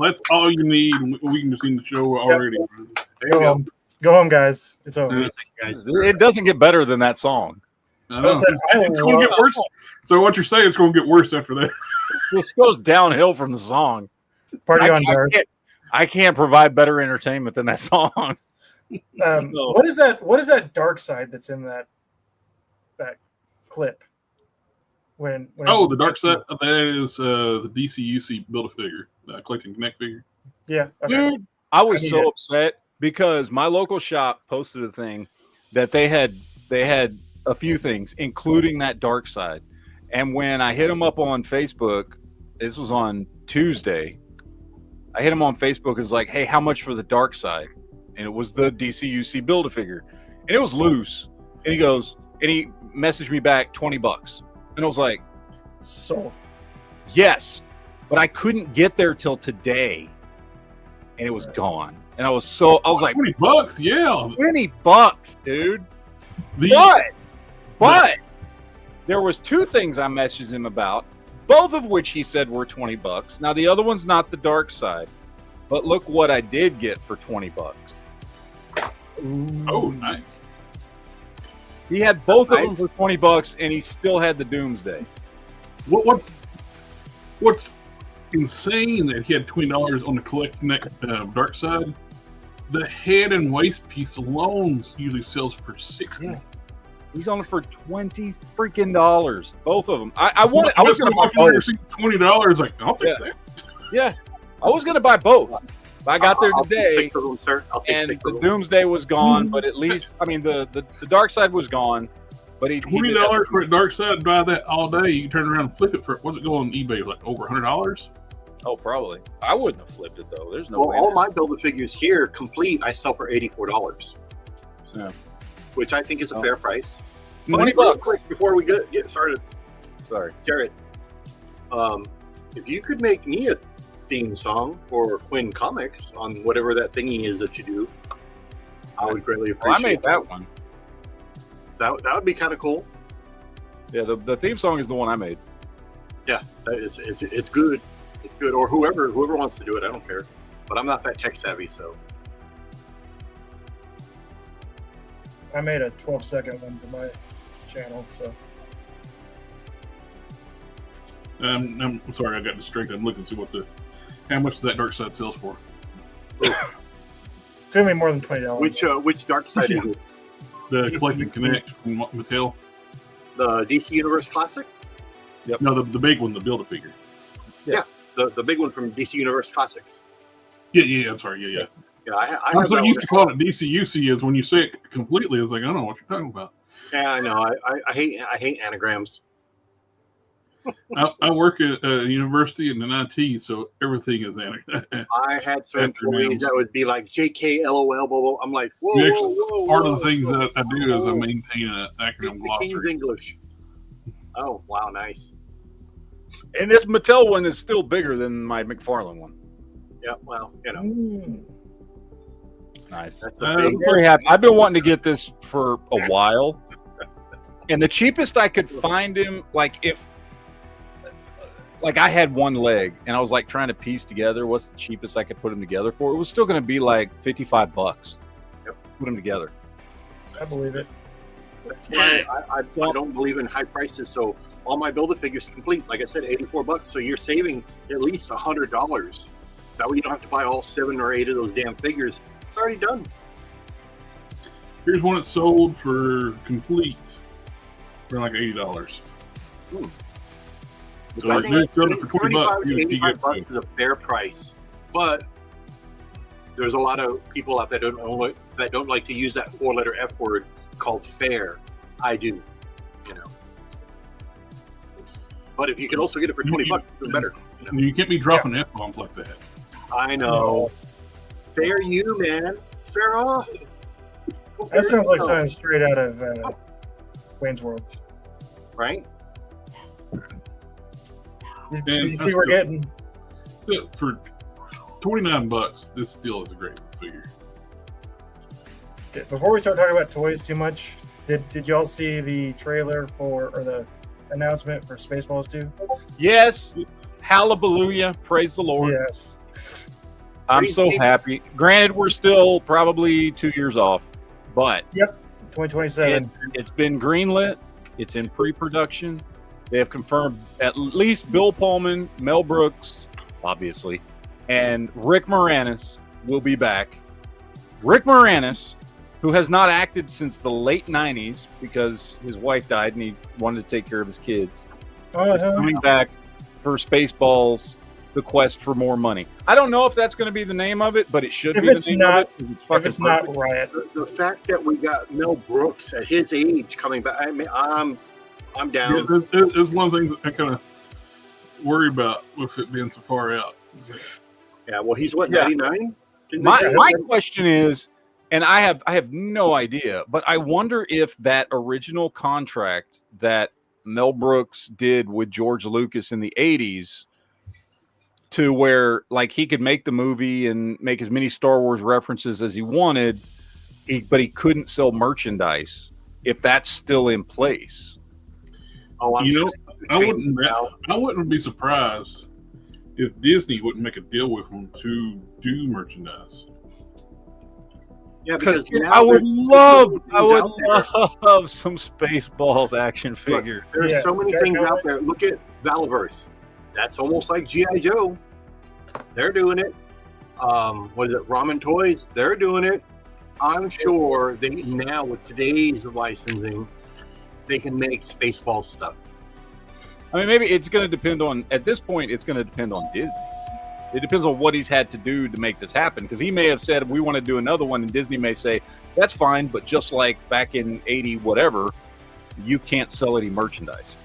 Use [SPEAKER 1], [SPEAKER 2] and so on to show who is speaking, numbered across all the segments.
[SPEAKER 1] That's all you need. We can just end the show already.
[SPEAKER 2] There you go. Go home, guys. It's over.
[SPEAKER 3] It doesn't get better than that song.
[SPEAKER 1] It's going to get worse. So what you're saying is going to get worse after that.
[SPEAKER 3] This goes downhill from the song.
[SPEAKER 2] Party on, Darth.
[SPEAKER 3] I can't provide better entertainment than that song.
[SPEAKER 2] What is that? What is that dark side that's in that clip? When
[SPEAKER 1] the dark side that is the DCUC Build-A-Figure, Collect and Connect figure.
[SPEAKER 2] Yeah,
[SPEAKER 3] okay. Dude, I was so upset because my local shop posted a thing that they had a few things, including that dark side. And when I hit them up on Facebook, this was on Tuesday. I hit him on Facebook. It's like, hey, how much for the dark side? And it was the DCUC Build-A-Figure, and it was loose. And he goes, and he messaged me back $20, and I was like,
[SPEAKER 2] sold.
[SPEAKER 3] Yes, but I couldn't get there till today, and it was gone. And I was like,
[SPEAKER 1] $20, yeah,
[SPEAKER 3] $20, dude. But there was two things I messaged him about, both of which he said were $20. Now the other one's not the dark side, but look what I did get for $20.
[SPEAKER 1] Ooh. Oh, nice.
[SPEAKER 3] He had both of them for $20, and he still had the Doomsday.
[SPEAKER 1] What's insane that he had $20 on the Collect Connect dark side? The head and waist piece alone usually sells for $60.
[SPEAKER 3] Yeah. He's on it for $20 freaking dollars. Both of them. I was going to buy both.
[SPEAKER 1] $20, like I'll take that.
[SPEAKER 3] Yeah, I was going to buy both. I got there today,
[SPEAKER 4] I'll take
[SPEAKER 3] and the Doomsday was gone. But at least, I mean, the dark side was gone. But
[SPEAKER 1] $20 for a dark side, buy that all day. You can turn around and flip it for. What's it go on eBay, like over $100?
[SPEAKER 3] Oh, probably. I wouldn't have flipped it though. There's no way.
[SPEAKER 4] All my Build-A-Figures here complete, I sell for $84.
[SPEAKER 3] Yeah.
[SPEAKER 4] Which I think is a fair price.
[SPEAKER 3] $20
[SPEAKER 4] quick before we get started.
[SPEAKER 3] Sorry,
[SPEAKER 4] Jared. If you could make me a theme song for Quinn Comics on whatever that thingy is that you do, I would greatly appreciate.
[SPEAKER 3] I made that one.
[SPEAKER 4] That would be kind of cool.
[SPEAKER 3] Yeah, the theme song is the one I made.
[SPEAKER 4] Yeah, it's good. It's good. Or whoever wants to do it, I don't care. But I'm not that tech savvy, so.
[SPEAKER 2] I made a 12-second one for my channel, so.
[SPEAKER 1] I'm sorry, I got distracted. I'm looking to see how much that dark side sells for.
[SPEAKER 2] It's gonna be more than $20.
[SPEAKER 4] Which dark side is it?
[SPEAKER 1] The Collect and Connect from Mattel.
[SPEAKER 4] The DC Universe Classics?
[SPEAKER 1] Yep. No, the big one, the Build-A-Figure.
[SPEAKER 4] Yeah, the big one from DC Universe Classics.
[SPEAKER 1] Yeah. I'm sorry. Yeah.
[SPEAKER 4] Yeah,
[SPEAKER 1] I'm so used to calling it DCUC is when you say it completely, it's like I don't know what you're talking about.
[SPEAKER 4] Yeah, I know. I hate anagrams.
[SPEAKER 1] I work at a university and an IT, so everything is anagram.
[SPEAKER 4] I had some employees that would be like JK, LOL, blah, blah. I'm like, whoa.
[SPEAKER 1] Part of the things that I do is I maintain an acronym glossary.
[SPEAKER 4] King's English. Oh, wow, nice.
[SPEAKER 3] And this Mattel one is still bigger than my McFarlane one.
[SPEAKER 4] Yeah, well, you know.
[SPEAKER 3] Nice.
[SPEAKER 4] That's
[SPEAKER 3] I'm very happy. I've been wanting to get this for a while, and the cheapest I could find him, like I had one leg, and I was like trying to piece together what's the cheapest I could put him together for. It was still going to be like $55.
[SPEAKER 4] Yep.
[SPEAKER 3] Put him together.
[SPEAKER 2] I believe it.
[SPEAKER 4] That's why I don't believe in high prices. So all my Build-A-Figures complete, like I said, $84. So you're saving at least $100. That way you don't have to buy all 7 or 8 of those damn figures. It's already done.
[SPEAKER 1] Here's one that's sold for complete for like $80.
[SPEAKER 4] So I think selling it for $20. $85 is a fair price, but there's a lot of people out there that don't like to use that 4-letter F word called fair. I do, you know. But if you can also get it for $20, it's even better.
[SPEAKER 1] You know? You can't be dropping F-bombs like that.
[SPEAKER 4] I know. Fair you, man. Fair off.
[SPEAKER 2] That sounds like something straight out of Wayne's World.
[SPEAKER 4] Right?
[SPEAKER 2] You see we're getting?
[SPEAKER 1] For $29, this still is a great figure.
[SPEAKER 2] Before we start talking about toys too much, did y'all see the trailer or the announcement for Spaceballs 2?
[SPEAKER 3] Yes. Hallelujah. Praise the Lord.
[SPEAKER 2] Yes.
[SPEAKER 3] I'm so happy. Granted, we're still probably 2 years off, but
[SPEAKER 2] 2027.
[SPEAKER 3] It's been greenlit. It's in pre-production. They have confirmed at least Bill Pullman, Mel Brooks, obviously, and Rick Moranis will be back. Rick Moranis, who has not acted since the late 90s because his wife died and he wanted to take care of his kids, is coming back for Spaceballs, The Quest for More Money. I don't know if that's going to be the name of it, but it should be the name of it.
[SPEAKER 2] If it's not, Riot.
[SPEAKER 4] The fact that we got Mel Brooks at his age coming back, I mean, I'm down.
[SPEAKER 1] Yeah, there's one thing that I kind of worry about with it being so far out.
[SPEAKER 4] Yeah, well, he's what, 99?
[SPEAKER 3] My question is, and I have no idea, but I wonder if that original contract that Mel Brooks did with George Lucas in the 80s, to where like he could make the movie and make as many Star Wars references as he wanted, but he couldn't sell merchandise, if that's still in place.
[SPEAKER 4] Oh,
[SPEAKER 1] I wouldn't be surprised if Disney wouldn't make a deal with them to do merchandise.
[SPEAKER 4] Yeah, because
[SPEAKER 3] I would love some Spaceballs action figure.
[SPEAKER 4] Look, there's so many things out there. Look at Valaverse. That's almost like G.I. Joe. They're doing it. What is it? Ramen Toys. They're doing it. I'm sure they now with today's licensing, they can make Spaceball stuff.
[SPEAKER 3] I mean, maybe it's going to depend on, at this point, it's going to depend on Disney. It depends on what he's had to do to make this happen. Because he may have said, we want to do another one, and Disney may say, that's fine, but just like back in 80, whatever, you can't sell any merchandise.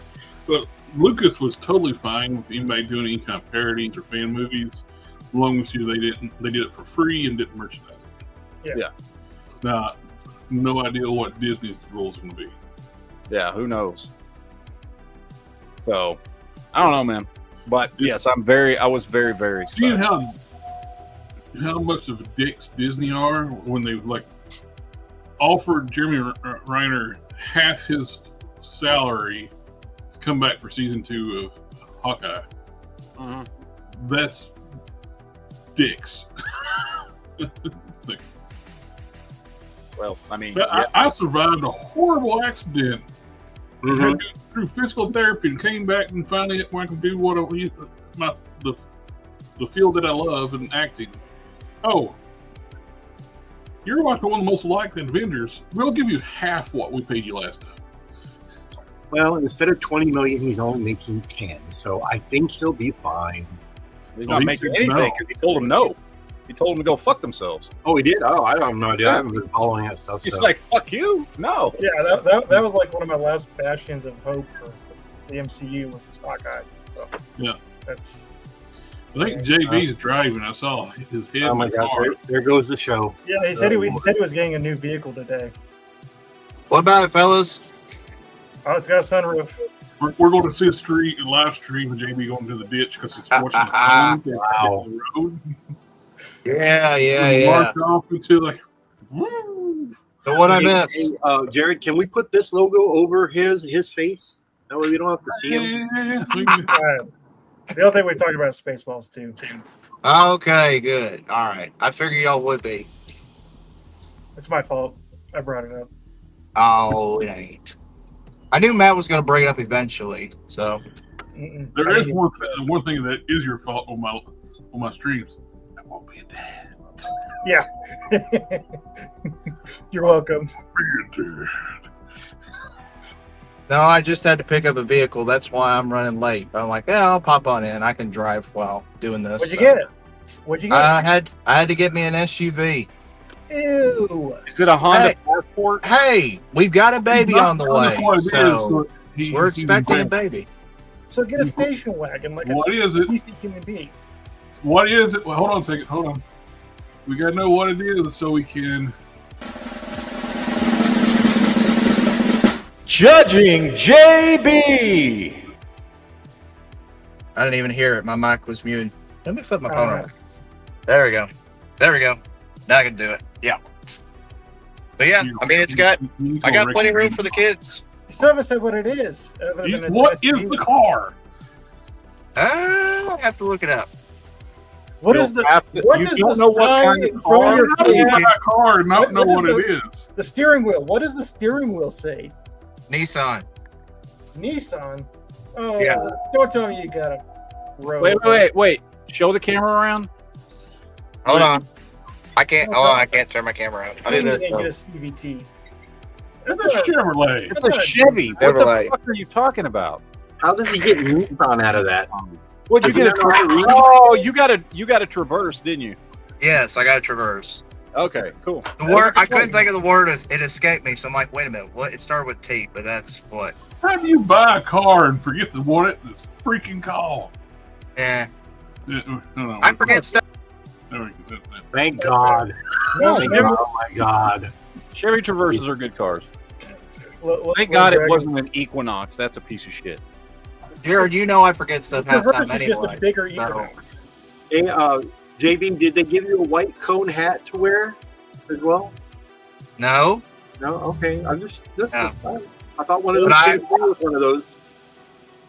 [SPEAKER 1] But Lucas was totally fine with anybody doing any kind of parodies or fan movies, as long as they did it for free and didn't merchandise it.
[SPEAKER 3] Yeah.
[SPEAKER 1] Now, no idea what Disney's rules are going to be.
[SPEAKER 3] Yeah, who knows? So, I don't know, man. But yes, I was very, very excited.
[SPEAKER 1] Seeing how much of dicks Disney are when they like offered Jeremy Renner half his salary to come back for season 2 of Hawkeye. That's dicks.
[SPEAKER 3] Well, I mean,
[SPEAKER 1] I survived a horrible accident. Had to go through physical therapy and came back and finally I can do what the field that I love in acting. Oh, you're like one of the most likely vendors. We'll give you half what we paid you last time.
[SPEAKER 4] Well, instead of 20 million, he's only making 10. So I think he'll be fine.
[SPEAKER 3] He's not making anything because he told him no. He told them to go fuck themselves.
[SPEAKER 4] Oh, he did? Oh, I have no idea. I haven't been following that stuff.
[SPEAKER 3] He's like, fuck you? No.
[SPEAKER 2] Yeah, that was like one of my last bastions of hope for the MCU was Hawkeye. So
[SPEAKER 1] yeah,
[SPEAKER 2] that's.
[SPEAKER 1] I think JB's driving. I saw his head.
[SPEAKER 4] Oh my God! There goes the show.
[SPEAKER 2] Yeah, he said he was getting a new vehicle today.
[SPEAKER 5] What about it, fellas?
[SPEAKER 2] Oh, it's got a sunroof.
[SPEAKER 1] We're going to see a live stream of JB going to the ditch because he's watching the road.
[SPEAKER 5] Yeah.
[SPEAKER 1] Marked off into like. Woo.
[SPEAKER 5] So what I missed?
[SPEAKER 4] Hey, Jared, can we put this logo over his face? That way we don't have to see him.
[SPEAKER 2] The other thing we talked about is Spaceballs too.
[SPEAKER 5] Okay, good. All right. I figured y'all would be.
[SPEAKER 2] It's my fault. I brought it up.
[SPEAKER 5] Oh, it ain't. I knew Matt was going to bring it up eventually. So
[SPEAKER 1] there is one thing that is your fault on my streams. I won't be a dad.
[SPEAKER 2] Yeah. You're welcome.
[SPEAKER 5] No, I just had to pick up a vehicle. That's why I'm running late. But I'm like, yeah, I'll pop on in. I can drive while doing this.
[SPEAKER 2] What'd you get?
[SPEAKER 5] I had to get me an SUV.
[SPEAKER 2] Ew.
[SPEAKER 3] Is it a Honda Passport?
[SPEAKER 5] Hey, we've got a baby on the way. So we're expecting a baby.
[SPEAKER 2] So get a station wagon like
[SPEAKER 1] what is it?
[SPEAKER 2] decent human being.
[SPEAKER 1] What is it? Well, hold on a second. Hold on. We got to know what it is so we can...
[SPEAKER 3] Judging JB.
[SPEAKER 5] I didn't even hear it. My mic was muted. Let me flip my phone on. There we go. Now I can do it. Yeah. But yeah, I mean, I got plenty of room for the kids.
[SPEAKER 2] You still haven't said what it is.
[SPEAKER 1] What is the car?
[SPEAKER 5] I have to look it up.
[SPEAKER 2] What
[SPEAKER 3] You'll
[SPEAKER 2] is the
[SPEAKER 3] have to-
[SPEAKER 2] what
[SPEAKER 3] you
[SPEAKER 2] is
[SPEAKER 3] don't
[SPEAKER 2] the
[SPEAKER 3] know what
[SPEAKER 2] sign
[SPEAKER 3] kind of
[SPEAKER 2] in front of
[SPEAKER 3] car
[SPEAKER 2] your
[SPEAKER 1] How do you buy
[SPEAKER 2] car?
[SPEAKER 1] a car and not know
[SPEAKER 2] What
[SPEAKER 1] what
[SPEAKER 2] is
[SPEAKER 1] it is?
[SPEAKER 2] The steering wheel. What does the steering wheel say?
[SPEAKER 5] Nissan.
[SPEAKER 2] Nissan. Oh,
[SPEAKER 5] Yeah.
[SPEAKER 2] don't tell me you got a road.
[SPEAKER 3] Wait. Show the camera around.
[SPEAKER 5] Hold on. I can't. Oh, I can't turn my camera on. I'll do
[SPEAKER 2] You
[SPEAKER 5] this.
[SPEAKER 2] didn't get a CVT.
[SPEAKER 1] That's a Chevrolet.
[SPEAKER 3] It's
[SPEAKER 2] That's
[SPEAKER 3] a
[SPEAKER 2] not
[SPEAKER 3] Chevy. What
[SPEAKER 5] Chevrolet.
[SPEAKER 3] the fuck are you talking about?
[SPEAKER 4] How does he get Nissan out of that?
[SPEAKER 3] What'd you
[SPEAKER 4] Does
[SPEAKER 3] get?
[SPEAKER 4] he know how to read?
[SPEAKER 3] Oh, you got a Traverse, didn't you?
[SPEAKER 5] Yes, I got a Traverse.
[SPEAKER 3] Okay, cool.
[SPEAKER 5] The word I couldn't think of the word. It escaped me. So I'm like, wait a minute. What? It started with T, but that's what.
[SPEAKER 1] How do you buy a car and forget to want it? This freaking call.
[SPEAKER 5] Yeah.
[SPEAKER 1] No,
[SPEAKER 5] I forget stuff.
[SPEAKER 4] Thank God.
[SPEAKER 2] No,
[SPEAKER 4] Thank
[SPEAKER 2] never-
[SPEAKER 4] God. Oh my God.
[SPEAKER 3] Chevy Traverses are good cars. Thank
[SPEAKER 2] Little
[SPEAKER 3] God it
[SPEAKER 2] dragon.
[SPEAKER 3] wasn't an Equinox. That's a piece of shit.
[SPEAKER 5] Jared, you know I forget stuff half the time
[SPEAKER 2] Traverse is just
[SPEAKER 5] anyway.
[SPEAKER 2] a bigger
[SPEAKER 5] so-
[SPEAKER 2] Equinox.
[SPEAKER 4] Hey, JB, did they give you a white cone hat to wear as well?
[SPEAKER 5] No.
[SPEAKER 4] No. Okay. I'm just.
[SPEAKER 5] No.
[SPEAKER 4] I thought one of those
[SPEAKER 5] But I-
[SPEAKER 4] came free with one of those.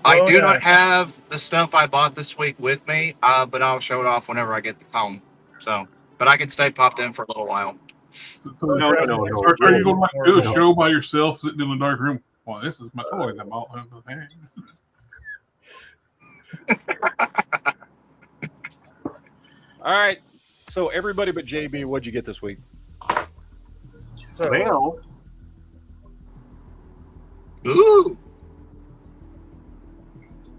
[SPEAKER 5] I
[SPEAKER 2] Oh,
[SPEAKER 5] do
[SPEAKER 2] yeah.
[SPEAKER 5] not have the stuff I bought this week with me, but I'll show it off whenever I get home. So, but I can stay popped in for a little while.
[SPEAKER 1] So,
[SPEAKER 4] No.
[SPEAKER 1] Are you going to like do a show by yourself, sitting in the dark room? Well, this is my toy. That I'm all
[SPEAKER 3] All right. So everybody but JB, what'd you get this week?
[SPEAKER 2] So
[SPEAKER 4] Well,
[SPEAKER 5] Ooh.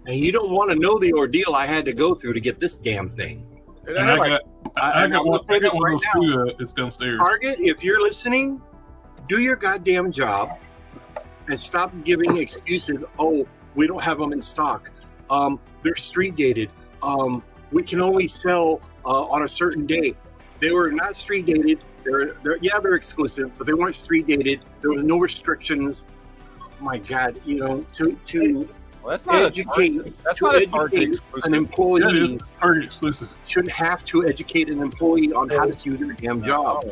[SPEAKER 4] and you don't want to know the ordeal I had to go through to get this damn thing.
[SPEAKER 1] And I got
[SPEAKER 4] I'm gonna
[SPEAKER 1] one.
[SPEAKER 4] say
[SPEAKER 1] I
[SPEAKER 4] this
[SPEAKER 1] got one
[SPEAKER 4] right
[SPEAKER 1] of those too. It's downstairs.
[SPEAKER 4] Target, if you're listening, do your goddamn job and stop giving excuses. Oh, we don't have them in stock. They're street dated. We can only sell on a certain day. They were not street dated. They're exclusive, but they weren't street dated. There was no restrictions. My God, to
[SPEAKER 3] Well, that's not
[SPEAKER 4] educate,
[SPEAKER 3] that's
[SPEAKER 4] to
[SPEAKER 3] not a Target
[SPEAKER 4] educate
[SPEAKER 3] exclusive.
[SPEAKER 4] an
[SPEAKER 1] Yeah, it
[SPEAKER 4] employee
[SPEAKER 1] is Target exclusive.
[SPEAKER 4] shouldn't have to educate an employee on how to do their damn job,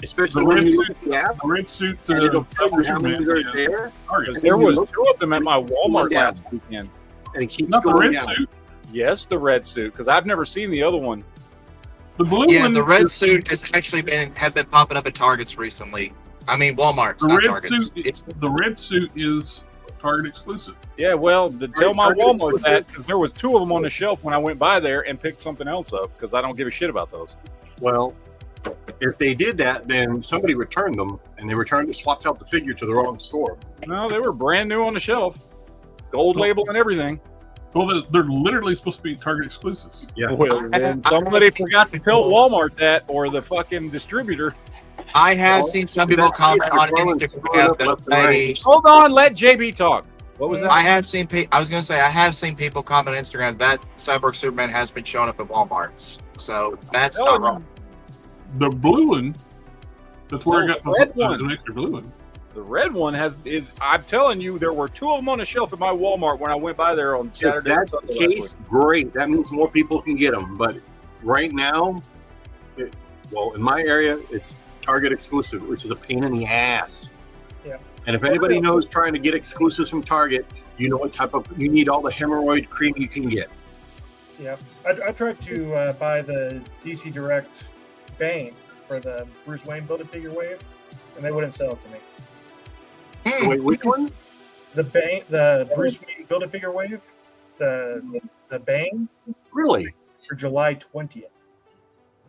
[SPEAKER 4] especially
[SPEAKER 1] The
[SPEAKER 4] when
[SPEAKER 1] red
[SPEAKER 4] you look
[SPEAKER 1] suit,
[SPEAKER 4] at the app
[SPEAKER 1] the red suit.
[SPEAKER 4] and it'll tell you how many
[SPEAKER 1] Superman,
[SPEAKER 4] are there,
[SPEAKER 1] Target.
[SPEAKER 3] There was two of them at my Walmart
[SPEAKER 4] down.
[SPEAKER 3] last weekend.
[SPEAKER 4] and it keeps
[SPEAKER 1] Not the
[SPEAKER 4] going
[SPEAKER 1] red
[SPEAKER 4] down.
[SPEAKER 1] suit.
[SPEAKER 3] Yes, the red suit, because I've never seen the other one.
[SPEAKER 1] The blue
[SPEAKER 5] Yeah,
[SPEAKER 1] one.
[SPEAKER 5] the red
[SPEAKER 1] is-
[SPEAKER 5] suit has actually been popping up at Targets recently. I mean, Walmart's,
[SPEAKER 1] The
[SPEAKER 5] not
[SPEAKER 1] red
[SPEAKER 5] Targets.
[SPEAKER 1] suit.
[SPEAKER 5] It's
[SPEAKER 1] The red suit is Target exclusive.
[SPEAKER 3] Yeah, well, to tell my
[SPEAKER 4] Target
[SPEAKER 3] Walmart
[SPEAKER 4] exclusive.
[SPEAKER 3] that, because there was two of them on the shelf when I went by there and picked something else up, because I don't give a shit about those.
[SPEAKER 4] Well, if they did that, then somebody returned them, and they swapped out the figure to the wrong store.
[SPEAKER 3] No, they were brand new on the shelf, gold label and everything.
[SPEAKER 1] Well, they're literally supposed to be Target exclusives.
[SPEAKER 4] Yeah.
[SPEAKER 3] Well, then somebody forgot to tell Walmart that, or the fucking distributor.
[SPEAKER 5] I have seen some people comment on Instagram that they,
[SPEAKER 3] Hold on, let JB talk. What was that?
[SPEAKER 5] I have seen. I was gonna say I have seen people comment on Instagram that Cyborg Superman has been showing up at Walmart's. So that's not wrong.
[SPEAKER 1] The blue one. That's where I got
[SPEAKER 3] red one.
[SPEAKER 1] the extra blue one.
[SPEAKER 3] The red one is. I'm telling you, there were two of them on the shelf at my Walmart when I went by there on
[SPEAKER 4] If
[SPEAKER 3] Saturday. and
[SPEAKER 4] that's the
[SPEAKER 3] Sunday last week.
[SPEAKER 4] case, great. That means more people can get them. But right now, in my area, it's Target exclusive, which is a pain in the ass.
[SPEAKER 2] Yeah.
[SPEAKER 4] And if anybody knows trying to get exclusives from Target, you know what you need all the hemorrhoid cream you can get.
[SPEAKER 2] Yeah, I tried to buy the DC Direct Bane for the Bruce Wayne Build-A-Figure wave, and they wouldn't sell it to me.
[SPEAKER 4] Wait, which one?
[SPEAKER 2] The Bane, the Bruce Wayne Build-A-Figure wave, the Bane
[SPEAKER 4] Really?
[SPEAKER 2] for July 20th.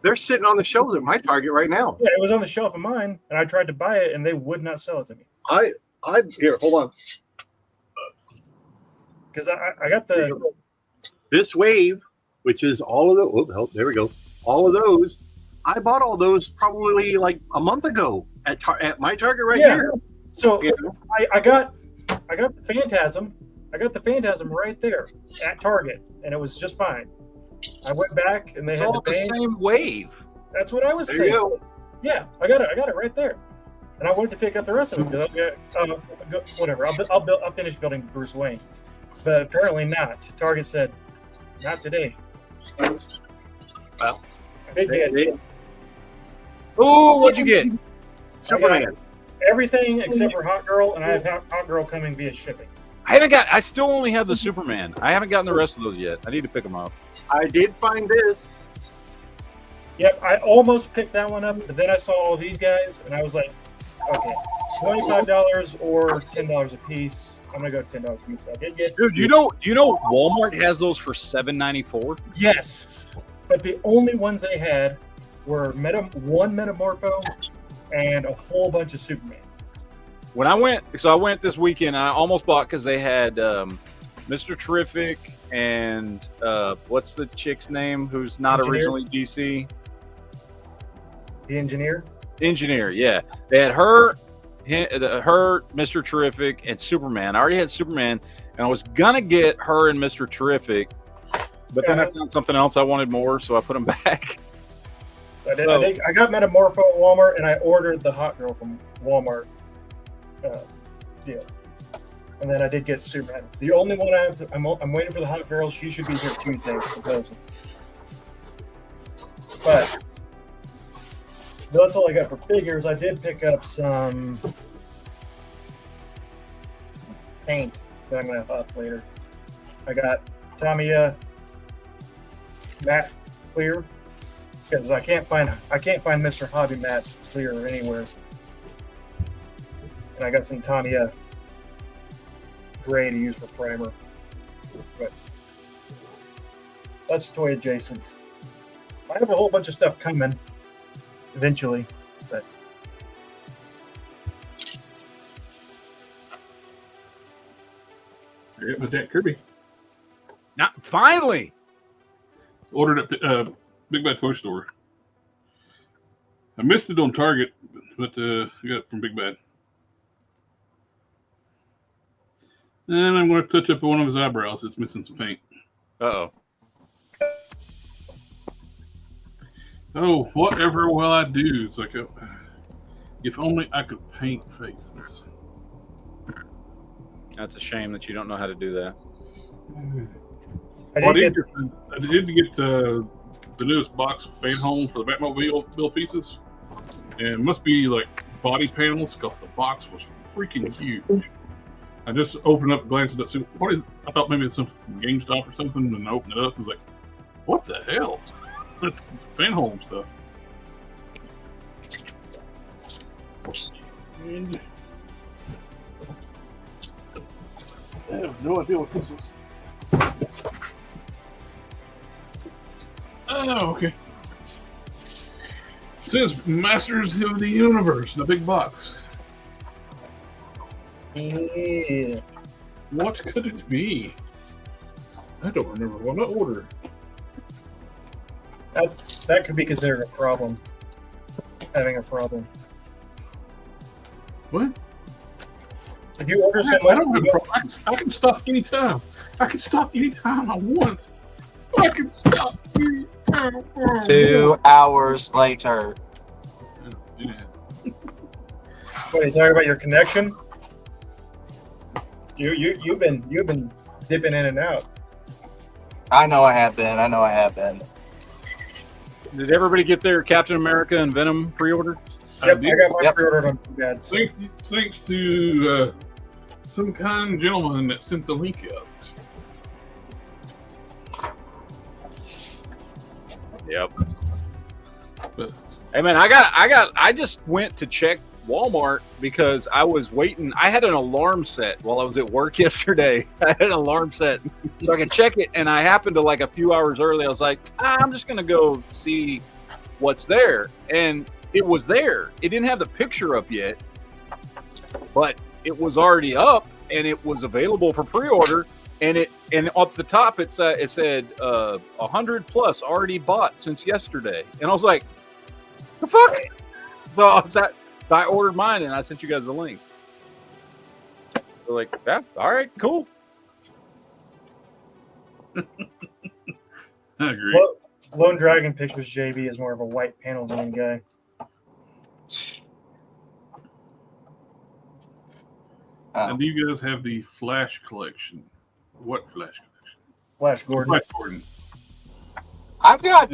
[SPEAKER 4] They're sitting on the shelves at my Target right now.
[SPEAKER 2] Yeah, it was on the shelf of mine, and I tried to buy it, and they would not sell it to me
[SPEAKER 4] Here, hold on.
[SPEAKER 2] because I got the
[SPEAKER 4] This wave, which is all of the, there we go. All of those, I bought all those probably like a month ago at my Target right here.
[SPEAKER 2] So
[SPEAKER 4] Yeah.
[SPEAKER 2] I got the Phantasm. I got the Phantasm right there at Target, and it was just fine. I went back, and they
[SPEAKER 3] It's
[SPEAKER 2] had
[SPEAKER 3] all
[SPEAKER 2] the
[SPEAKER 3] the
[SPEAKER 2] Bane.
[SPEAKER 3] same wave.
[SPEAKER 2] That's what I was
[SPEAKER 4] There you
[SPEAKER 2] saying.
[SPEAKER 4] go.
[SPEAKER 2] Yeah, I got it right there, and I wanted to pick up the rest of it because whatever. I'll finish building Bruce Wayne, but apparently not. Target said, not today.
[SPEAKER 4] Well,
[SPEAKER 2] They did
[SPEAKER 3] Oh, what'd you get?
[SPEAKER 4] Superman.
[SPEAKER 2] everything except for Hot Girl, and I have Hot Girl coming via shipping.
[SPEAKER 3] I still only have the Superman. I haven't gotten the rest of those yet. I need to pick them up.
[SPEAKER 4] I did find this.
[SPEAKER 2] Yep, I almost picked that one up, but then I saw all these guys, and I was like, okay, $25 or $10 a piece. I'm gonna go $10 a piece. I did get.
[SPEAKER 3] Dude, you know Walmart has those for $7.94.
[SPEAKER 2] Yes, but the only ones they had were one Metamorpho and a whole bunch of Superman.
[SPEAKER 3] When I went this weekend, I almost bought because they had Mr. Terrific and what's the chick's name who's not originally DC?
[SPEAKER 2] The Engineer.
[SPEAKER 3] Engineer, yeah. They had her, Mr. Terrific, and Superman. I already had Superman, and I was gonna get her and Mr. Terrific, but then I found something else I wanted more, so I put them back.
[SPEAKER 2] So I got Metamorpho at Walmart, and I ordered the Hot Girl from Walmart. Deal. And then I did get Superman. The only one I'm waiting for the Hot Girl. She should be here Tuesday, supposedly. But that's all I got for figures. I did pick up some paint that I'm gonna have up later. I got Tamiya matte clear because I can't find Mr. Hobby matte clear anywhere. And I got some Tamiya gray to use for primer. But that's toy adjacent. I have a whole bunch of stuff coming eventually, but
[SPEAKER 1] it was Jack Kirby.
[SPEAKER 3] Now, finally,
[SPEAKER 1] Ordered at Big Bad Toy Store. I missed it on Target, but I got it from Big Bad. And I'm going to touch up one of his eyebrows. It's missing some paint.
[SPEAKER 3] uh-oh.
[SPEAKER 1] Oh, whatever will I do? It's like, if only I could paint faces.
[SPEAKER 3] That's a shame that you don't know how to do that.
[SPEAKER 1] I did get the newest box of Fan Home for the Batmobile pieces. And it must be like body panels because the box was freaking huge. I just opened up, glanced at it. I thought maybe it's some GameStop or something, and I opened it up. I was like, what the hell? That's Fan Home stuff. And I have no idea what this is. Oh, okay. It says Masters of the Universe, the big box.
[SPEAKER 2] yeah.
[SPEAKER 1] What could it be? I don't remember what I ordered.
[SPEAKER 2] That could be considered a problem. Having a problem.
[SPEAKER 1] What?
[SPEAKER 2] If you order so
[SPEAKER 1] I
[SPEAKER 2] much,
[SPEAKER 1] don't have a problem. I can stop anytime. I can stop anytime I want. I can stop anytime I want.
[SPEAKER 5] 2 hours later.
[SPEAKER 1] Yeah.
[SPEAKER 2] what are you talking about? Your connection? You've been dipping in and out.
[SPEAKER 5] I know I have been.
[SPEAKER 3] Did everybody get their Captain America and Venom pre-ordered?
[SPEAKER 2] Yep, I got mine pre-ordered on Bad. So.
[SPEAKER 1] Thanks to some kind gentleman that sent the link out.
[SPEAKER 3] Yep.
[SPEAKER 1] But,
[SPEAKER 3] Hey man, I just went to check Walmart because I was waiting. I had an alarm set while I was at work yesterday. I had an alarm set so I could check it, and I happened to, like, a few hours early. I was like, I'm just gonna go see what's there, and it was there. It didn't have the picture up yet, but it was already up, and it was available for pre-order. And up the top it said 100 plus already bought since yesterday, and I was like, the fuck. So I ordered mine, and I sent you guys the link. They're like, yeah, all right, cool.
[SPEAKER 1] I agree.
[SPEAKER 2] Lone Dragon Pictures JB is more of a white panel game guy.
[SPEAKER 1] And you guys have the Flash collection. What Flash collection?
[SPEAKER 2] Flash Gordon.
[SPEAKER 1] Flash Gordon.
[SPEAKER 5] I've got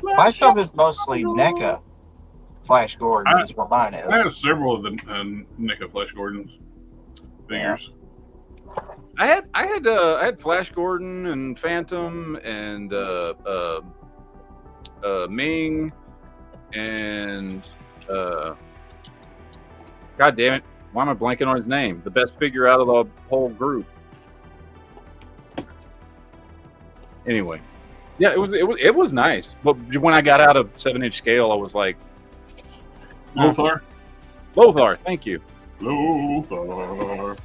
[SPEAKER 5] my stuff is mostly NECA. Flash Gordon is what mine is.
[SPEAKER 1] I have several of the NECA Flash Gordons figures.
[SPEAKER 3] Yeah. I had Flash Gordon and Phantom and Ming, and God damn it, why am I blanking on his name? The best figure out of the whole group. Anyway, yeah, it was nice. But when I got out of 7-inch scale, I was like,
[SPEAKER 1] Lothar.
[SPEAKER 3] Lothar, thank you.
[SPEAKER 1] Lothar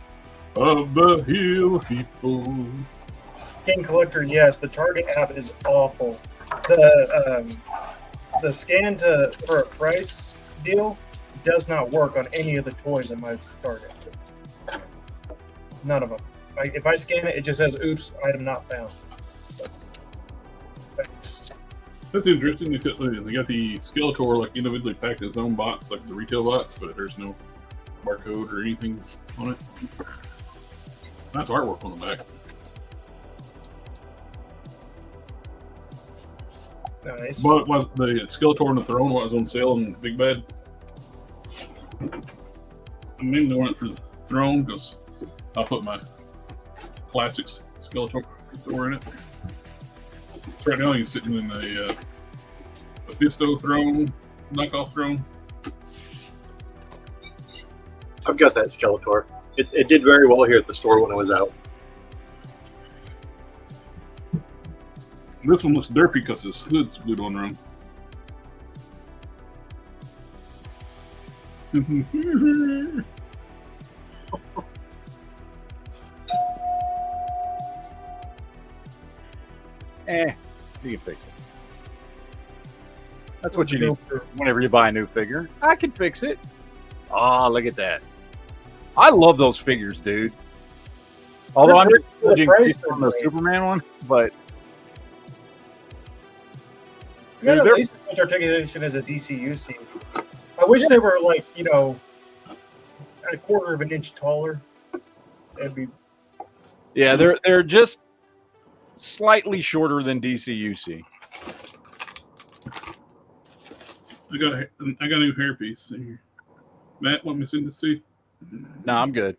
[SPEAKER 1] of the Hill People.
[SPEAKER 2] King Collector, yes, the Target app is awful. The scan for a price deal does not work on any of the toys in my Target. None of them. If I scan it, it just says "Oops, item not found."
[SPEAKER 1] That's interesting. They got the Skeletor like individually packed in its own box, like the retail box, but there's no barcode or anything on it. Nice artwork on the back.
[SPEAKER 2] Nice.
[SPEAKER 1] But was the Skeletor and the Throne was on sale in Big Bad? I mainly went for the Throne because I'll put my classics Skeletor in it. So right now he's sitting in a Mephisto Throne, knockoff Throne.
[SPEAKER 4] I've got that Skeletor. It did very well here at the store when it was out.
[SPEAKER 1] This one looks derpy because his hood's glued on around.
[SPEAKER 3] You can fix it. That's what you need whenever you buy a new figure. I can fix it. Oh, look at that. I love those figures, dude. Although I'm just on the Superman one, but
[SPEAKER 2] it's got at least as much articulation as a DCUC. I wish they were like, a quarter of an inch taller. That'd be.
[SPEAKER 3] Yeah, they're just slightly shorter than DCUC.
[SPEAKER 1] I got a new hairpiece here. Matt, want me to send this to you?
[SPEAKER 3] No, I'm good.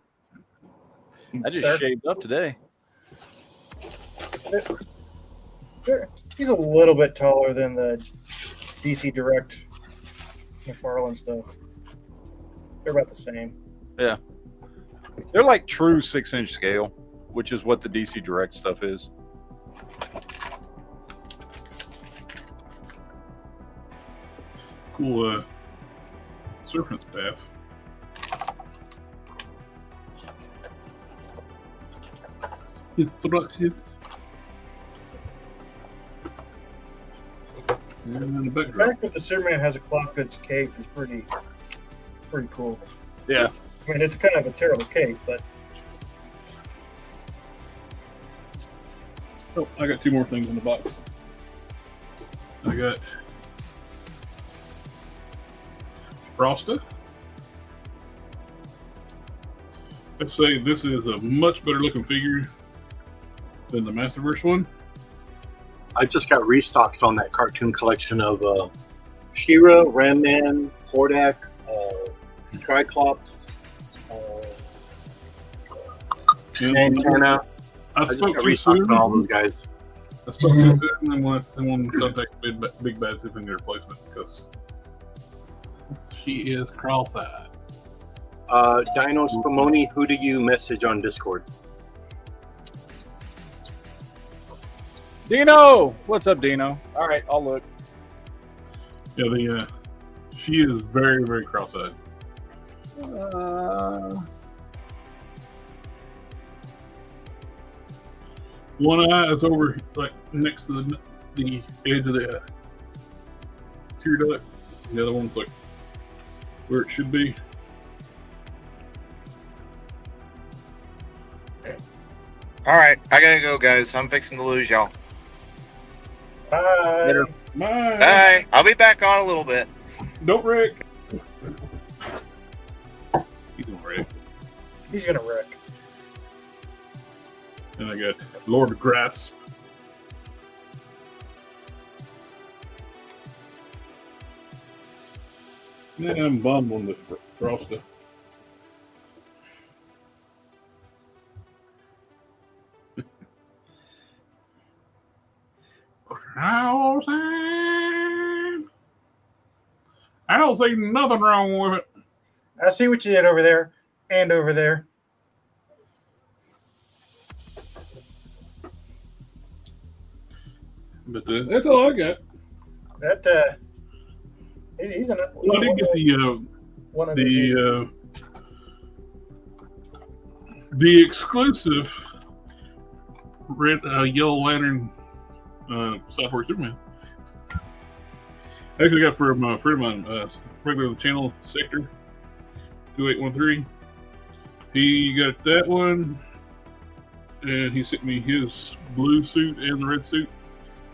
[SPEAKER 3] I just shaved up today.
[SPEAKER 2] He's a little bit taller than the DC Direct McFarlane stuff. They're about the same.
[SPEAKER 3] Yeah. They're like true 6-inch scale, which is what the DC Direct stuff is.
[SPEAKER 1] Cool serpent staff. Instructions. And the
[SPEAKER 2] The fact that the Superman has a cloth goods cape is pretty cool.
[SPEAKER 3] Yeah.
[SPEAKER 2] I mean, it's kind of a terrible cape, but.
[SPEAKER 1] Oh, I got 2 more things in the box. I got Frosta. Let's say this is a much better looking figure than the Masterverse one.
[SPEAKER 4] I just got restocks on that cartoon collection of She-Ra, Ram Man, Hordak, Triclops, and Turna.
[SPEAKER 1] I spoke too soon
[SPEAKER 4] on all those guys.
[SPEAKER 1] I spoke too soon, and I want to contact Big Bad see if we can get a replacement because she is cross-eyed.
[SPEAKER 4] Dino Spumoni, who do you message on Discord?
[SPEAKER 3] Dino! What's up, Dino? All right, I'll look.
[SPEAKER 1] Yeah, she is very, very cross-eyed. One eye is over, like, next to the edge of the tear duct. The other one's, like, where it should be.
[SPEAKER 5] All right, I gotta go, guys. I'm fixing to lose y'all.
[SPEAKER 2] Bye.
[SPEAKER 1] Later. Bye.
[SPEAKER 5] Bye. I'll be back on a little bit.
[SPEAKER 1] Don't wreck. He's gonna wreck.
[SPEAKER 2] He's gonna wreck.
[SPEAKER 1] And I got Lord Grasp. Yeah, I'm bummed on the Frosta. don't see nothing wrong with it.
[SPEAKER 2] I see what you did over there and over there.
[SPEAKER 1] But that's all I got.
[SPEAKER 2] That he's an.
[SPEAKER 1] Well, I did get the exclusive red Yellow Lantern Cyborg Superman. I actually got from a friend of mine, regular channel Sector 2813. He got that one, and he sent me his blue suit and the red suit.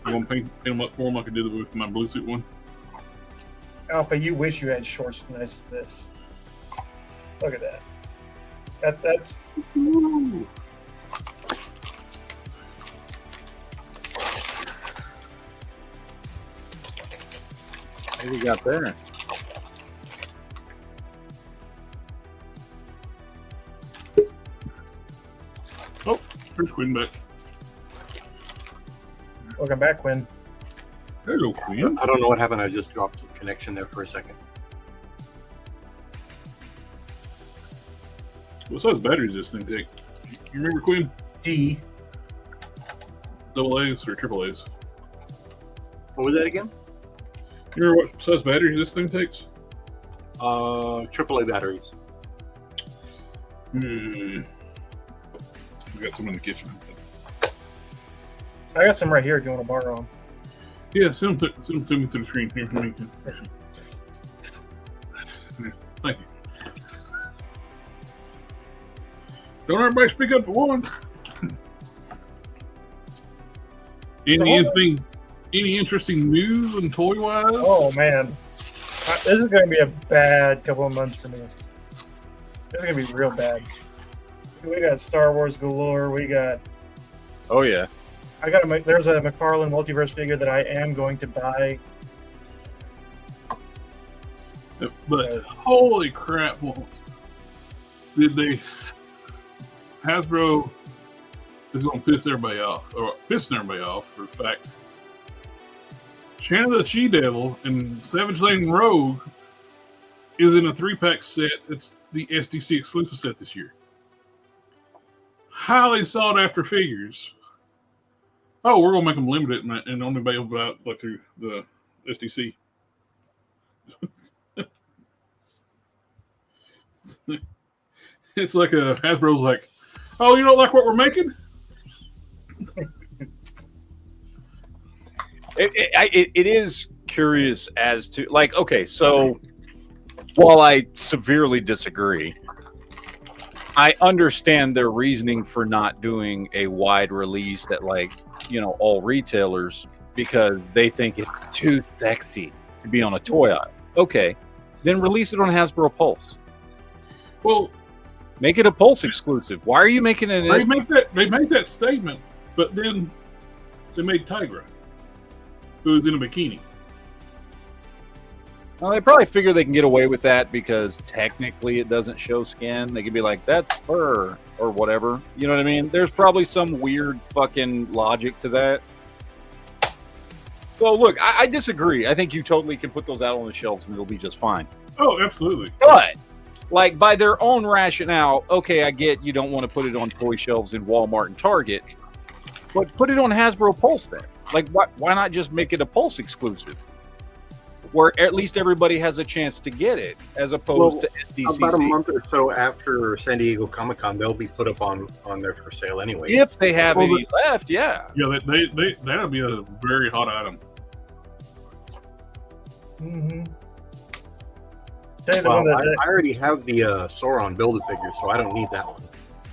[SPEAKER 1] I'm gonna paint them up for him like I did with my blue suit one.
[SPEAKER 2] Alpha, you wish you had shorts as nice as this. Look at that. That's.
[SPEAKER 1] Ooh.
[SPEAKER 3] What do you got there?
[SPEAKER 1] Oh, there's Quinn back.
[SPEAKER 2] Welcome back, Quinn.
[SPEAKER 1] Hello, Quinn.
[SPEAKER 4] I don't know what happened. I just dropped the connection there for a second.
[SPEAKER 1] What size batteries does this thing take? You remember, Quinn?
[SPEAKER 2] D.
[SPEAKER 1] Double A's or triple A's?
[SPEAKER 4] What was that again?
[SPEAKER 1] You remember what size batteries this thing takes?
[SPEAKER 4] AAA batteries.
[SPEAKER 1] We got some in the kitchen.
[SPEAKER 2] I got some right here if you want to borrow them.
[SPEAKER 1] Yeah, send them to the screen here. Thank you. Don't everybody speak up at once. Any interesting news and toy wise?
[SPEAKER 2] Oh man, this is going to be a bad couple of months for me. This is going to be real bad. We got Star Wars galore. We got.
[SPEAKER 3] Oh yeah.
[SPEAKER 2] There's a McFarlane multiverse figure that I am going to buy.
[SPEAKER 1] But holy crap! Hasbro is going to piss everybody off, or pissing everybody off for the fact. Shanna the She-Devil and Savage Lane Rogue is in a 3-pack set. It's the SDC exclusive set this year. Highly sought after figures. Oh, we're gonna make them limited and only available out like through the SDC. It's like Hasbro's like, oh, you don't like what we're making?
[SPEAKER 3] It is curious as to, like, okay, so while I severely disagree, I understand their reasoning for not doing a wide release at, like, you know, all retailers because they think it's too sexy to be on a toy aisle. Okay, then release it on Hasbro Pulse.
[SPEAKER 1] Well,
[SPEAKER 3] make it a Pulse exclusive. Why are you making it?
[SPEAKER 1] They made that statement, but then they made Tigra, who's in a bikini.
[SPEAKER 3] Well, they probably figure they can get away with that because technically it doesn't show skin. They could be like, that's fur or whatever. You know what I mean? There's probably some weird fucking logic to that. So look, I disagree. I think you totally can put those out on the shelves and it'll be just fine.
[SPEAKER 1] Oh, absolutely.
[SPEAKER 3] But like by their own rationale, okay, I get you don't want to put it on toy shelves in Walmart and Target, but put it on Hasbro Pulse then. Like, why not just make it a Pulse exclusive? Where at least everybody has a chance to get it, as opposed to SDCC.
[SPEAKER 4] About a month or so after San Diego Comic-Con, they'll be put up on there for sale anyway.
[SPEAKER 3] If they have any left, yeah.
[SPEAKER 1] Yeah, that'll be a very hot item.
[SPEAKER 2] Mm-hmm.
[SPEAKER 4] Well, I already have the Sauron Build-A-Figure, so I don't need that one.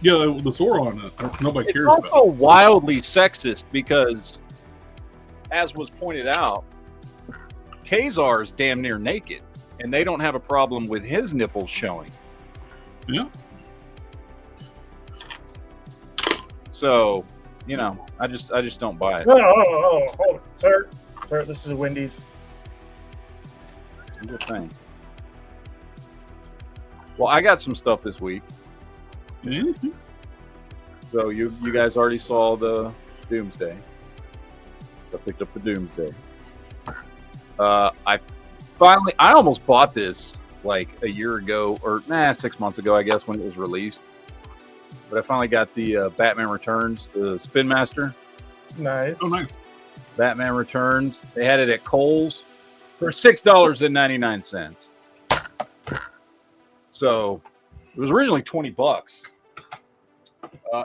[SPEAKER 1] Yeah, the Sauron, nobody cares
[SPEAKER 3] about. It's also
[SPEAKER 1] about.
[SPEAKER 3] wildly sexist because, as was pointed out, Kazar's damn near naked, and they don't have a problem with his nipples showing.
[SPEAKER 1] Yeah.
[SPEAKER 3] So, you know, I just don't buy it.
[SPEAKER 2] Oh, hold it, sir. Sir, this is a Wendy's.
[SPEAKER 3] Good thing. Well, I got some stuff this week.
[SPEAKER 1] Mm-hmm.
[SPEAKER 3] So you guys already saw the Doomsday. I picked up the Doomsday. I finally, I almost bought this like a year ago, or 6 months ago, I guess, when it was released. But I finally got the Batman Returns, the Spin Master.
[SPEAKER 2] Nice.
[SPEAKER 1] Oh, nice.
[SPEAKER 3] Batman Returns. They had it at Kohl's for $6.99. So it was originally $20.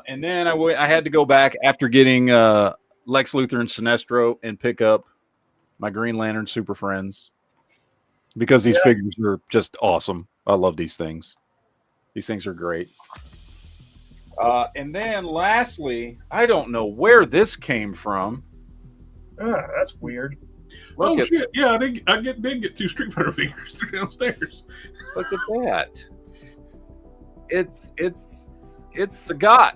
[SPEAKER 3] And then I had to go back after getting Lex Luthor and Sinestro and pick up my Green Lantern Super Friends, because these figures are just awesome. I love these things. These things are great. And then lastly, I don't know where this came from.
[SPEAKER 2] That's weird.
[SPEAKER 1] Shit! Yeah, I did get 2 Street Fighter figures downstairs.
[SPEAKER 3] Look at that. It's Sagat.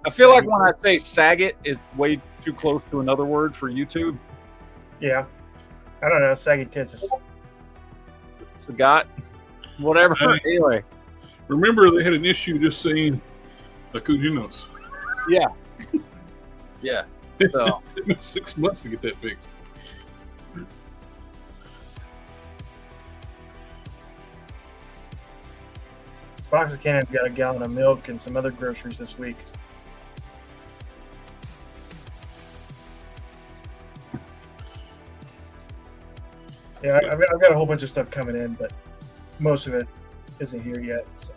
[SPEAKER 3] I feel like when I say Sagat, it's way too close to another word for YouTube.
[SPEAKER 2] Yeah. I don't know. Saggy tits is
[SPEAKER 3] Sagat. Whatever. Anyway.
[SPEAKER 1] Remember, they had an issue just saying Kujinos.
[SPEAKER 3] Yeah. Yeah. So.
[SPEAKER 1] It took 6 months to get that fixed.
[SPEAKER 2] Box of Cannon's got a gallon of milk and some other groceries this week. Yeah, I've got a whole bunch of stuff coming in, but most of it isn't here yet. So.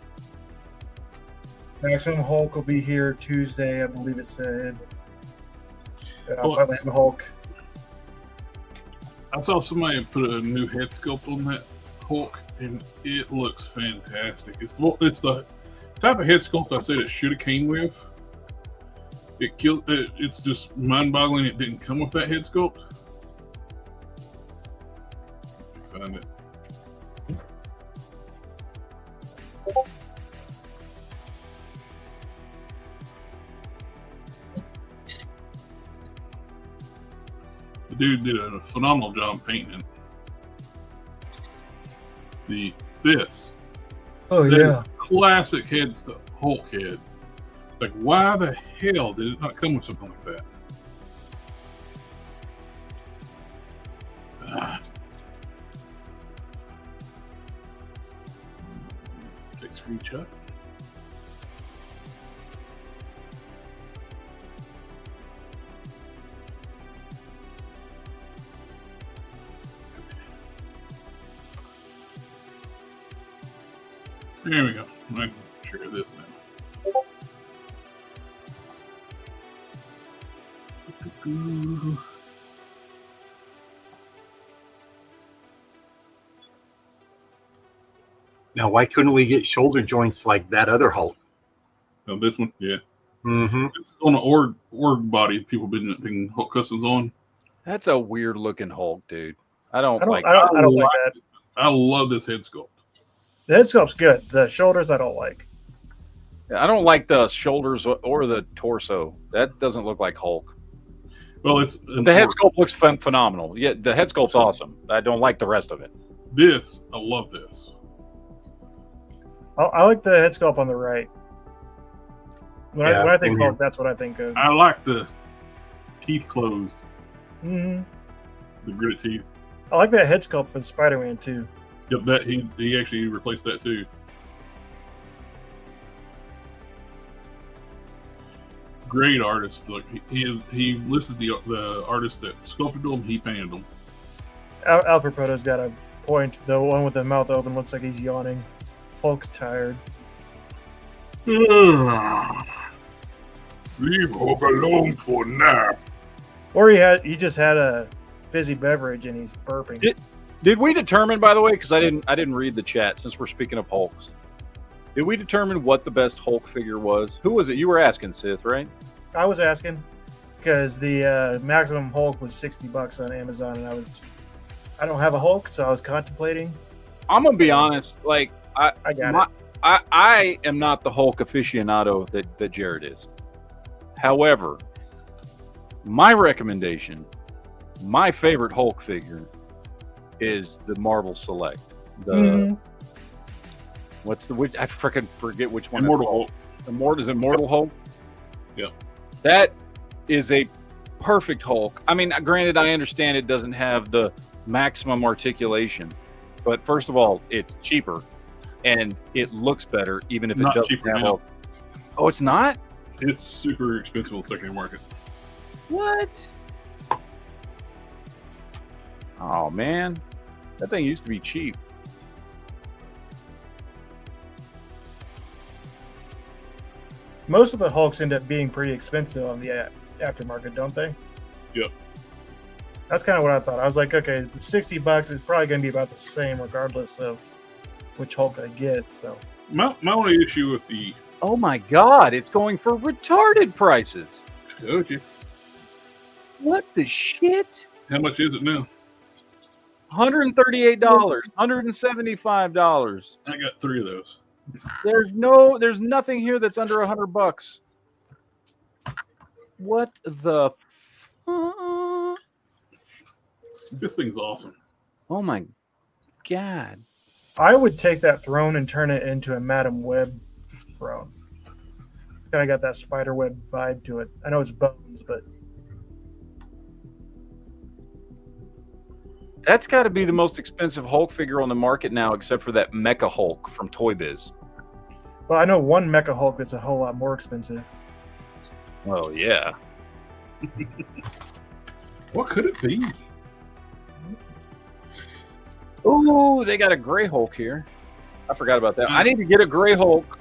[SPEAKER 2] Maximum Hulk will be here Tuesday, I believe it said. I'll finally have a Hulk.
[SPEAKER 1] I saw somebody put a new head sculpt on that Hulk, and it looks fantastic. It's the type of head sculpt I said it should have came with. It's just mind-boggling it didn't come with that head sculpt. Find it. The dude did a phenomenal job painting it. This.
[SPEAKER 2] Oh yeah.
[SPEAKER 1] Classic Hulk head. Like, why the hell did it not come with something like that? Take screenshot. There we go. I can share this now.
[SPEAKER 4] Now, why couldn't we get shoulder joints like that other Hulk?
[SPEAKER 1] Oh, this one, yeah.
[SPEAKER 4] Mm-hmm.
[SPEAKER 1] It's on an org body. People been putting Hulk customs on.
[SPEAKER 3] That's a weird looking Hulk, dude. I don't like
[SPEAKER 2] that.
[SPEAKER 1] I love this head sculpt.
[SPEAKER 2] The head sculpt's good. The shoulders I don't like.
[SPEAKER 3] I don't like the shoulders or the torso. That doesn't look like Hulk.
[SPEAKER 1] Well,
[SPEAKER 3] the head sculpt looks phenomenal. Yeah, the head sculpt's awesome. I don't like the rest of it.
[SPEAKER 1] I love this.
[SPEAKER 2] I like the head sculpt on the right. When I think Hulk, that's what I think of.
[SPEAKER 1] I like the teeth closed.
[SPEAKER 2] Mm-hmm.
[SPEAKER 1] The gritted teeth.
[SPEAKER 2] I like that head sculpt for the Spider-Man too.
[SPEAKER 1] Yep, that he actually replaced that too. Great artist. Look, he listed the artist that sculpted them. He painted them.
[SPEAKER 2] Al Capoto's got a point. The one with the mouth open looks like he's yawning. Hulk tired.
[SPEAKER 1] Leave Hulk alone for now.
[SPEAKER 2] Or he just had a fizzy beverage and he's burping.
[SPEAKER 3] Did we determine, by the way, because I didn't read the chat since we're speaking of Hulks. Did we determine what the best Hulk figure was? Who was it? You were asking, Sith, right?
[SPEAKER 2] I was asking because the Maximum Hulk was $60 on Amazon, and I don't have a Hulk, so I was contemplating.
[SPEAKER 3] I'm gonna be honest, like
[SPEAKER 2] I
[SPEAKER 3] am not the Hulk aficionado that Jared is. However, my recommendation, my favorite Hulk figure, is the Marvel Select. Which I freaking forget which one.
[SPEAKER 1] Immortal Hulk.
[SPEAKER 3] Is Immortal Hulk?
[SPEAKER 1] Yeah.
[SPEAKER 3] That is a perfect Hulk. I mean, granted, I understand it doesn't have the maximum articulation. But first of all, it's cheaper, and it looks better, even if it
[SPEAKER 1] Not
[SPEAKER 3] doesn't
[SPEAKER 1] cheaper
[SPEAKER 3] have
[SPEAKER 1] now.
[SPEAKER 3] all. Oh, it's not?
[SPEAKER 1] It's super expensive on the secondary market.
[SPEAKER 3] What? Oh, man. That thing used to be cheap.
[SPEAKER 2] Most of the Hulks end up being pretty expensive on the aftermarket, don't they?
[SPEAKER 1] Yep.
[SPEAKER 2] That's kind of what I thought. I was like, okay, the $60 is probably going to be about the same regardless of which Hulk I get. So
[SPEAKER 1] My only issue with the
[SPEAKER 3] Oh, my God. It's going for retarded prices.
[SPEAKER 1] told you.
[SPEAKER 3] What the shit?
[SPEAKER 1] How much is it now?
[SPEAKER 3] $138, $175.
[SPEAKER 1] I got 3 of those.
[SPEAKER 3] There's nothing here that's under $100. What the?
[SPEAKER 1] This thing's awesome.
[SPEAKER 3] Oh my God!
[SPEAKER 2] I would take that throne and turn it into a Madam Web throne. It's kind of got that spider web vibe to it. I know it's bones, but
[SPEAKER 3] That's got to be the most expensive Hulk figure on the market now, except for that Mecha Hulk from Toy Biz.
[SPEAKER 2] well, I know one Mecha Hulk that's a whole lot more expensive.
[SPEAKER 3] Oh yeah.
[SPEAKER 1] What could it be?
[SPEAKER 3] Oh, they got a Gray Hulk here. I forgot about that. I need to get a Gray Hulk.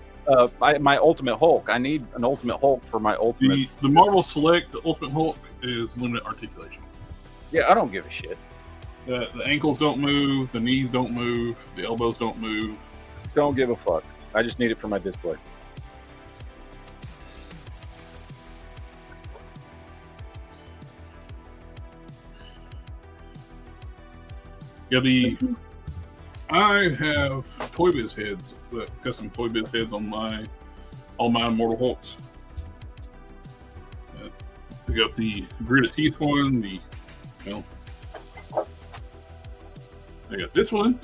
[SPEAKER 3] My Ultimate Hulk. I need an Ultimate Hulk for my Ultimate.
[SPEAKER 1] The Marvel Select Ultimate Hulk is limited articulation.
[SPEAKER 3] Yeah, I don't give a shit.
[SPEAKER 1] The ankles don't move, the knees don't move, the elbows don't move.
[SPEAKER 3] Don't give a fuck. I just need it for my display.
[SPEAKER 1] Yeah, I have Toy Biz heads, custom Toy Biz heads on all my Immortal Hulks. I got the gritted teeth one, I got this one,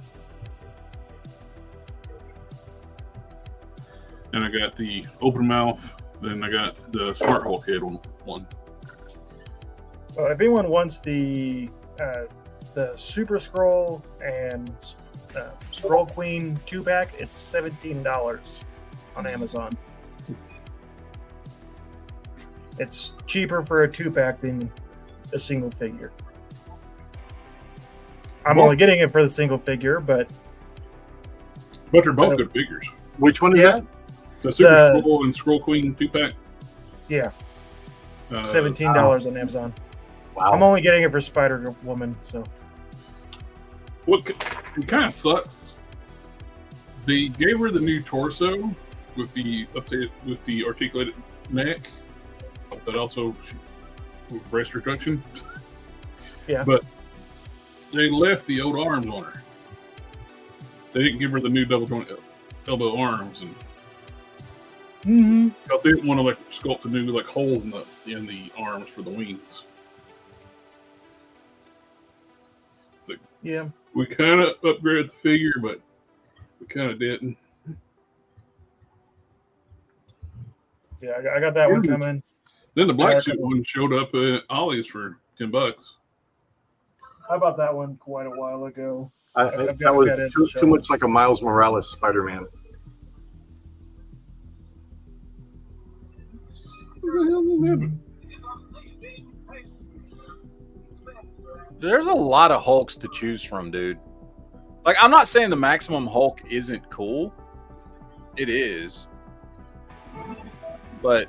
[SPEAKER 1] and I got the open mouth. Then I got the Smart Hulk head one.
[SPEAKER 2] Well, if anyone wants the Super Scroll and Scroll Queen 2-pack, it's $17 on Amazon. It's cheaper for a 2-pack than a single figure. I'm only getting it for the single figure, but
[SPEAKER 1] they're both good figures.
[SPEAKER 4] Which one is that?
[SPEAKER 1] The Super Scroll and Scroll Queen 2-pack.
[SPEAKER 2] Yeah, $17 on Amazon.
[SPEAKER 4] Wow.
[SPEAKER 2] I'm only getting it for Spider Woman, so.
[SPEAKER 1] It kind of sucks. They gave her the new torso with the articulated neck, but also with breast reduction.
[SPEAKER 2] Yeah.
[SPEAKER 1] But they left the old arms on her. They didn't give her the new double joint elbow arms, and because they didn't want to sculpt the new holes in the arms for the wings. So
[SPEAKER 2] Yeah.
[SPEAKER 1] we kind of upgraded the figure, but we kind of didn't.
[SPEAKER 2] Yeah, I got that one coming.
[SPEAKER 1] Then the black suit one showed up at Ollie's for $10.
[SPEAKER 2] I bought that one quite a while ago.
[SPEAKER 4] That was too much like a Miles Morales Spider-Man.
[SPEAKER 3] There's a lot of Hulks to choose from, dude. I'm not saying the Maximum Hulk isn't cool. It is. But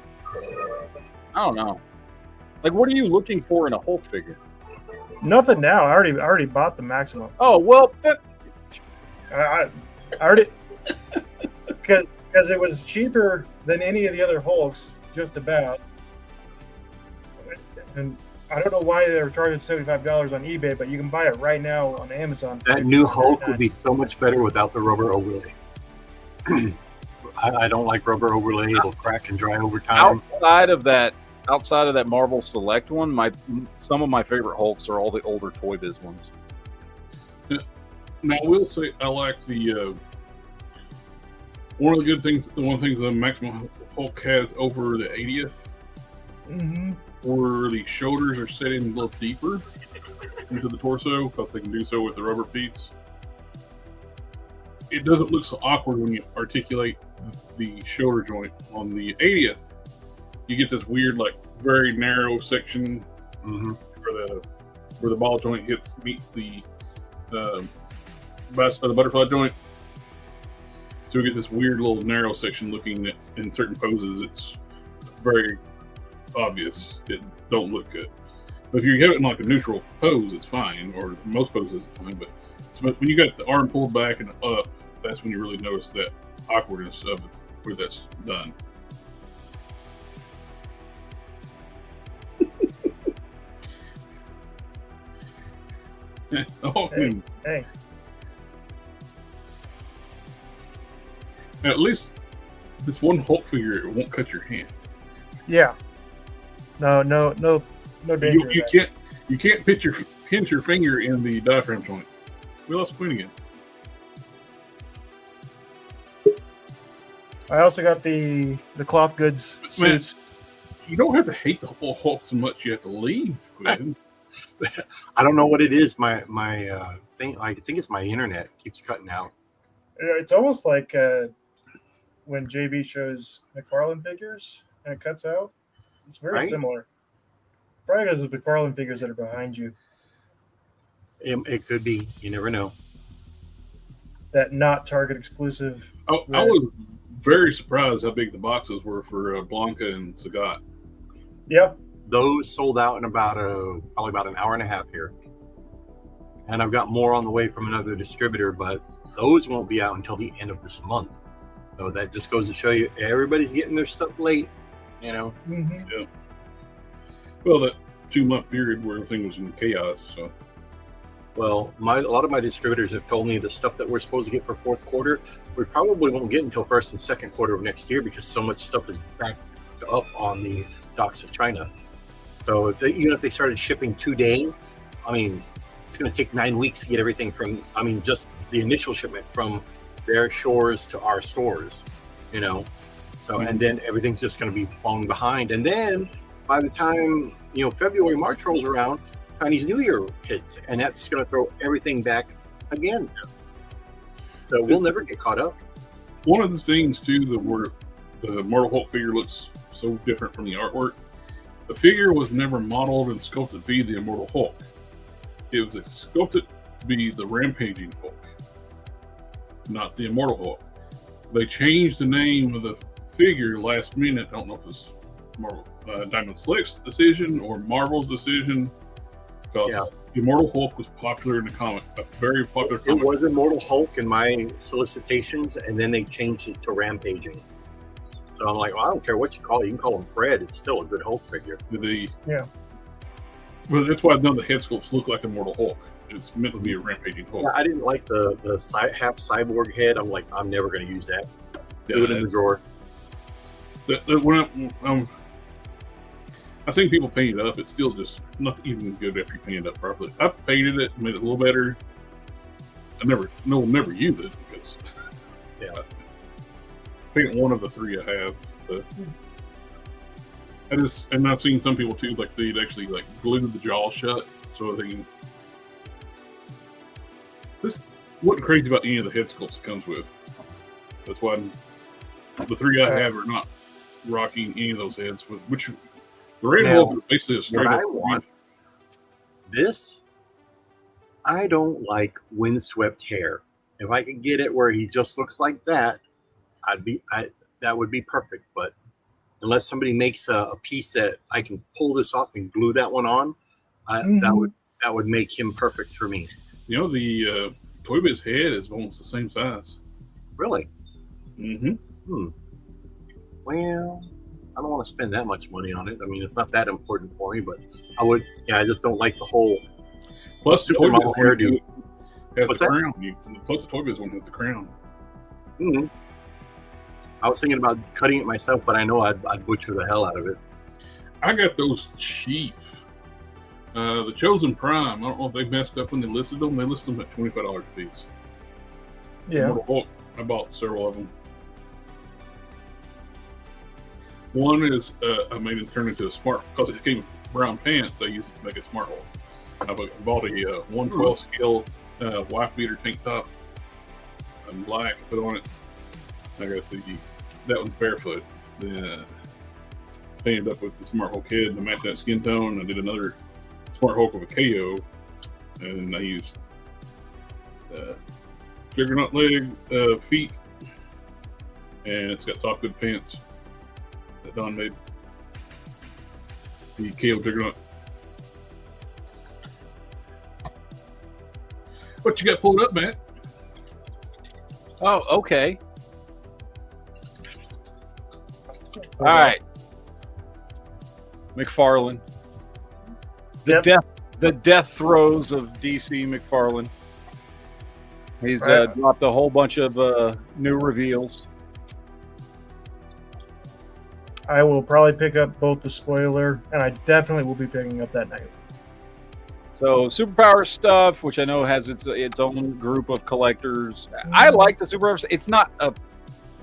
[SPEAKER 3] I don't know. What are you looking for in a Hulk figure?
[SPEAKER 2] Nothing now. I already bought the Maximum.
[SPEAKER 3] Oh, well,
[SPEAKER 2] I already because it was cheaper than any of the other Hulks, just about. And I don't know why they were charging $75 on eBay, but you can buy it right now on Amazon.
[SPEAKER 4] That new Hulk would be so much better without the rubber overlay. I don't like rubber overlay; it'll crack and dry over time.
[SPEAKER 3] Outside of that Marvel Select one, some of my favorite Hulks are all the older Toy Biz ones.
[SPEAKER 1] Now, I will say I like the one of the things the Maximum Hulk has over the 80th where the shoulders are set in a little deeper into the torso because they can do so with the rubber piece. It doesn't look so awkward when you articulate the shoulder joint. On the 80th, you get this weird, like, very narrow section where the ball joint meets the butterfly joint. So we get this weird little narrow section looking at, in certain poses. It's very obvious. It don't look good. But if you have it in like a neutral pose, it's fine, or most poses it's fine. But when you got the arm pulled back and up, that's when you really notice that awkwardness of it, where that's done.
[SPEAKER 2] Hey.
[SPEAKER 1] At least this one Hulk figure won't cut your hand.
[SPEAKER 2] Yeah. No danger.
[SPEAKER 1] You can't pinch your finger in the diaphragm joint. We lost Quinn again.
[SPEAKER 2] I also got the cloth goods suits.
[SPEAKER 1] You don't have to hate the whole Hulk so much. You have to leave, Quinn.
[SPEAKER 4] I don't know what it is. My thing. I think it's my internet. It keeps cutting out.
[SPEAKER 2] It's almost like when JB shows McFarlane figures and it cuts out. It's very similar. Probably because the McFarlane figures that are behind you.
[SPEAKER 4] It could be. You never know.
[SPEAKER 2] That not Target exclusive.
[SPEAKER 1] Oh, I was very surprised how big the boxes were for Blanca and Sagat.
[SPEAKER 2] Yeah.
[SPEAKER 4] Those sold out in probably about an hour and a half here. And I've got more on the way from another distributor, but those won't be out until the end of this month. So that just goes to show you everybody's getting their stuff late, you know.
[SPEAKER 1] Yeah. Well, that 2-month period where everything was in chaos. So.
[SPEAKER 4] Well, a lot of my distributors have told me the stuff that we're supposed to get for fourth quarter, we probably won't get until first and second quarter of next year because so much stuff is backed up on the docks of China. So even if they started shipping today, I mean, it's going to take 9 weeks to get everything from, just the initial shipment from their shores to our stores, you know. So, and then everything's just going to be falling behind. And then by the time, February, March rolls around, Chinese New Year hits, and that's going to throw everything back again. So we'll never get caught up.
[SPEAKER 1] One of the things, too, the Mortal Hulk figure looks so different from the artwork, the figure was never modeled and sculpted to be the Immortal Hulk. It was sculpted to be the Rampaging Hulk, not the Immortal Hulk. They changed the name of the figure last minute. I don't know if it's Diamond Slick's decision or Marvel's decision, because Immortal Hulk was popular in the comic, a very popular comic.
[SPEAKER 4] It was Immortal Hulk in my solicitations, and then they changed it to Rampaging. So I'm like, well, I don't care what you call it. You can call him Fred. It's still a good Hulk figure.
[SPEAKER 1] Well, that's why none of the head sculpts look like Immortal Hulk. It's meant to be a Rampaging Hulk.
[SPEAKER 4] Yeah, I didn't like the half cyborg head. I'm like, I'm never going to use that. Do it in the drawer.
[SPEAKER 1] I think people paint it up. It's still just not even good after you paint it up properly. I painted it, made it a little better. We'll never use it because I paint one of the 3 I have. And I've seen some people too, like they'd actually like glue the jaw shut so they can. This wasn't crazy about any of the head sculpts it comes with. That's why the 3 I have are not rocking any of those heads with which. The Red Hulk is basically a straight up.
[SPEAKER 4] I don't like windswept hair. If I could get it where he just looks like that, that would be perfect. But unless somebody makes a piece that I can pull this off and glue that one on, that would make him perfect for me.
[SPEAKER 1] The Toy Biz head is almost the same size.
[SPEAKER 4] Really?
[SPEAKER 1] Mm-hmm.
[SPEAKER 4] Well, I don't want to spend that much money on it. I mean, it's not that important for me, but I would. Yeah, I just don't like the whole.
[SPEAKER 1] Plus, the Toy Biz
[SPEAKER 4] hairdo
[SPEAKER 1] has the crown. Plus, the Toy Biz one has the crown.
[SPEAKER 4] Mm-hmm. I was thinking about cutting it myself, but I know I'd butcher the hell out of it. I
[SPEAKER 1] got those cheap. The Chosen Prime. I don't know if they messed up when they listed them. They listed them at $25 a piece.
[SPEAKER 2] Yeah.
[SPEAKER 1] I bought several of them. One is I made it turn into a smart because it came with brown pants. I used it to make a smart hole. I bought a 112 scale wife beater tank top in black. Put on it. I got that one's barefoot. Then painted up with the smart hole kid to match that skin tone. I did another smart hole with a KO, and I used Juggernaut leg, feet, and it's got soft good pants that Don made. The KO Juggernaut. What you got pulled up, Matt?
[SPEAKER 3] Oh, okay. All right. McFarlane. The death throes of DC McFarlane. He's dropped a whole bunch of new reveals.
[SPEAKER 2] I will probably pick up both the spoiler, and I definitely will be picking up that night.
[SPEAKER 3] So superpower stuff, which I know has its own group of collectors. I like the superpower stuff. It's not a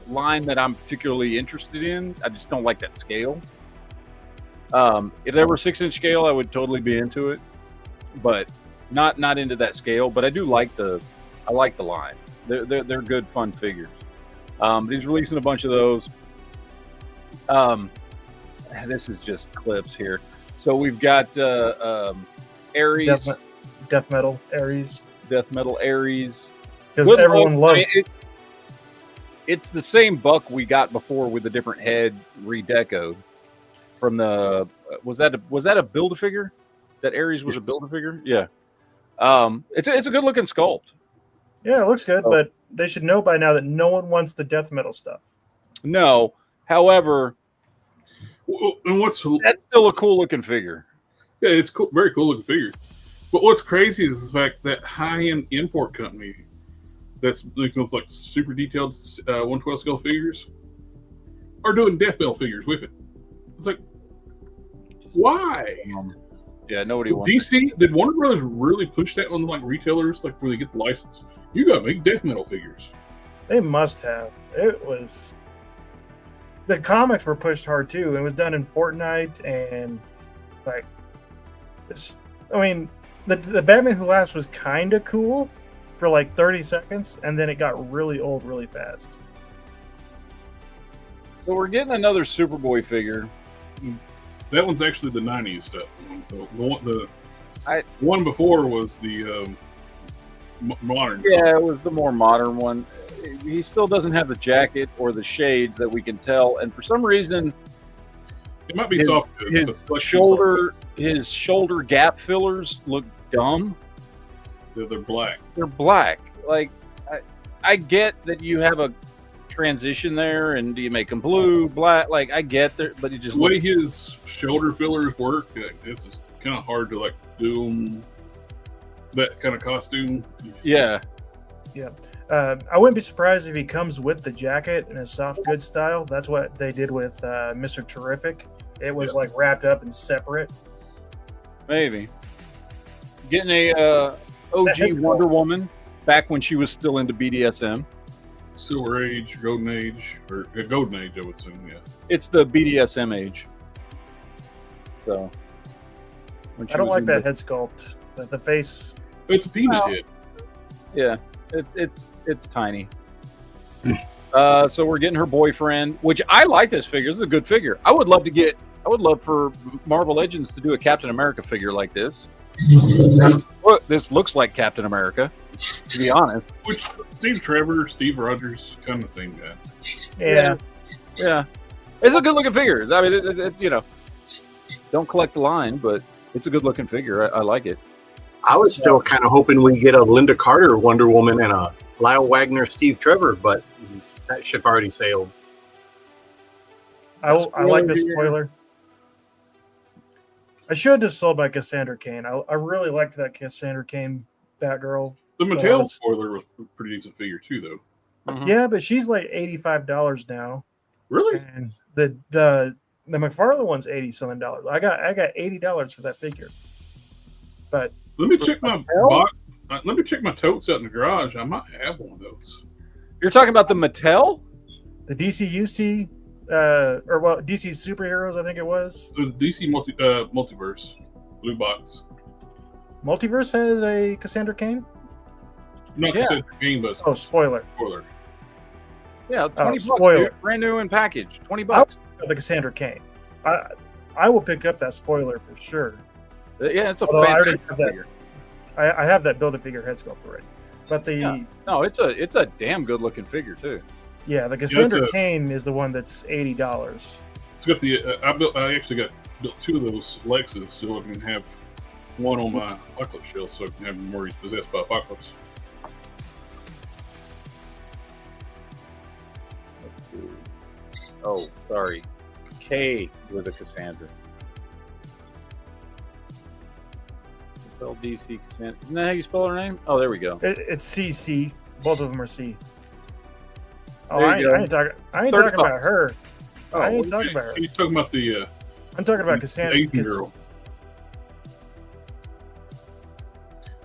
[SPEAKER 3] line that I'm particularly interested in. I just don't like that scale. If there were 6-inch scale, I would totally be into it, but not into that scale. But I do like the line. They're good, fun figures. He's releasing a bunch of those. This is just clips here. So we've got Ares,
[SPEAKER 2] Death Metal Ares.
[SPEAKER 3] Because
[SPEAKER 2] everyone loves
[SPEAKER 3] it. It's the same buck we got before with a different head redecoed from the. Was that a Build-A-Figure? That Ares was a Build-A-Figure? Yeah. It's a good looking sculpt.
[SPEAKER 2] Yeah, it looks good, but they should know by now that no one wants the death metal stuff.
[SPEAKER 3] No, however,
[SPEAKER 1] and
[SPEAKER 3] that's still a cool looking figure.
[SPEAKER 1] Yeah, it's cool, very cool looking figure. But what's crazy is the fact that high-end import company that's making those like super detailed 112 scale figures are doing death metal figures with it. It's like, why?
[SPEAKER 3] Yeah, nobody wants.
[SPEAKER 1] DC, did Warner Brothers really push that on like retailers, like where they get the license? You gotta make death metal figures.
[SPEAKER 2] They must have. It was. The comics were pushed hard too. It was done in Fortnite and like. I mean, the Batman Who Laughs was kind of cool for like 30 seconds, and then it got really old really fast.
[SPEAKER 3] So we're getting another Superboy figure.
[SPEAKER 1] That one's actually the 90s stuff. The one before was the modern.
[SPEAKER 3] Yeah, it was the more modern one. He still doesn't have the jacket or the shades that we can tell, and for some reason,
[SPEAKER 1] it might be soft.
[SPEAKER 3] His shoulder gap fillers look dumb.
[SPEAKER 1] They're black.
[SPEAKER 3] They're black. Like I get that you have a transition there, and do you make them blue, black? Like I get that, but it just
[SPEAKER 1] the way his shoulder fillers work, it's kind of hard to like do that kind of costume.
[SPEAKER 3] Yeah.
[SPEAKER 2] I wouldn't be surprised if he comes with the jacket in a soft goods style. That's what they did with Mr. Terrific. It was like wrapped up and separate.
[SPEAKER 3] Maybe getting a OG Wonder Woman back when she was still into BDSM.
[SPEAKER 1] Silver Age, Golden Age, or Golden Age, I would assume. Yeah,
[SPEAKER 3] it's the BDSM age. So
[SPEAKER 2] I don't like that head sculpt. The face.
[SPEAKER 1] It's a peanut head.
[SPEAKER 3] Yeah, it's tiny. So we're getting her boyfriend, which I like this figure. This is a good figure. I would love for Marvel Legends to do a Captain America figure like this. Look, this looks like Captain America, to be honest.
[SPEAKER 1] Which Steve Rogers, kind of the same guy.
[SPEAKER 2] Yeah.
[SPEAKER 3] It's a good looking figure. I mean, don't collect the line, but it's a good looking figure. I like it.
[SPEAKER 4] I was still kind of hoping we'd get a Linda Carter Wonder Woman and a Lyle Wagner Steve Trevor, but that ship already sailed.
[SPEAKER 2] I like the spoiler. I should have just sold my Cassandra Cain. I really liked that Cassandra Cain Batgirl.
[SPEAKER 1] The Mattel spoiler was a pretty decent figure too, though.
[SPEAKER 2] Mm-hmm. Yeah, but she's like $85 now.
[SPEAKER 1] Really?
[SPEAKER 2] And the McFarlane one's $80-something. I got $80 for that figure. But
[SPEAKER 1] let me check my box. Let me check my totes out in the garage. I might have one of those.
[SPEAKER 3] You're talking about the Mattel?
[SPEAKER 2] The DCUC or well, DC Superheroes, I think it was.
[SPEAKER 1] It was DC Multiverse, blue box.
[SPEAKER 2] Multiverse has a Cassandra Cain?
[SPEAKER 1] Not
[SPEAKER 3] Yeah.
[SPEAKER 1] Cassandra Cain, but
[SPEAKER 2] Oh, spoiler.
[SPEAKER 1] spoiler.
[SPEAKER 3] Yeah, 20 bucks,
[SPEAKER 2] spoiler.
[SPEAKER 3] dude. Brand new in package. 20 bucks.
[SPEAKER 2] The Cassandra Cain. I will pick up that spoiler for sure.
[SPEAKER 3] Yeah, it's a
[SPEAKER 2] Although I already
[SPEAKER 3] fantastic
[SPEAKER 2] have that.
[SPEAKER 3] figure.
[SPEAKER 2] I have that Build-A-Figure head sculpt already. But the
[SPEAKER 3] Yeah. No, it's a damn good looking figure too.
[SPEAKER 2] the Cassandra
[SPEAKER 1] it's a-
[SPEAKER 2] Cain is the one that's $80.
[SPEAKER 1] It's got the I actually built 2 of those Lexus so I can have one on my Apocalypse shelf so I can have them more possessed by Apocalypse.
[SPEAKER 3] Oh, sorry. K with a Cassandra. Spell DC Cassandra. Isn't that how you spell her name? Oh, there we go.
[SPEAKER 2] It's CC. Both of them are C. Oh,
[SPEAKER 3] There
[SPEAKER 2] I
[SPEAKER 3] you
[SPEAKER 2] ain't
[SPEAKER 3] go.
[SPEAKER 2] talking
[SPEAKER 3] 30
[SPEAKER 2] about her.
[SPEAKER 3] Oh,
[SPEAKER 2] I ain't talking about her.
[SPEAKER 1] He's talking about the
[SPEAKER 2] I'm talking about
[SPEAKER 1] the
[SPEAKER 2] Cassandra.
[SPEAKER 1] Asian girl.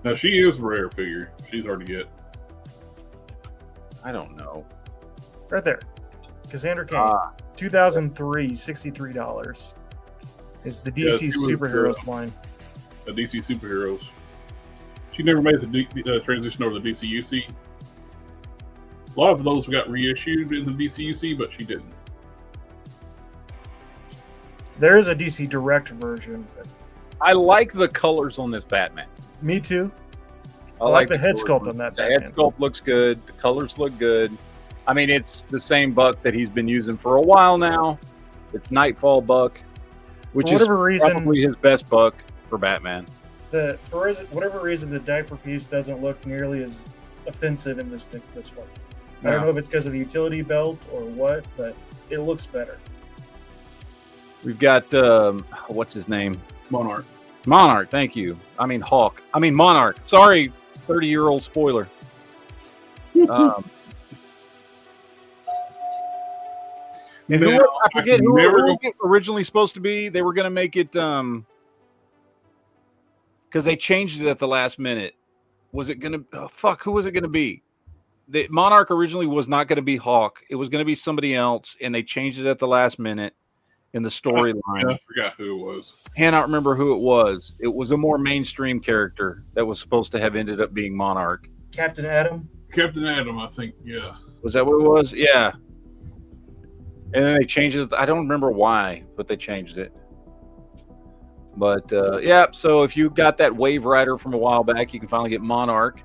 [SPEAKER 1] Now she is a rare figure. She's hard to get.
[SPEAKER 3] I don't know.
[SPEAKER 2] Right there. Cassandra Cain.
[SPEAKER 3] Ah,
[SPEAKER 2] 2003, $63. Is the
[SPEAKER 1] Yeah,
[SPEAKER 2] DC
[SPEAKER 1] she was,
[SPEAKER 2] Superheroes line.
[SPEAKER 1] The DC Superheroes. She never made the transition over to the DCUC. A lot of those got reissued in the DCUC, but she didn't.
[SPEAKER 2] There is a DC Direct version.
[SPEAKER 3] I like the colors on this Batman.
[SPEAKER 2] Me too. I like the head
[SPEAKER 3] colors
[SPEAKER 2] sculpt on that
[SPEAKER 3] The head
[SPEAKER 2] Batman.
[SPEAKER 3] sculpt looks good. The colors look good. I mean, it's the same buck that he's been using for a while now. It's Nightfall buck, which
[SPEAKER 2] For
[SPEAKER 3] is
[SPEAKER 2] whatever reason,
[SPEAKER 3] probably his best buck for Batman.
[SPEAKER 2] for whatever reason, the diaper piece doesn't look nearly as offensive in this one. I don't know if it's because of the utility belt or what, but it looks better.
[SPEAKER 3] We've got what's his name?
[SPEAKER 1] Monarch.
[SPEAKER 3] Monarch. Thank you. I mean Hawk. I mean Monarch. Sorry, 30-year-old spoiler. And
[SPEAKER 1] Now,
[SPEAKER 3] I forget
[SPEAKER 1] can
[SPEAKER 3] who
[SPEAKER 1] never
[SPEAKER 3] it was originally supposed to be. They were going to make it because they changed it at the last minute. Was it going to who was it going to be? The Monarch originally was not going to be Hawk. It was going to be somebody else, and they changed it at the last minute in the storyline.
[SPEAKER 1] I forgot who it was.
[SPEAKER 3] Cannot remember who it was. It was a more mainstream character that was supposed to have ended up being Monarch.
[SPEAKER 2] Captain Atom.
[SPEAKER 1] Captain Atom, I think. Yeah.
[SPEAKER 3] Was that what it was? Yeah. And then they changed it. I don't remember why, but they changed it. But yeah, so if you got that Wave Rider from a while back, you can finally get Monarch.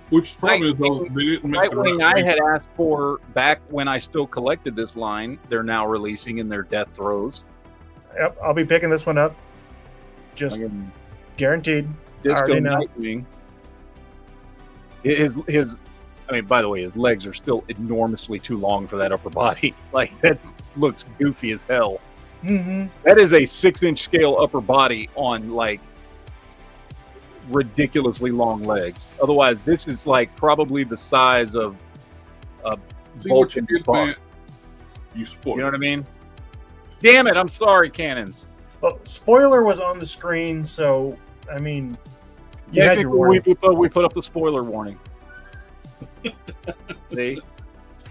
[SPEAKER 1] Which problem is though, they didn't make the
[SPEAKER 3] Nightwing
[SPEAKER 1] right
[SPEAKER 3] I had asked for back when I still collected this line. They're now releasing in their death throes.
[SPEAKER 2] Yep, I'll be picking this one up. Just guaranteed.
[SPEAKER 3] Disco
[SPEAKER 2] already know.
[SPEAKER 3] Nightwing. His I mean, by the way, his legs are still enormously too long for that upper body. Like, that looks goofy as hell.
[SPEAKER 2] Mm-hmm.
[SPEAKER 3] That is a 6-inch scale upper body on, like, ridiculously long legs. Otherwise, this is, like, probably the size of a
[SPEAKER 1] See what you
[SPEAKER 3] Vulcan
[SPEAKER 1] did,
[SPEAKER 3] buck.
[SPEAKER 1] man. You spoiled.
[SPEAKER 3] You know what I mean? Damn it, I'm sorry, Cannons.
[SPEAKER 2] Well, spoiler was on the screen, so, I mean, you had your
[SPEAKER 3] Technically,
[SPEAKER 2] warning.
[SPEAKER 3] we put up the spoiler warning. See?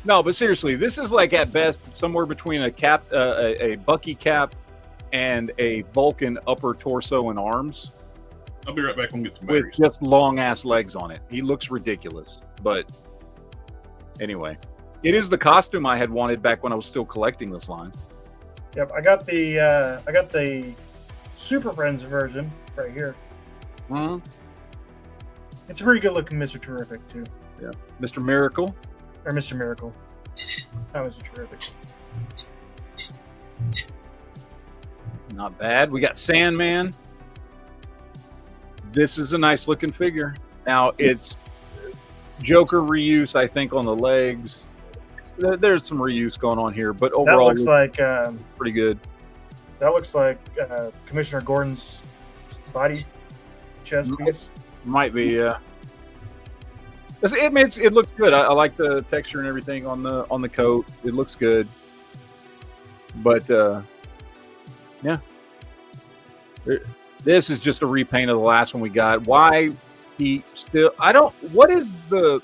[SPEAKER 3] No, but seriously, this is like at best somewhere between a Bucky cap and a Vulcan upper torso and arms
[SPEAKER 1] I'll be right back and get some
[SPEAKER 3] with
[SPEAKER 1] batteries.
[SPEAKER 3] just long ass legs on it. He looks ridiculous, but anyway, it is the costume I had wanted back when I was still collecting this line.
[SPEAKER 2] Yep, I got the Super Friends version right here.
[SPEAKER 3] Mm-hmm.
[SPEAKER 2] It's a pretty good looking Mr. Terrific too,
[SPEAKER 3] Yeah, Mr. Miracle.
[SPEAKER 2] or Mr. Miracle. That was terrific.
[SPEAKER 3] Not bad. We got Sandman. This is a nice looking figure. Now it's Joker reuse, I think, on the legs. There's some reuse going on here, but
[SPEAKER 2] That
[SPEAKER 3] overall,
[SPEAKER 2] looks like
[SPEAKER 3] pretty good.
[SPEAKER 2] Commissioner Gordon's body chest piece.
[SPEAKER 3] Might be, yeah. It looks good. I like the texture and everything on the coat. It looks good. But yeah, this is just a repaint of the last one we got. Why he still? I don't. What is the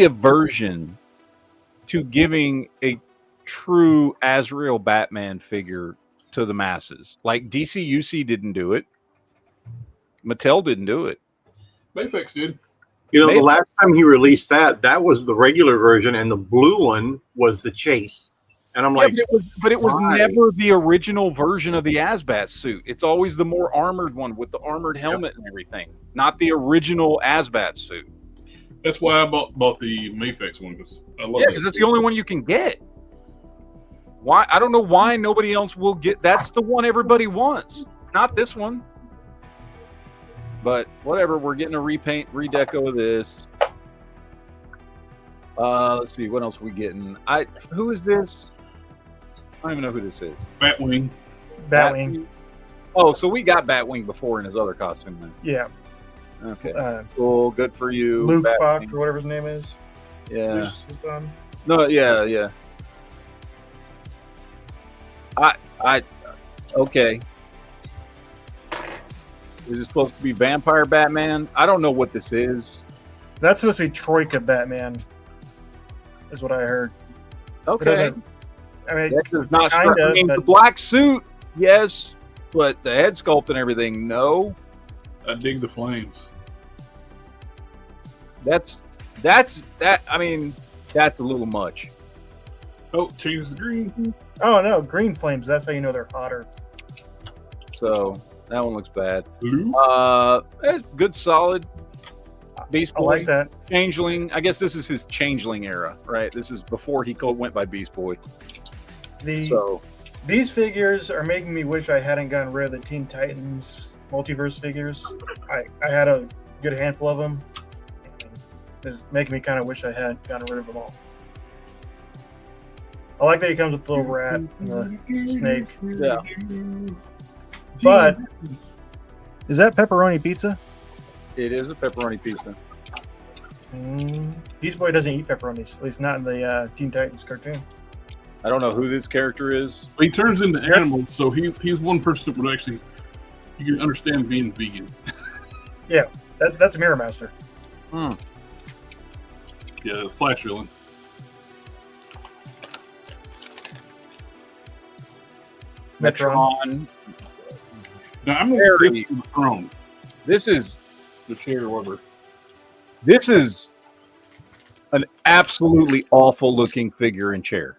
[SPEAKER 3] aversion to giving a true Azrael Batman figure to the masses. Like DCUC didn't do it. Mattel didn't do it.
[SPEAKER 1] Mayfix did.
[SPEAKER 4] You know, the last time he released that was the regular version, and the blue one was the Chase. And I'm like,
[SPEAKER 3] but it was never the original version of the Asbat suit. It's always the more armored one with the armored helmet and everything, not the original Asbat suit.
[SPEAKER 1] That's why I bought the Mayfix one, because I love it.
[SPEAKER 3] Yeah, because that's the only one you can get. Why? I don't know why nobody else will get. That's the one everybody wants, not this one. But whatever, we're getting a repaint, redeco of this. Let's see, what else are we getting? Who is this? I don't even know who this is.
[SPEAKER 2] Batwing.
[SPEAKER 3] Oh, so we got Batwing before in his other costume then.
[SPEAKER 2] Yeah.
[SPEAKER 3] Okay. Cool. Good for you.
[SPEAKER 2] Luke
[SPEAKER 3] Batwing.
[SPEAKER 2] Fox or whatever his name is.
[SPEAKER 3] Yeah.
[SPEAKER 2] His son.
[SPEAKER 3] No, yeah. Okay. Is it supposed to be Vampire Batman? I don't know what this is.
[SPEAKER 2] That's supposed to be Troika Batman, is what I heard.
[SPEAKER 3] Okay.
[SPEAKER 2] I mean,
[SPEAKER 3] that does not
[SPEAKER 2] kinda,
[SPEAKER 3] the black suit, yes, but the head sculpt and everything, no.
[SPEAKER 1] I dig the flames.
[SPEAKER 3] That's I mean, that's a little much.
[SPEAKER 1] Oh, change the green.
[SPEAKER 2] Oh no, green flames. That's how you know they're hotter.
[SPEAKER 3] So that one looks bad.
[SPEAKER 1] Blue?
[SPEAKER 3] Good, solid. Beast Boy.
[SPEAKER 2] I like that.
[SPEAKER 3] Changeling. I guess this is his Changeling era, right? This is before he went by Beast Boy.
[SPEAKER 2] These figures are making me wish I hadn't gotten rid of the Teen Titans multiverse figures. I had a good handful of them. It's making me kind of wish I hadn't gotten rid of them all. I like that he comes with the little rat and the snake.
[SPEAKER 3] Yeah.
[SPEAKER 2] But is that pepperoni pizza?
[SPEAKER 3] It is a pepperoni pizza.
[SPEAKER 2] Beast Boy doesn't eat pepperonis, at least not in the Teen Titans cartoon.
[SPEAKER 3] I don't know who this character is.
[SPEAKER 1] He turns into animals, so he's one person that would actually, you can understand being vegan.
[SPEAKER 2] Yeah, that's a Mirror Master.
[SPEAKER 1] Yeah, the Flash villain.
[SPEAKER 2] Metron.
[SPEAKER 1] Now I'm going to get the throne.
[SPEAKER 3] This is
[SPEAKER 1] the chair or whatever.
[SPEAKER 3] This is an absolutely awful looking figure and chair.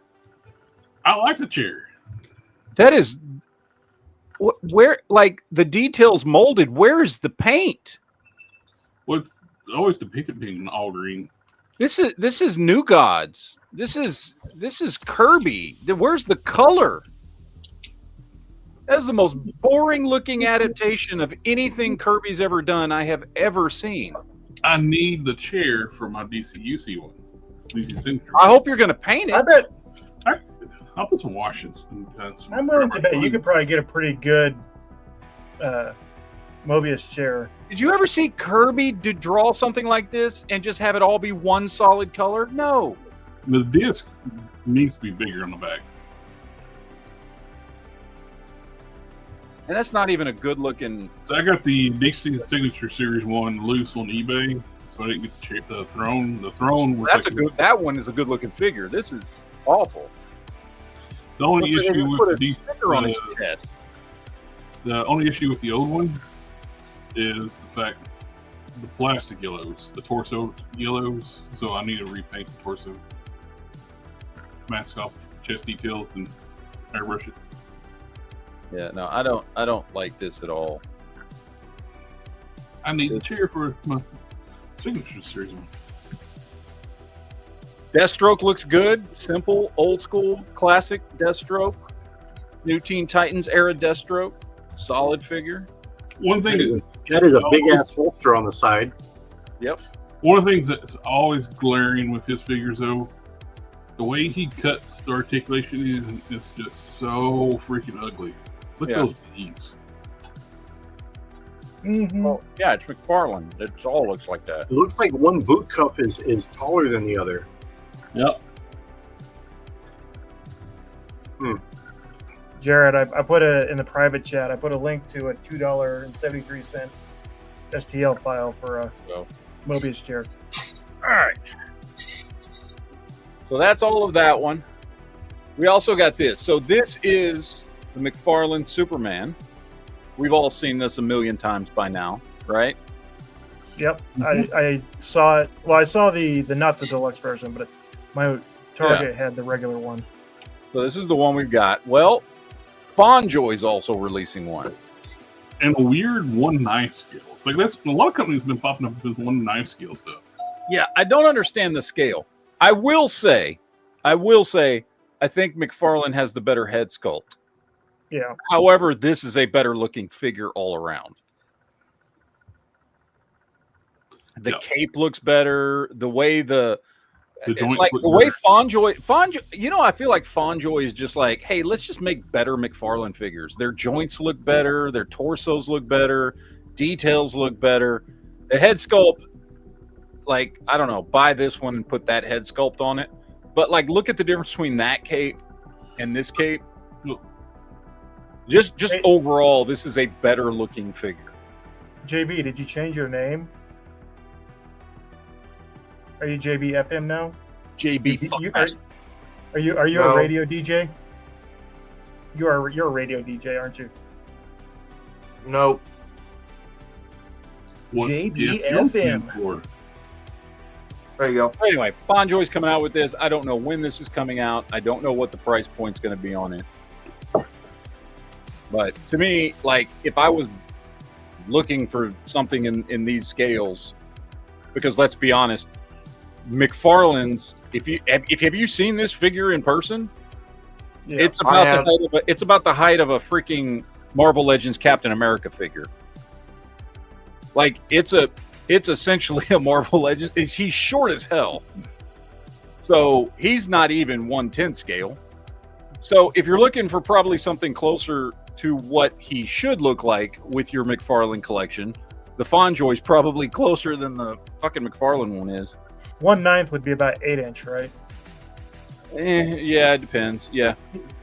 [SPEAKER 1] I like the chair.
[SPEAKER 3] That is where, like, the details molded. Where is the paint?
[SPEAKER 1] Well, it's always depicted being all green.
[SPEAKER 3] This is New Gods. This is Kirby. Where's the color? That's the most boring looking adaptation of anything Kirby's ever done I have ever seen.
[SPEAKER 1] I need the chair for my DCUC one.
[SPEAKER 2] I
[SPEAKER 3] hope you're going to paint it.
[SPEAKER 2] I bet.
[SPEAKER 1] I'll put some washes.
[SPEAKER 2] I'm willing to bet you could probably get a pretty good Mobius chair.
[SPEAKER 3] Did you ever see Kirby draw something like this and just have it all be one solid color? No.
[SPEAKER 1] The disc needs to be bigger on the back.
[SPEAKER 3] And that's not even a good looking.
[SPEAKER 1] So I got the DC Signature Series 1 loose on eBay, so I didn't get the throne. The throne was
[SPEAKER 3] that one is a good looking figure. This is awful.
[SPEAKER 1] The only issue with the
[SPEAKER 3] sticker on his chest.
[SPEAKER 1] The only issue with the old one is the fact the plastic yellows, the torso yellows. So I need to repaint the torso, mask off chest details, and airbrush it.
[SPEAKER 3] Yeah, no, I don't like this at all.
[SPEAKER 1] I need the chair for my Signature Series 1.
[SPEAKER 3] Deathstroke looks good. Simple, old school, classic Deathstroke. New Teen Titans era Deathstroke. Solid figure.
[SPEAKER 1] One thing
[SPEAKER 4] that is a big ass holster on the side.
[SPEAKER 3] Yep.
[SPEAKER 1] One of the things that's always glaring with his figures, though, the way he cuts the articulation is just so freaking ugly. Look at those knees.
[SPEAKER 3] Oh, yeah, it's McFarlane. It all looks like that.
[SPEAKER 4] It looks like one boot cup is taller than the other.
[SPEAKER 1] Yep.
[SPEAKER 2] Jared, I put in the private chat, I put a link to a $2.73 STL file for a Mobius chair.
[SPEAKER 3] All right. So that's all of that one. We also got this. So this is the McFarlane Superman. We've all seen this a million times by now, right?
[SPEAKER 2] Yep. I saw it. Well, I saw the not the deluxe version, but my Target had the regular one.
[SPEAKER 3] So this is the one we've got. Well, FonJoy's also releasing one.
[SPEAKER 1] And a weird 1/9 scale. It's like that's a lot of companies have been popping up with 1/9 scale stuff.
[SPEAKER 3] Yeah, I don't understand the scale. I will say, I think McFarlane has the better head sculpt.
[SPEAKER 2] Yeah.
[SPEAKER 3] However, this is a better looking figure all around. The cape looks better. The way FonJoy, you know, I feel like FonJoy is just like, hey, let's just make better McFarlane figures. Their joints look better. Their torsos look better. Details look better. The head sculpt, like, I don't know, buy this one and put that head sculpt on it. But, like, look at the difference between that cape and this cape. Just overall, this is a better looking figure.
[SPEAKER 2] JB, did you change your name? Are you JBFM now?
[SPEAKER 3] JB.
[SPEAKER 2] Are you a radio DJ? You're a radio DJ, aren't you?
[SPEAKER 5] Nope.
[SPEAKER 2] JBFM.
[SPEAKER 5] There you go.
[SPEAKER 3] Anyway, FonJoy's coming out with this. I don't know when this is coming out. I don't know what the price point's going to be on it. But to me, like, if I was looking for something in these scales, because let's be honest, McFarlane's, have you seen this figure in person?
[SPEAKER 2] Yeah,
[SPEAKER 3] it's about the height of a freaking Marvel Legends Captain America figure. Like, it's essentially a Marvel Legends. He's short as hell. So he's not even 1/10 scale. So if you're looking for probably something closer to what he should look like with your McFarlane collection, the FonJoy's probably closer than the fucking McFarlane one is.
[SPEAKER 2] 1/9 would be about 8-inch, right?
[SPEAKER 3] Yeah, it depends. Yeah.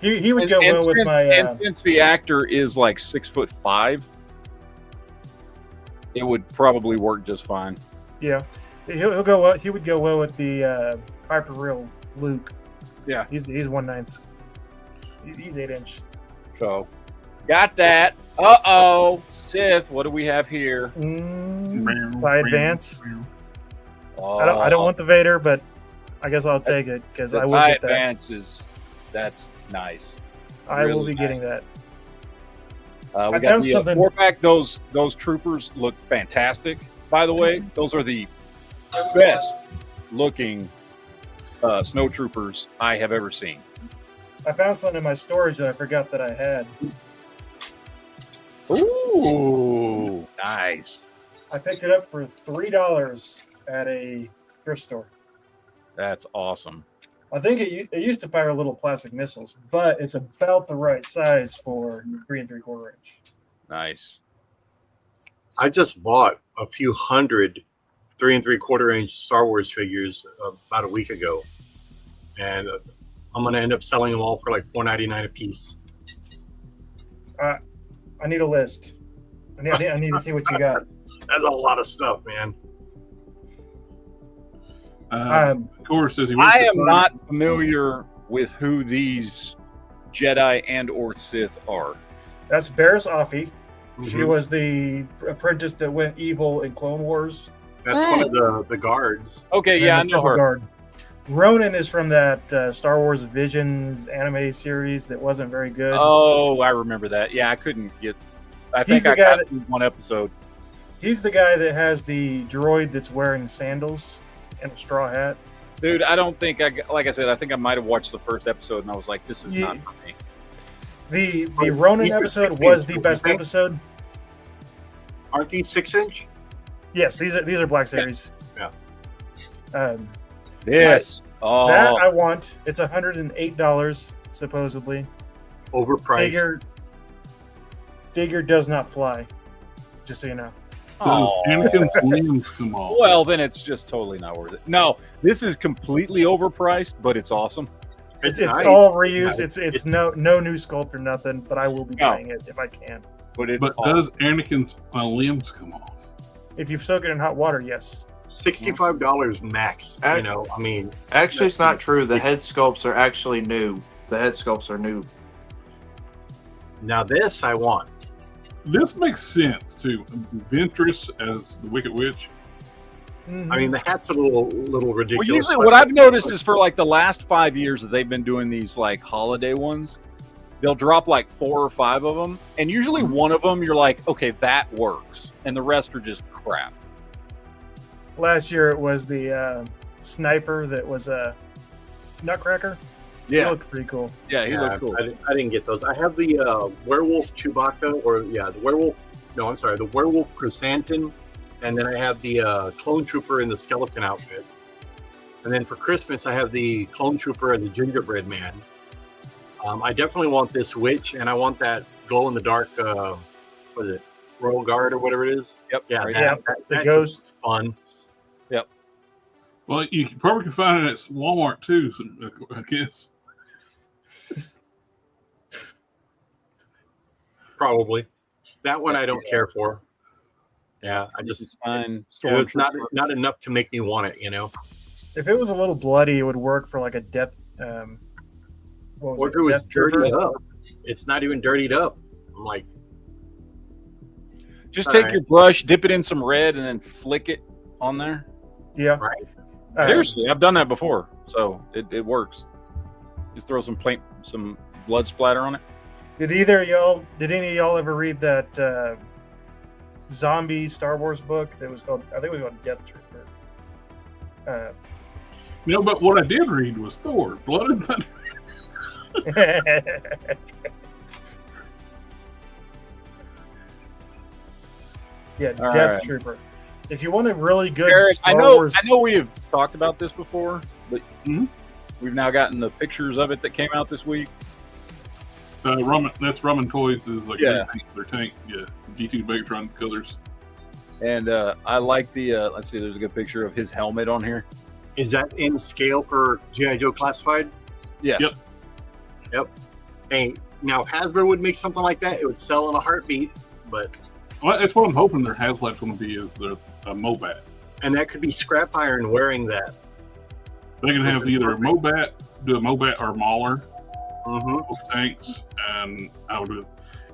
[SPEAKER 2] He would go well with my.
[SPEAKER 3] And since the actor is like 6'5", it would probably work just fine.
[SPEAKER 2] Yeah, he'll go well. He would go well with the Hyper Real Luke.
[SPEAKER 3] Yeah,
[SPEAKER 2] he's 1/9. He's 8-inch.
[SPEAKER 3] So, got that. Sith. What do we have here?
[SPEAKER 2] By Advance. I don't want the Vader, but I guess I'll take it because I will get that.
[SPEAKER 3] Advance that's nice.
[SPEAKER 2] I will be getting that.
[SPEAKER 3] We got the 4-pack. Those troopers look fantastic. By the way, those are the best looking snow troopers I have ever seen.
[SPEAKER 2] I found something in my storage that I forgot that I had.
[SPEAKER 3] Ooh, nice.
[SPEAKER 2] I picked it up for $3 at a thrift store.
[SPEAKER 3] That's awesome.
[SPEAKER 2] I think it used to fire little plastic missiles, but it's about the right size for 3 3/4 inch.
[SPEAKER 3] Nice.
[SPEAKER 4] I just bought a few hundred 3 3/4 inch Star Wars figures about a week ago, and I'm going to end up selling them all for like $4.99 a piece.
[SPEAKER 2] I need a list. I need to see what you got.
[SPEAKER 4] That's a lot of stuff, man.
[SPEAKER 1] Says
[SPEAKER 3] I am not familiar with who these Jedi and or Sith are.
[SPEAKER 2] That's Barriss Offee. Mm-hmm. She was the apprentice that went evil in Clone Wars.
[SPEAKER 4] That's one of the guards.
[SPEAKER 3] Okay, yeah, I know her. Guard.
[SPEAKER 2] Ronan is from that Star Wars Visions anime series that wasn't very good.
[SPEAKER 3] Oh, I remember that. Yeah, I couldn't get. I think I got one episode.
[SPEAKER 2] He's the guy that has the droid that's wearing sandals and a straw hat.
[SPEAKER 3] Dude, I don't think like I said, I think I might have watched the first episode and I was like, this is not for me.
[SPEAKER 2] The Ronan episode was the best episode.
[SPEAKER 4] Aren't these 6-inch?
[SPEAKER 2] Yes, these are Black Series.
[SPEAKER 4] Yeah.
[SPEAKER 3] Yes.
[SPEAKER 2] That I want. It's $108 supposedly.
[SPEAKER 4] Overpriced.
[SPEAKER 2] Figure does not fly. Just so you know.
[SPEAKER 3] Well, then it's just totally not worth it. No, this is completely overpriced, but it's awesome.
[SPEAKER 2] It's nice. All reuse. It's no new sculpt or nothing, but I will be buying it if I can.
[SPEAKER 1] But does Anakin's limbs come off?
[SPEAKER 2] If you soak it in hot water, yes.
[SPEAKER 4] $65 max. You know, I mean,
[SPEAKER 5] actually, it's not true. The head sculpts are actually new. The head sculpts are new.
[SPEAKER 4] Now this I want.
[SPEAKER 1] This makes sense too. Ventress as the Wicked Witch.
[SPEAKER 4] I mean, the hat's a little ridiculous.
[SPEAKER 3] Well, usually what I've noticed is for like the last 5 years that they've been doing these like holiday ones, they'll drop like 4 or 5 of them, and usually one of them you're like, okay, that works, and the rest are just crap.
[SPEAKER 2] Last year it was the sniper that was a Nutcracker.
[SPEAKER 3] Yeah,
[SPEAKER 2] he looked pretty cool.
[SPEAKER 3] Yeah, he looked cool.
[SPEAKER 4] I didn't get those. I have the werewolf Chewbacca, or the werewolf. No, I'm sorry, the werewolf Chrysanthemum, and then I have the clone trooper in the skeleton outfit. And then for Christmas, I have the clone trooper and the gingerbread man. I definitely want this witch, and I want that glow in the dark. What is it? Royal Guard or whatever it is.
[SPEAKER 3] Yep.
[SPEAKER 4] Yeah.
[SPEAKER 3] Right.
[SPEAKER 2] The ghost.
[SPEAKER 4] Fun.
[SPEAKER 3] Yep.
[SPEAKER 1] Well, you probably can find it at Walmart too, I guess.
[SPEAKER 4] Probably. That one I don't care for. Yeah, I just it's not enough to make me want it, you know.
[SPEAKER 2] If it was a little bloody, it would work for like a death.
[SPEAKER 4] Or if it was dirtied up, it's not even dirtied up. I'm like,
[SPEAKER 3] just take your brush, dip it in some red, and then flick it on there.
[SPEAKER 2] Yeah,
[SPEAKER 4] right.
[SPEAKER 3] Seriously, I've done that before, so it works. Just throw some blood splatter on it.
[SPEAKER 2] Did any of y'all ever read that zombie Star Wars book that was called? I think it was called Death Trooper.
[SPEAKER 1] No, but what I did read was Thor: Blood and Thunder.
[SPEAKER 2] Yeah, Death Trooper. If you want a really good
[SPEAKER 3] Eric,
[SPEAKER 2] Star Wars...
[SPEAKER 3] I know we have talked about this before, but we've now gotten the pictures of it that came out this week.
[SPEAKER 1] That's Ramen Toys is like their tank. Yeah, G2 Megatron colors.
[SPEAKER 3] And I like the. Let's see, there's a good picture of his helmet on here.
[SPEAKER 4] Is that in scale for G.I. Joe Classified?
[SPEAKER 3] Yeah.
[SPEAKER 4] Yep. Hey, now if Hasbro would make something like that, it would sell in a heartbeat. But
[SPEAKER 1] that's what I'm hoping their HasLab's going to be, is the Mobat.
[SPEAKER 4] And that could be Scrap Iron wearing that.
[SPEAKER 1] They can have either a Mobat, do a Mobat or Mauler.
[SPEAKER 4] Both
[SPEAKER 1] tanks, and I would.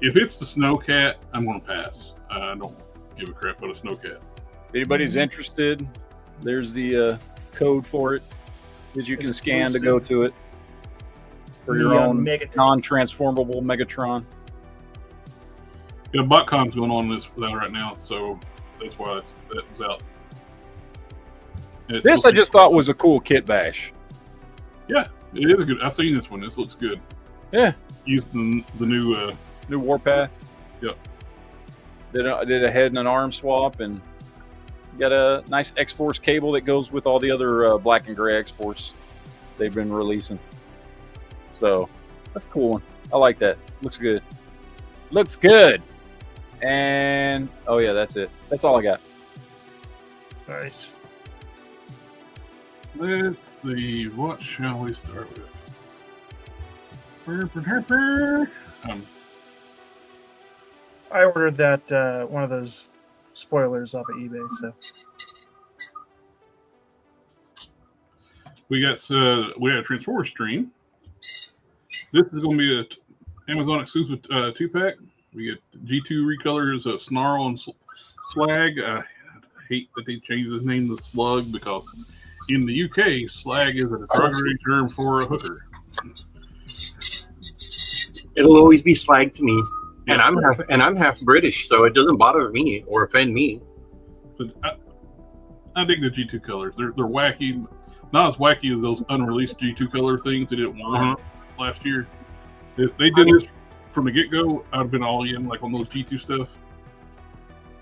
[SPEAKER 1] If it's the Snowcat, I'm going to pass. I don't give a crap about a Snowcat.
[SPEAKER 3] If anybody's interested, there's the code for it that you can scan to go to it for your own non-transformable Megatron.
[SPEAKER 1] Yeah, BotCon's going on this right now, so that's why that was out.
[SPEAKER 3] This I just thought was a cool kit bash.
[SPEAKER 1] Yeah, it is a good. I've seen this one. This looks good.
[SPEAKER 3] Yeah,
[SPEAKER 1] used the new
[SPEAKER 3] Warpath.
[SPEAKER 1] Yep.
[SPEAKER 3] Did a head and an arm swap, and got a nice X-Force cable that goes with all the other black and gray X-Force they've been releasing. So that's a cool one. I like that. Looks good. Looks good. And oh yeah, that's it. That's all I got.
[SPEAKER 2] Nice.
[SPEAKER 1] Let's see. What shall we start with?
[SPEAKER 2] I ordered that one of those spoilers off of eBay. So
[SPEAKER 1] we got a Transformers stream. This is going to be a Amazon exclusive 2-pack. We get G2 recolors of Snarl and Slag. I hate that they changed his name to Slug, because in the UK, slag is a derogatory term for a hooker.
[SPEAKER 4] It'll always be slag to me, and I'm half British, so it doesn't bother me or offend me.
[SPEAKER 1] But I dig the G2 colors. They're wacky, not as wacky as those unreleased G2 color things they didn't want last year. If they did this from the get-go, I'd have been all in, like on those G2 stuff.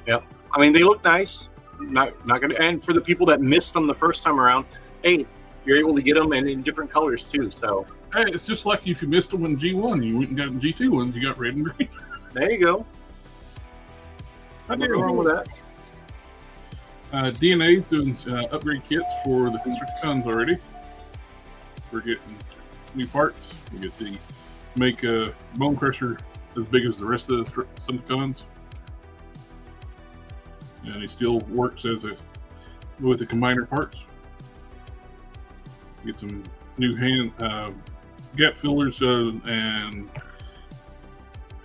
[SPEAKER 4] Yep. I mean, they look nice. Not gonna. And for the people that missed them the first time around, hey, you're able to get them in different colors too. So
[SPEAKER 1] hey, it's just like if you missed them in G1, you went and got in G2 ones. You got red and green.
[SPEAKER 4] There you go.
[SPEAKER 1] Nothing
[SPEAKER 4] wrong with that.
[SPEAKER 1] DNA's doing upgrade kits for the Constructicons already. We're getting new parts. We get to make a bone crusher as big as the rest of the Constructicons. And he still works as a with the combiner parts. Get some new hand gap fillers and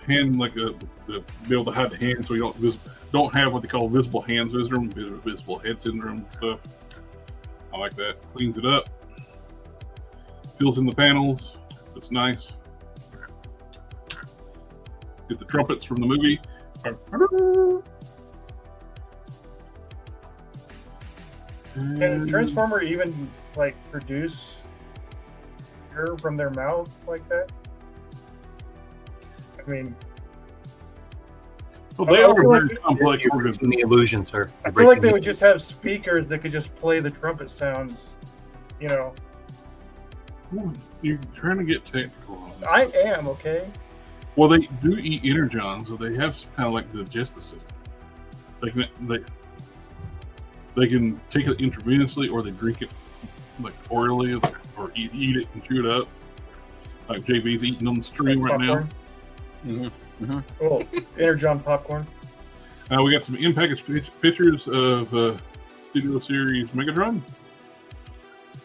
[SPEAKER 1] hand like to be able to hide the hand so you don't have what they call visible hand syndrome, visible head syndrome stuff. I like that. Cleans it up, fills in the panels. It's nice. Get the trumpets from the movie.
[SPEAKER 2] Can a Transformer even like produce air from their mouth like that? I mean,
[SPEAKER 1] well, they are very complex organisms.
[SPEAKER 4] The illusion, sir.
[SPEAKER 2] I feel like they would just have speakers that could just play the trumpet sounds, you know.
[SPEAKER 1] Ooh, you're trying to get technical on this.
[SPEAKER 2] I am, okay?
[SPEAKER 1] Well, they do eat energon, so they have kind of like the digestive system. They can take it intravenously, or they drink it like orally, or eat it and chew it up. Like JB's eating on the stream
[SPEAKER 2] Like
[SPEAKER 1] right now.
[SPEAKER 2] popcorn? Oh, energon popcorn.
[SPEAKER 1] We got some in-package pictures of Studio Series Megatron.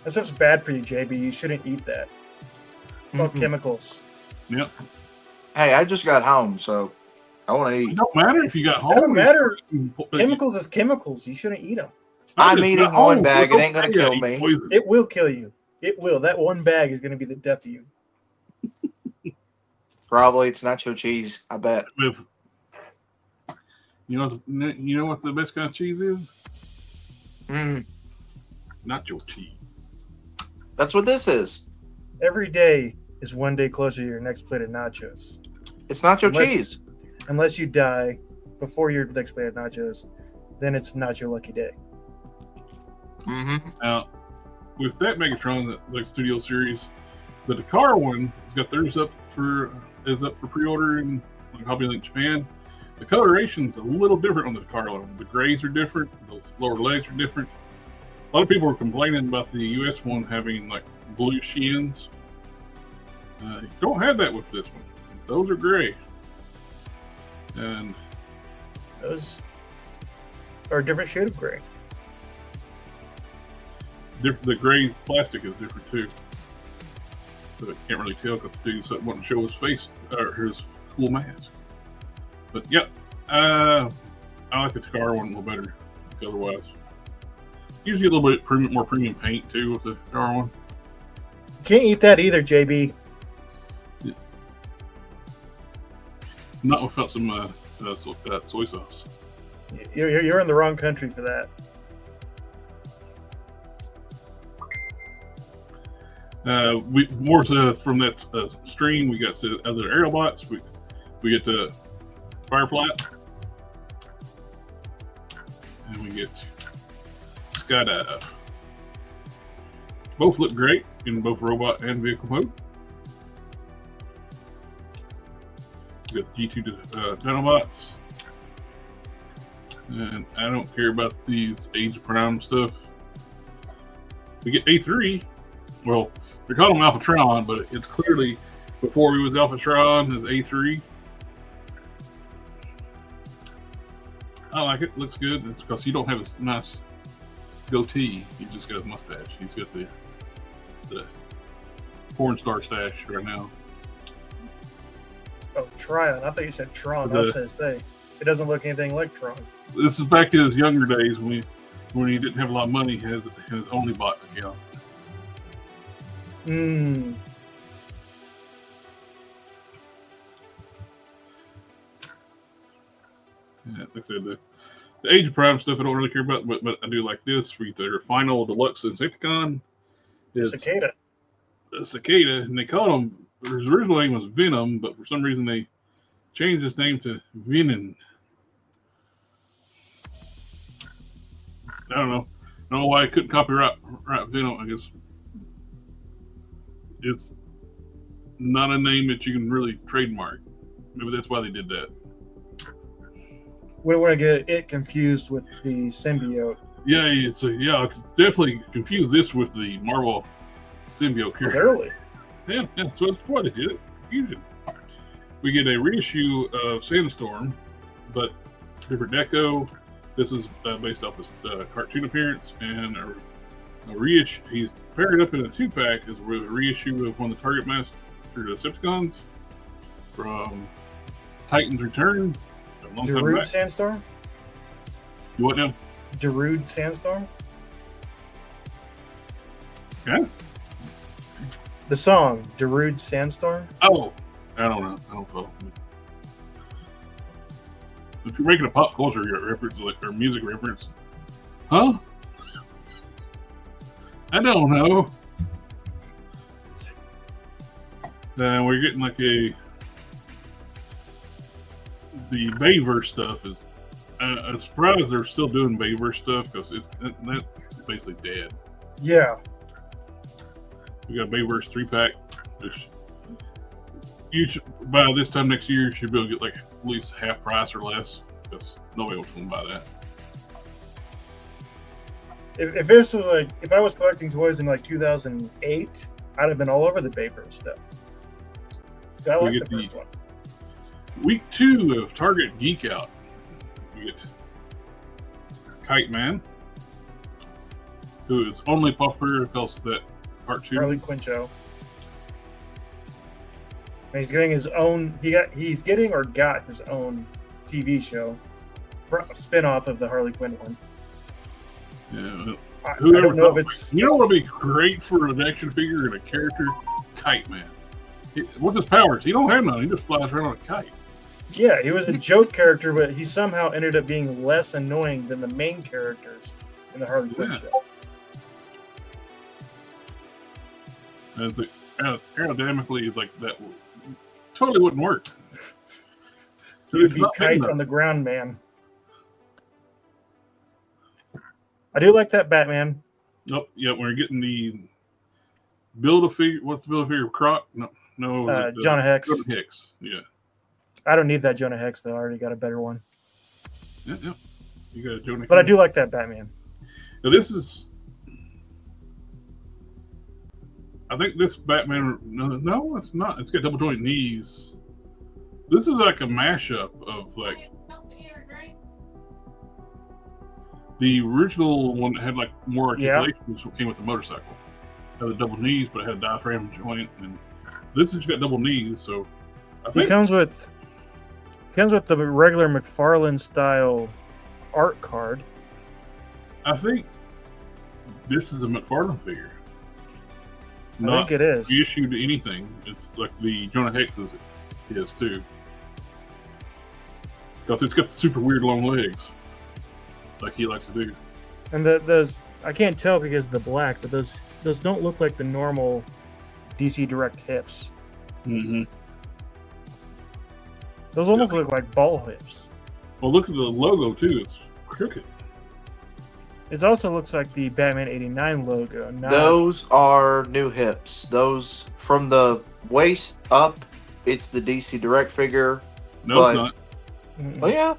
[SPEAKER 2] That stuff's bad for you, JB. You shouldn't eat that. It's all chemicals.
[SPEAKER 1] Yep.
[SPEAKER 5] Hey, I just got home, so I want to
[SPEAKER 1] It
[SPEAKER 5] eat.
[SPEAKER 1] don't matter if you got home.
[SPEAKER 2] It don't matter.
[SPEAKER 1] Chemicals.
[SPEAKER 2] Chemicals is chemicals. You shouldn't eat them.
[SPEAKER 5] I'm eating one bag. It ain't gonna kill me.
[SPEAKER 2] It will kill you. It will. That one bag is going to be the death of you.
[SPEAKER 5] Probably it's nacho cheese. I bet.
[SPEAKER 1] You know what the best kind of cheese is? Nacho cheese.
[SPEAKER 5] That's what this is.
[SPEAKER 2] Every day is one day closer to your next plate of nachos.
[SPEAKER 5] It's nacho cheese.
[SPEAKER 2] Unless you die before your next plate of nachos, then it's not your lucky day.
[SPEAKER 1] Now, with that Megatron, that like Studio Series, the Dakar one has got theirs up for pre-order in like Hobby Link Japan. The coloration's a little different on the Dakar one. The grays are different. Those lower legs are different. A lot of people were complaining about the US one having like blue shins. You don't have that with this one. Those are gray. And
[SPEAKER 2] those are a different shade of gray.
[SPEAKER 1] The gray plastic is different too. So I can't really tell because the dude wanted to show his face or his cool mask. But yeah, I like the Takara one a little better color-wise. Usually a little bit more premium paint too with the Takara one.
[SPEAKER 2] Can't eat that either, JB.
[SPEAKER 1] Yeah. Not without some soy sauce.
[SPEAKER 2] You're in the wrong country for that.
[SPEAKER 1] From that stream, we got the other Aerobots. We get the Firefly, and we get Skydive. Both look great in both robot and vehicle mode. We got the G2 Dinobots, and I don't care about these Age of Prime stuff. We get A3. Well, they're calling him Alphatron, but it's clearly before he was Alphatron as A3. I like it. Looks good. It's because you don't have a nice goatee. You just got a mustache. He's got the porn star stash right now.
[SPEAKER 2] Oh, Tryon. I thought you said Tron. I was going to say. It doesn't look anything like Tron.
[SPEAKER 1] This is back in his younger days when he didn't have a lot of money. He has his only bots account.
[SPEAKER 2] Yeah,
[SPEAKER 1] like I said, the Age of Prime stuff I don't really care about, but I do like this. For their final deluxe Insecticon.
[SPEAKER 2] Cicada.
[SPEAKER 1] A cicada, and they called him. His original name was Venom, but for some reason they changed his name to Venom. I don't know why I couldn't copyright Venom. I guess it's not a name that you can really trademark. Maybe that's why they did that.
[SPEAKER 2] We don't want to get it confused with the symbiote.
[SPEAKER 1] Yeah, it's definitely confuse this with the Marvel symbiote character.
[SPEAKER 2] Clearly.
[SPEAKER 1] Yeah, so that's why they did it. Confusion. We get a reissue of Sandstorm, but different deco, This is based off this cartoon appearance and a reissue. He's paired up in a 2-pack as a reissue of one of the Target Master Decepticons from Titans Return.
[SPEAKER 2] Darude Sandstorm?
[SPEAKER 1] You what now?
[SPEAKER 2] Darude Sandstorm?
[SPEAKER 1] Okay.
[SPEAKER 2] The song, Darude Sandstorm?
[SPEAKER 1] Oh, I don't know. I don't know. If you're making a pop culture reference, or music reference, huh? I don't know. Then we're getting like the Bayverse stuff is. I'm surprised they're still doing Bayverse stuff because that's basically dead.
[SPEAKER 2] Yeah.
[SPEAKER 1] We got a Bayverse 3-pack. You should, by this time next year, you should be able to get like at least half price or less because nobody else will buy that.
[SPEAKER 2] If this was like, if I was collecting toys in like 2008, I'd have been all over the Bayverse stuff. I like the first one.
[SPEAKER 1] Week 2 of Target Geek Out. We get Kite Man, who is only popular because that cartoon.
[SPEAKER 2] Harley Quinn show. And he's getting his own. He's getting or got his own TV show, a spin-off of the Harley Quinn one.
[SPEAKER 1] Yeah.
[SPEAKER 2] I don't know if it's.
[SPEAKER 1] You know what would be great for an action figure and a character? Kite Man. What's his powers? He don't have none. He just flies around on a kite.
[SPEAKER 2] Yeah, he was a joke character, but he somehow ended up being less annoying than the main characters in the Harley Quinn show.
[SPEAKER 1] And aerodynamically, like that totally wouldn't work.
[SPEAKER 2] He would be Kite on the ground, man. I do like that Batman.
[SPEAKER 1] Nope. Yeah, we're getting the Build-A-Figure. What's the Build-A-Figure? Croc? No.
[SPEAKER 2] Jonah Hex.
[SPEAKER 1] Jonah Hex. Yeah.
[SPEAKER 2] I don't need that Jonah Hex though. I already got a better one.
[SPEAKER 1] Yeah. You got a Jonah.
[SPEAKER 2] But I do like that Batman.
[SPEAKER 1] Now this is. I think this Batman. No, it's not. It's got double joint knees. This is like a mashup of like. The original one that had like more articulation, which came with the motorcycle. It had the double knees, but it had a diaphragm joint, and this has got double knees. So I think
[SPEAKER 2] it comes with the regular McFarlane style art card.
[SPEAKER 1] I think this is a McFarlane figure.
[SPEAKER 2] I think it is.
[SPEAKER 1] Issued to anything. It's like the Jonah Hex is too, because it's got the super weird long legs, like he likes to do.
[SPEAKER 2] And those I can't tell because of the black, but those don't look like the normal DC Direct hips.
[SPEAKER 1] Mm-hmm.
[SPEAKER 2] Those almost look like ball hips.
[SPEAKER 1] Well, look at the logo too. It's crooked.
[SPEAKER 2] It also looks like the Batman '89 logo.
[SPEAKER 5] Those are new hips. Those from the waist up, it's the DC Direct figure.
[SPEAKER 1] No, it's not.
[SPEAKER 5] Oh yeah.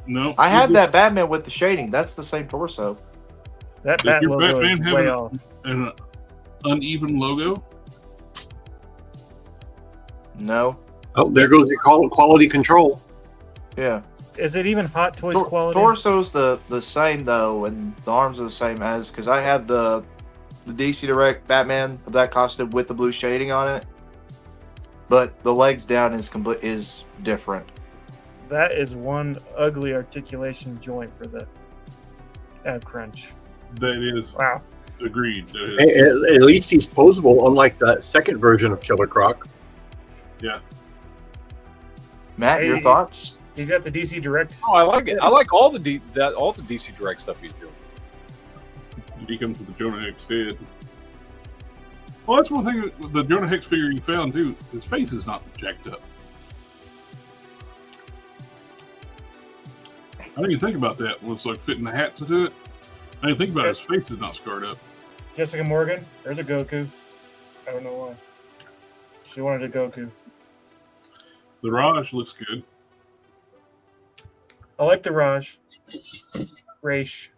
[SPEAKER 1] No.
[SPEAKER 5] I have that Batman with the shading. That's the same torso.
[SPEAKER 2] That Bat logo is way off.
[SPEAKER 1] An uneven logo?
[SPEAKER 5] No.
[SPEAKER 4] Oh, there goes your quality control.
[SPEAKER 5] Yeah.
[SPEAKER 2] Is it even Hot Toys quality?
[SPEAKER 5] Torso's the same though, and the arms are the same as because I have the DC Direct Batman of that costume with the blue shading on it, but the legs down is different.
[SPEAKER 2] That is one ugly articulation joint for the ab crunch.
[SPEAKER 1] That is.
[SPEAKER 2] Wow.
[SPEAKER 1] Agreed. That is.
[SPEAKER 4] At least he's posable, unlike the second version of Killer Croc.
[SPEAKER 1] Yeah.
[SPEAKER 5] Matt, your thoughts?
[SPEAKER 2] He's got the DC Direct.
[SPEAKER 3] Oh, I like it. I like all the DC Direct stuff he's doing.
[SPEAKER 1] He comes with the Jonah Hex head. Well, that's one thing with the Jonah Hex figure you found too. His face is not jacked up. I didn't even think about that. Was like fitting the hats into it. I didn't think about it. His face is not scarred up.
[SPEAKER 2] Jessica Morgan. There's a Goku. I don't know why. She wanted a Goku.
[SPEAKER 1] The Raj looks good.
[SPEAKER 2] I like the Raj. Raj.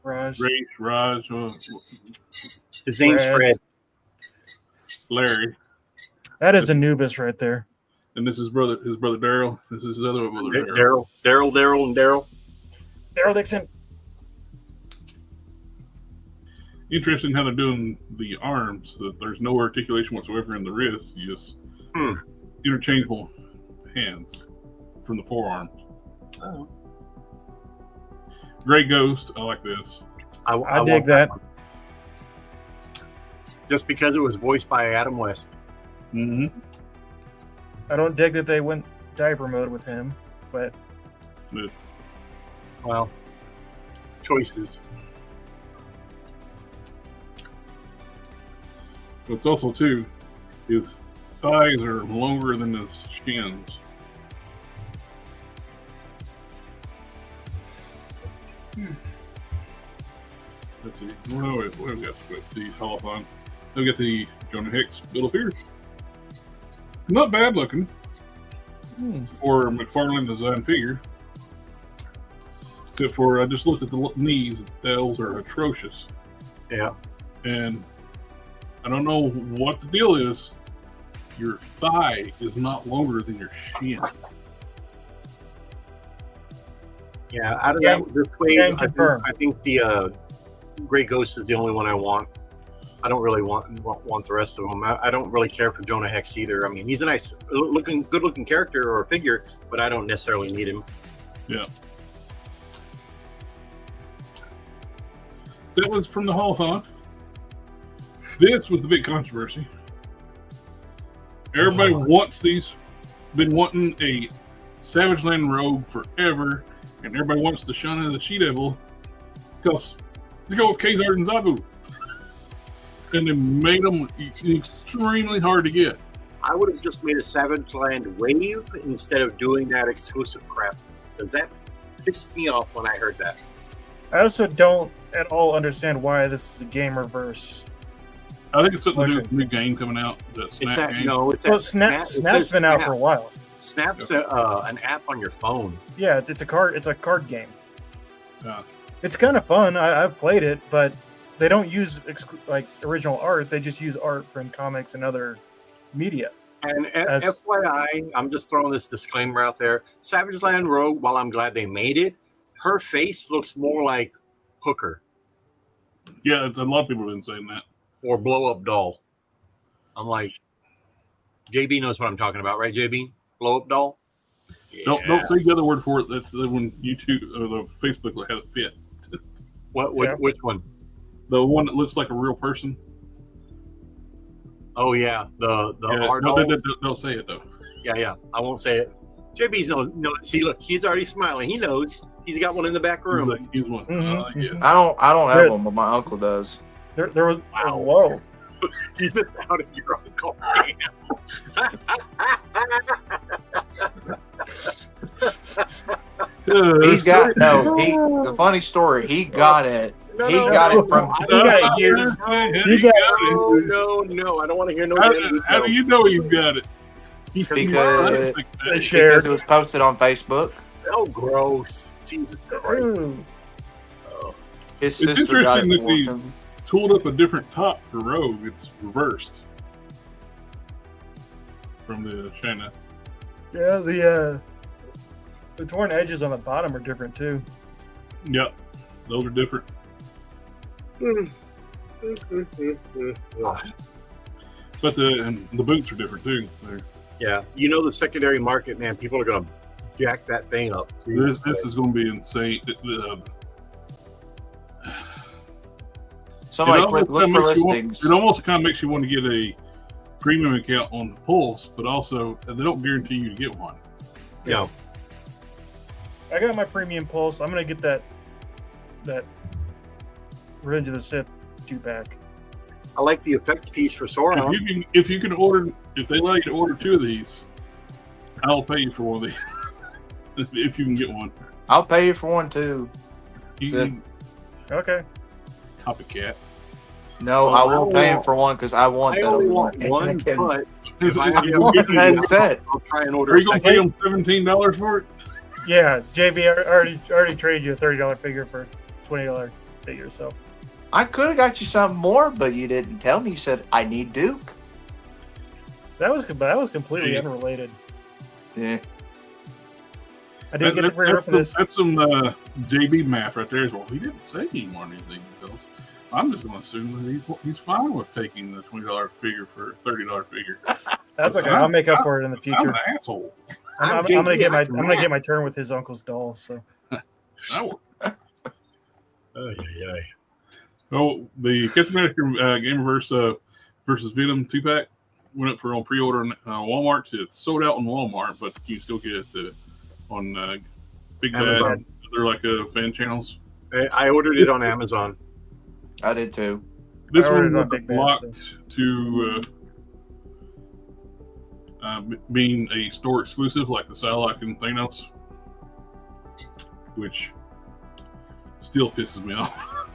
[SPEAKER 4] His name's Fred.
[SPEAKER 1] Larry.
[SPEAKER 2] That is Anubis right there.
[SPEAKER 1] And this is his brother Daryl. This is his other brother
[SPEAKER 4] Daryl, and Daryl.
[SPEAKER 2] Daryl Dixon.
[SPEAKER 1] interested in how they're doing the arms. That there's no articulation whatsoever in the wrist. You just interchangeable hands from the forearm.
[SPEAKER 4] Oh.
[SPEAKER 1] Gray Ghost. I like this.
[SPEAKER 2] I dig that.
[SPEAKER 4] Just because it was voiced by Adam West.
[SPEAKER 1] Mm-hmm.
[SPEAKER 2] I don't dig that they went diaper mode with him, but
[SPEAKER 1] It's
[SPEAKER 4] Well, choices.
[SPEAKER 1] what's also too, his thighs are longer than his shins. Let's see. What have we got? Let's see. Holophon. We got the Jonah Hex Bill of Fear. Not bad looking for a McFarlane design figure. Except for I just looked at the knees; those are atrocious.
[SPEAKER 4] Yeah.
[SPEAKER 1] And I don't know what the deal is. Your thigh is not longer than your shin.
[SPEAKER 4] Yeah, out of that this way,
[SPEAKER 2] confirm.
[SPEAKER 4] I think the Gray Ghost is the only one I want. I don't really want the rest of them. I don't really care for Jonah Hex either. I mean, he's a nice good looking character or figure, but I don't necessarily need him.
[SPEAKER 1] Yeah. That was from the Holothon. This was the big controversy. Everybody wants these. Been wanting a Savage Land Rogue forever, and everybody wants the Shauna the She-Devil because they go with Kazard and Zabu. And they made them extremely hard to get.
[SPEAKER 4] I would have just made a Savage Land Wave instead of doing that exclusive crap, because that pissed me off when I heard that.
[SPEAKER 2] I also don't at all understand why this is a Gamerverse.
[SPEAKER 1] I think it's something to do with the new game coming out. The Snap game.
[SPEAKER 2] Well, Snap's been out for a while.
[SPEAKER 4] Snap's an app on your phone.
[SPEAKER 2] Yeah, it's a card game.
[SPEAKER 1] Yeah.
[SPEAKER 2] It's kind of fun. I've played it, but they don't use original art. They just use art from comics and other media.
[SPEAKER 4] And FYI, I'm just throwing this disclaimer out there. Savage Land Rogue, while I'm glad they made it, her face looks more like Hooker.
[SPEAKER 1] Yeah, a lot of people have been saying that.
[SPEAKER 4] Or Blow Up Doll. I'm like, JB knows what I'm talking about, right, JB? Blow Up Doll? Yeah.
[SPEAKER 1] Don't say the other word for it. That's the one YouTube or the Facebook will have it fit.
[SPEAKER 4] Which one?
[SPEAKER 1] The one that looks like a real person.
[SPEAKER 4] Oh yeah, the art.
[SPEAKER 1] Don't say it though.
[SPEAKER 4] Yeah. I won't say it. JB's no. See, look, he's already smiling. He knows. He's got one in the back room.
[SPEAKER 1] He's one. Yeah.
[SPEAKER 5] I don't have one, but my uncle does.
[SPEAKER 2] There was. Wow. Whoa.
[SPEAKER 4] You missed out on your uncle.
[SPEAKER 5] He's got the funny story. He got it. He got it from.
[SPEAKER 2] He got it used.
[SPEAKER 4] No. I don't want to hear no.
[SPEAKER 1] How do you know you got it?
[SPEAKER 5] Because it was posted on Facebook.
[SPEAKER 4] Oh, gross! Jesus Christ!
[SPEAKER 5] His
[SPEAKER 1] it's
[SPEAKER 5] sister got
[SPEAKER 1] interesting
[SPEAKER 5] it
[SPEAKER 1] that they tooled up a different top for Rogue. It's reversed from the China.
[SPEAKER 2] Yeah, the torn edges on the bottom are different too.
[SPEAKER 1] Yep, those are different. But the boots are different too.
[SPEAKER 4] Yeah, you know the secondary market, man. People are gonna jack that thing up.
[SPEAKER 1] This is going to be insane.
[SPEAKER 5] Somebody look for listings.
[SPEAKER 1] It almost kind of makes you want to get a premium account on the Pulse, but also they don't guarantee you to get one.
[SPEAKER 4] Yeah.
[SPEAKER 2] I got my premium Pulse. I'm gonna get that Revenge of the Sith 2-pack.
[SPEAKER 4] I like the effect piece for Sauron.
[SPEAKER 1] If you can order, if they allow you to order 2 of these, I'll pay you for one of these. If you can get one.
[SPEAKER 5] I'll pay you for one too.
[SPEAKER 2] Okay.
[SPEAKER 1] Copycat.
[SPEAKER 5] No, I won't pay him for one because I want that.
[SPEAKER 4] I only want one, but if I
[SPEAKER 5] set.
[SPEAKER 4] I'll try and order.
[SPEAKER 1] Are you gonna pay them $17 for it?
[SPEAKER 2] Yeah, JB already traded you a $30 figure for a $20 figure. So
[SPEAKER 5] I could have got you something more, but you didn't tell me. You said I need Duke.
[SPEAKER 2] That was completely unrelated.
[SPEAKER 5] Yeah.
[SPEAKER 2] I did get the pre-order for this.
[SPEAKER 1] That's some JB math right there as well. He didn't say he wanted anything else. I'm just going to assume that he's fine with taking the $20 figure for a $30 figure.
[SPEAKER 2] That's okay. I'll make up for it in the future.
[SPEAKER 1] I'm an asshole.
[SPEAKER 2] I'm gonna get my turn with his uncle's doll. So.
[SPEAKER 1] Oh, the Captain America Gamerverse versus Venom 2-pack went up for on pre-order on Walmart. It's sold out on Walmart, but you can still get it on Big Bad. They're like fan channels.
[SPEAKER 4] I ordered it on Amazon.
[SPEAKER 5] I did too.
[SPEAKER 1] This one was blocked to being a store exclusive, like the Psylocke and Thanos, which still pisses me off.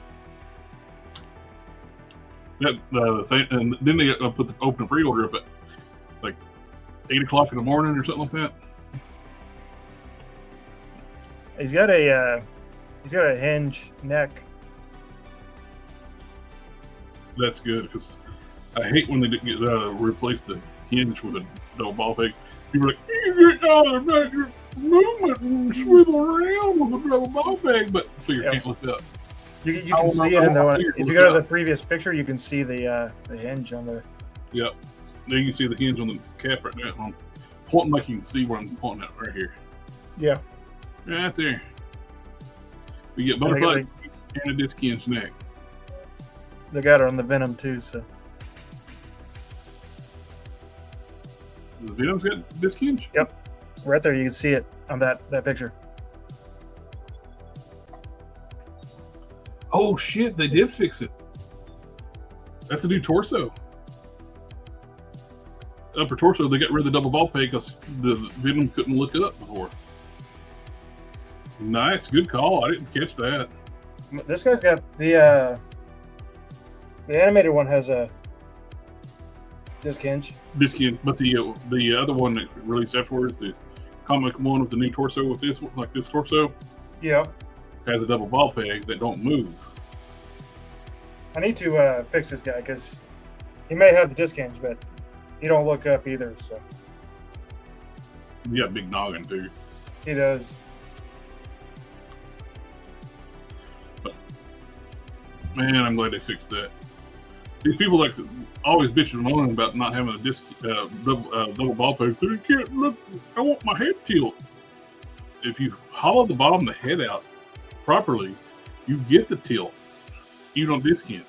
[SPEAKER 1] And then they put the open pre-order up at like 8 o'clock in the morning or something like that.
[SPEAKER 2] He's got a hinge neck.
[SPEAKER 1] That's good because I hate when they replace the hinge with a double ball peg. People are like, you get out of your movement and swivel around with a double ball peg, but so you can't lift up.
[SPEAKER 2] You can see it in the one. If you go to the previous picture, you can see the hinge on there.
[SPEAKER 1] Yep. There you can see the hinge on the cap right now. I'm pointing like you can see where I'm pointing at right here.
[SPEAKER 2] Yeah.
[SPEAKER 1] Right there. We get butterfly and a disc hinge neck.
[SPEAKER 2] They got it on the Venom too, so.
[SPEAKER 1] The Venom's got disc hinge?
[SPEAKER 2] Yep. Right there, you can see it on that picture.
[SPEAKER 1] Oh shit, they did fix it. That's a new torso. Upper torso, they got rid of the double ball peg because the Venom couldn't look it up before. Nice, good call. I didn't catch that.
[SPEAKER 2] This guy's got the animated one has a disc hinge.
[SPEAKER 1] Disc hinge, but the other one that released afterwards, the comic one with the new torso with this like this torso.
[SPEAKER 2] Yeah.
[SPEAKER 1] Has a double ball peg that don't move.
[SPEAKER 2] I need to fix this guy because he may have the disc hinge, but he don't look up either. So
[SPEAKER 1] He got a big noggin too.
[SPEAKER 2] He does.
[SPEAKER 1] But man, I'm glad they fixed that. These people like always bitching and moaning about not having a disc double ball peg. You can't look. I want my head tilt. If you hollow the bottom of the head out properly, you get the tilt. You don't disc hinge.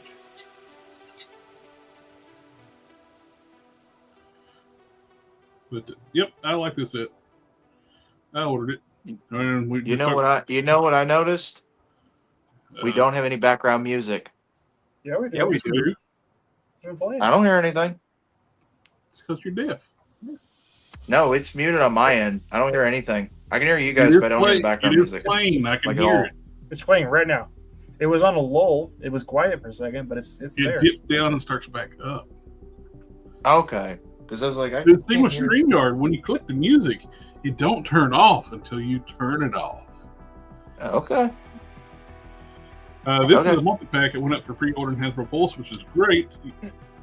[SPEAKER 1] But yep, I like this set. I ordered it. And
[SPEAKER 5] you know what I noticed? We don't have any background music.
[SPEAKER 2] Yeah, we do.
[SPEAKER 1] Yeah, we do.
[SPEAKER 5] I don't hear anything.
[SPEAKER 1] It's because you're deaf.
[SPEAKER 5] No, it's muted on my end. I don't hear anything. I can hear you guys, but I don't hear the background music.
[SPEAKER 1] Playing. I can hear it.
[SPEAKER 2] It's playing right now. It was on a lull. It was quiet for a second, but it's there.
[SPEAKER 1] It dips down and starts back up.
[SPEAKER 5] Okay. Because I was like,
[SPEAKER 1] the thing with StreamYard, when you click the music, it don't turn off until you turn it off.
[SPEAKER 5] Okay.
[SPEAKER 1] This is a multi-pack. It went up for pre-order in Hasbro Pulse, which is great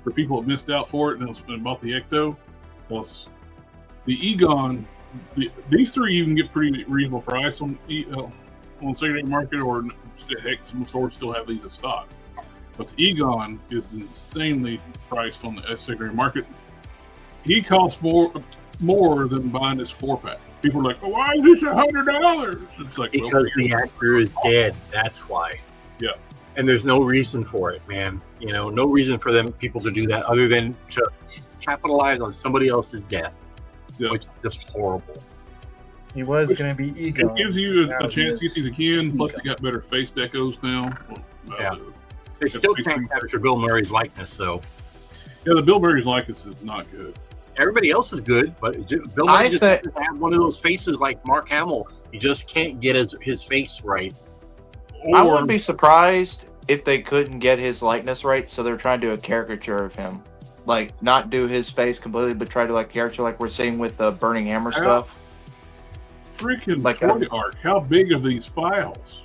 [SPEAKER 1] for people that missed out for it and bought the Ecto. Plus, the Egon, these three you can get pretty reasonable price on secondary market, or heck, some stores still have these in stock. But the Egon is insanely priced on the secondary market. He costs more than buying this 4-pack. People are like, "Oh, why is this $100?" It's like
[SPEAKER 4] because the actor is dead. That's why.
[SPEAKER 1] Yeah.
[SPEAKER 4] And there's no reason for it, man. You know, no reason for people to do that other than to capitalize on somebody else's death, which is just horrible.
[SPEAKER 2] He was going to be Egon.
[SPEAKER 1] It gives you a chance to get these again. Plus, they got better face decos now.
[SPEAKER 4] They still can't capture Bill Murray's likeness, though.
[SPEAKER 1] Yeah, the Bill Murray's likeness is not good.
[SPEAKER 4] Everybody else is good, but Bill Murray just has to have one of those faces like Mark Hamill. You just can't get his face right.
[SPEAKER 5] I wouldn't be surprised if they couldn't get his likeness right, so they're trying to do a caricature of him. Like, not do his face completely, but try to like caricature like we're seeing with the Burning Hammer stuff.
[SPEAKER 1] Freaking like story arc. How big are these files?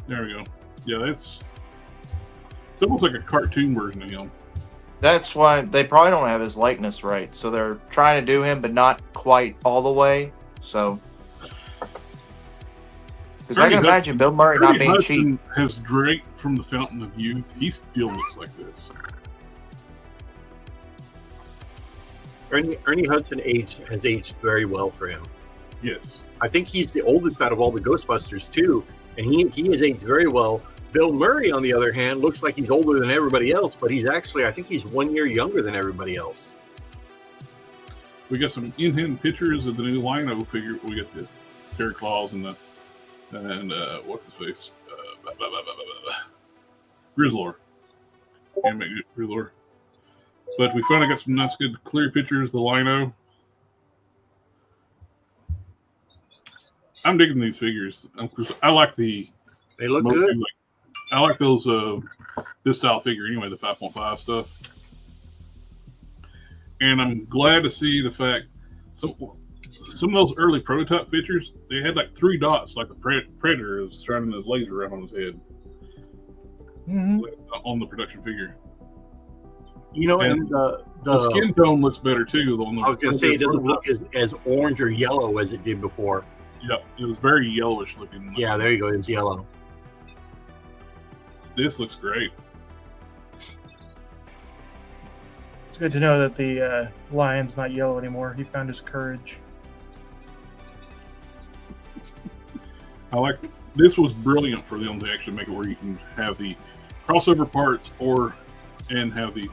[SPEAKER 1] There we go. Yeah, it's almost like a cartoon version of him.
[SPEAKER 5] That's why they probably don't have his likeness right. So they're trying to do him, but not quite all the way. So, because I can imagine Bill Murray not being cheap.
[SPEAKER 1] Has Drake from the Fountain of Youth. He still looks like this.
[SPEAKER 4] Ernie Hudson has aged very well for him.
[SPEAKER 1] Yes.
[SPEAKER 4] I think he's the oldest out of all the Ghostbusters too, and he has aged very well. Bill Murray, on the other hand, looks like he's older than everybody else, but he's actually, I think he's 1 year younger than everybody else.
[SPEAKER 1] We got some in-hand pictures of the new Lino figure. We got the Terry Claws and what's his face? Grizzlor. Grizzlor. But we finally got some nice, good, clear pictures of the Lino. I'm digging these figures. I like the.
[SPEAKER 4] They look good.
[SPEAKER 1] I like those this style figure anyway, the 5.5 stuff. And I'm glad to see the fact some of those early prototype pictures, they had like 3 dots, like a predator is shining his laser around on his head. On the production figure.
[SPEAKER 4] You know, and
[SPEAKER 1] the skin tone looks better too.
[SPEAKER 4] I was going to say it doesn't look as orange or yellow as it did before.
[SPEAKER 1] Yeah, it was very yellowish looking.
[SPEAKER 4] Yeah, there you go. It's yellow.
[SPEAKER 1] This looks great.
[SPEAKER 2] It's good to know that the lion's not yellow anymore. He found his courage.
[SPEAKER 1] I like this. Was brilliant for them to actually make it where you can have the crossover parts and have the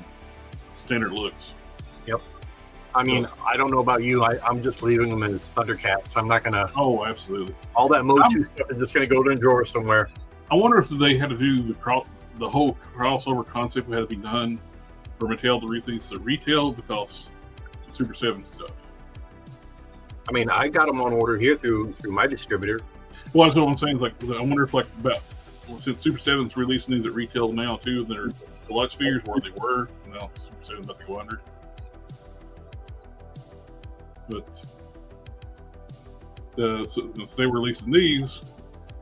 [SPEAKER 1] standard looks.
[SPEAKER 4] Yep. I mean, I don't know about you. I'm just leaving them as Thundercats. I'm not gonna.
[SPEAKER 1] Oh, absolutely.
[SPEAKER 4] All that Motu stuff is just gonna go in a drawer somewhere.
[SPEAKER 1] I wonder if they had to do the whole crossover concept had to be done for Mattel to release the retail because the Super 7 stuff.
[SPEAKER 4] I mean, I got them on order here through my distributor.
[SPEAKER 1] Well, that's what I'm saying. Is like, I wonder if since Super 7's releasing these at retail now too, their deluxe figures where they were. Now Super 7's about to go under. But since they were releasing these,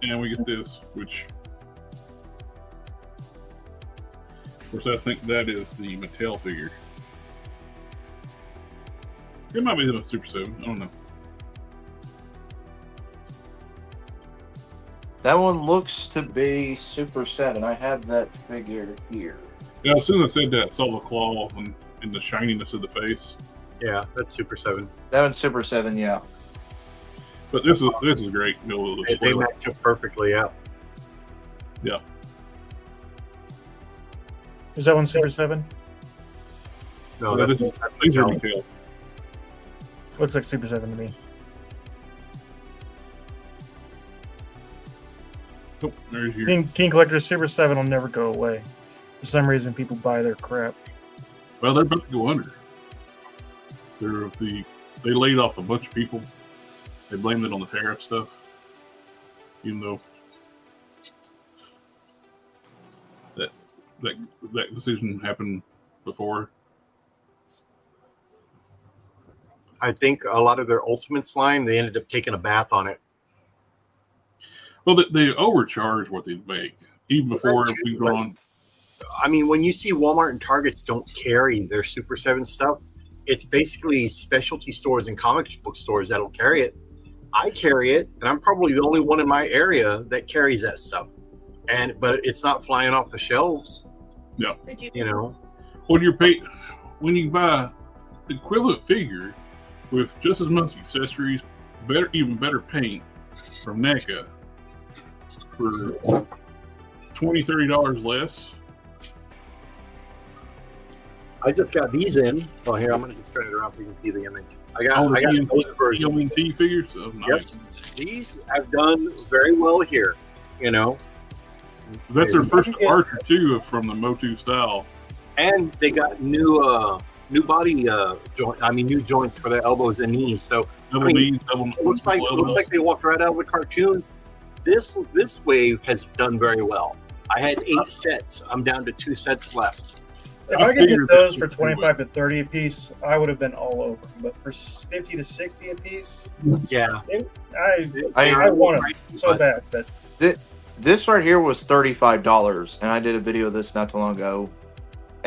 [SPEAKER 1] and we get this, which, of course, I think that is the Mattel figure. It might be the Super 7. I don't know.
[SPEAKER 5] That one looks to be Super 7. I have that figure here.
[SPEAKER 1] Yeah, as soon as I said that, I saw the claw and the shininess of the face.
[SPEAKER 4] Yeah, that's Super 7.
[SPEAKER 5] That one's Super 7, yeah.
[SPEAKER 1] But this is great.
[SPEAKER 4] They match up perfectly, yeah.
[SPEAKER 1] Yeah.
[SPEAKER 2] Is that one Super 7?
[SPEAKER 4] No,
[SPEAKER 1] these are Mattel.
[SPEAKER 2] Looks like Super 7 to me.
[SPEAKER 1] Oh, there's your...
[SPEAKER 2] King Collector's Super 7 will never go away. For some reason, people buy their crap.
[SPEAKER 1] Well, they're about to go under. They laid off a bunch of people. They blamed it on the tariff stuff, even though that decision happened before.
[SPEAKER 4] I think a lot of their Ultimates line, they ended up taking a bath on it.
[SPEAKER 1] Well, they overcharge what they make, even before we go on.
[SPEAKER 4] I mean, when you see Walmart and Targets don't carry their Super 7 stuff, it's basically specialty stores and comic book stores that'll carry it. I carry it, and I'm probably the only one in my area that carries that stuff. But it's not flying off the shelves.
[SPEAKER 1] Yeah.
[SPEAKER 4] You know,
[SPEAKER 1] when you buy the equivalent figure with just as much accessories, even better paint from NECA for $20-$30 less.
[SPEAKER 4] I just got these in. Well, here, I'm going to just turn it around so you can see the image. I got
[SPEAKER 1] those versions. figures. Oh, nice.
[SPEAKER 4] Yep. These have done very well here, you know.
[SPEAKER 1] That's their first departure, too, from the Motu style.
[SPEAKER 4] And they got new body new joints for their elbows and knees. So it looks like they walked right out of the cartoon. This wave has done very well. I had 8 sets. I'm down to 2 sets left.
[SPEAKER 2] If I could get those for 25 to 30 a piece, I would have been all over. But for 50 to 60 a piece,
[SPEAKER 4] yeah,
[SPEAKER 2] I want it so bad. But
[SPEAKER 5] this right here was $35, and I did a video of this not too long ago.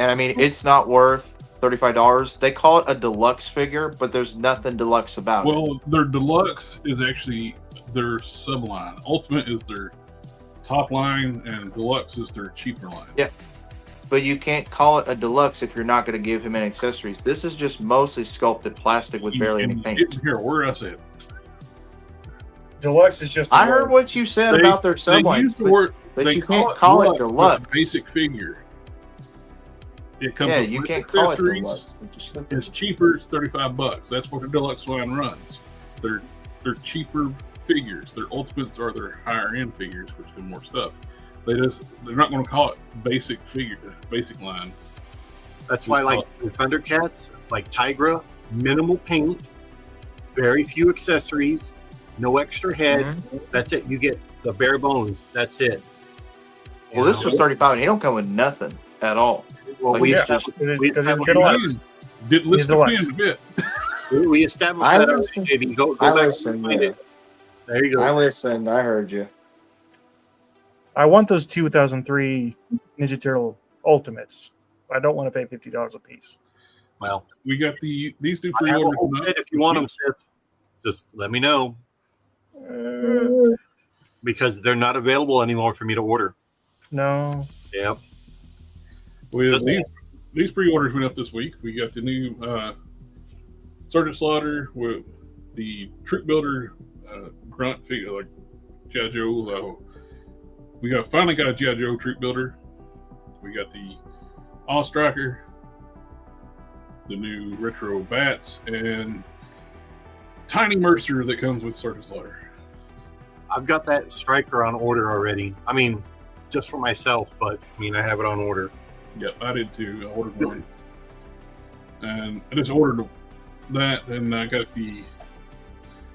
[SPEAKER 5] and I mean it's not worth $35. They call it a deluxe figure, but there's nothing deluxe about it.
[SPEAKER 1] Well, their deluxe is actually their subline. Ultimate is their top line, and deluxe is their cheaper line.
[SPEAKER 5] Yeah. But you can't call it a deluxe if you're not going to give him any accessories. This is just mostly sculpted plastic with barely any paint.
[SPEAKER 1] Here, where I said
[SPEAKER 2] Deluxe is just.
[SPEAKER 5] I heard what you said about their sublines, but you can't call it deluxe.
[SPEAKER 1] Basic figure. It comes with
[SPEAKER 5] you can't call it deluxe.
[SPEAKER 1] It's cheaper. It's $35. That's what the deluxe line runs. They're cheaper figures. Their ultimates are their higher end figures, which do more stuff. They're not going to call it basic line.
[SPEAKER 4] That's why, like the Thundercats, like Tigra, minimal paint, very few accessories, no extra head. Mm-hmm. That's it. You get the bare bones. That's it.
[SPEAKER 5] Well, this was $35. He don't come with nothing at all.
[SPEAKER 4] Well,
[SPEAKER 5] like
[SPEAKER 4] we
[SPEAKER 2] established
[SPEAKER 1] didn't list the plan a bit.
[SPEAKER 4] We established that already, JB. Go back and find it. There you go.
[SPEAKER 5] I listened. I heard you.
[SPEAKER 2] I want those 2003 Ninja Turtle Ultimates. I don't want to pay $50 a piece.
[SPEAKER 4] Well,
[SPEAKER 1] we got these new
[SPEAKER 4] I have a
[SPEAKER 1] pre-orders.
[SPEAKER 4] whole set. If you want them, Seth, just let me know. Because they're not available anymore for me to order.
[SPEAKER 2] No.
[SPEAKER 4] Yep.
[SPEAKER 1] These pre-orders went up this week. We got the new Sergeant Slaughter with the Troop Builder grunt figure, like G.I. Joe. We finally got a G.I. Joe Troop Builder. We got the All Striker, the new retro bats, and Tiny Mercer that comes with Sergeant Slaughter.
[SPEAKER 4] I've got that Striker on order already. I mean, just for myself, but I mean, I have it on order.
[SPEAKER 1] Yep, I did too. I ordered one. And I just ordered that, and I got the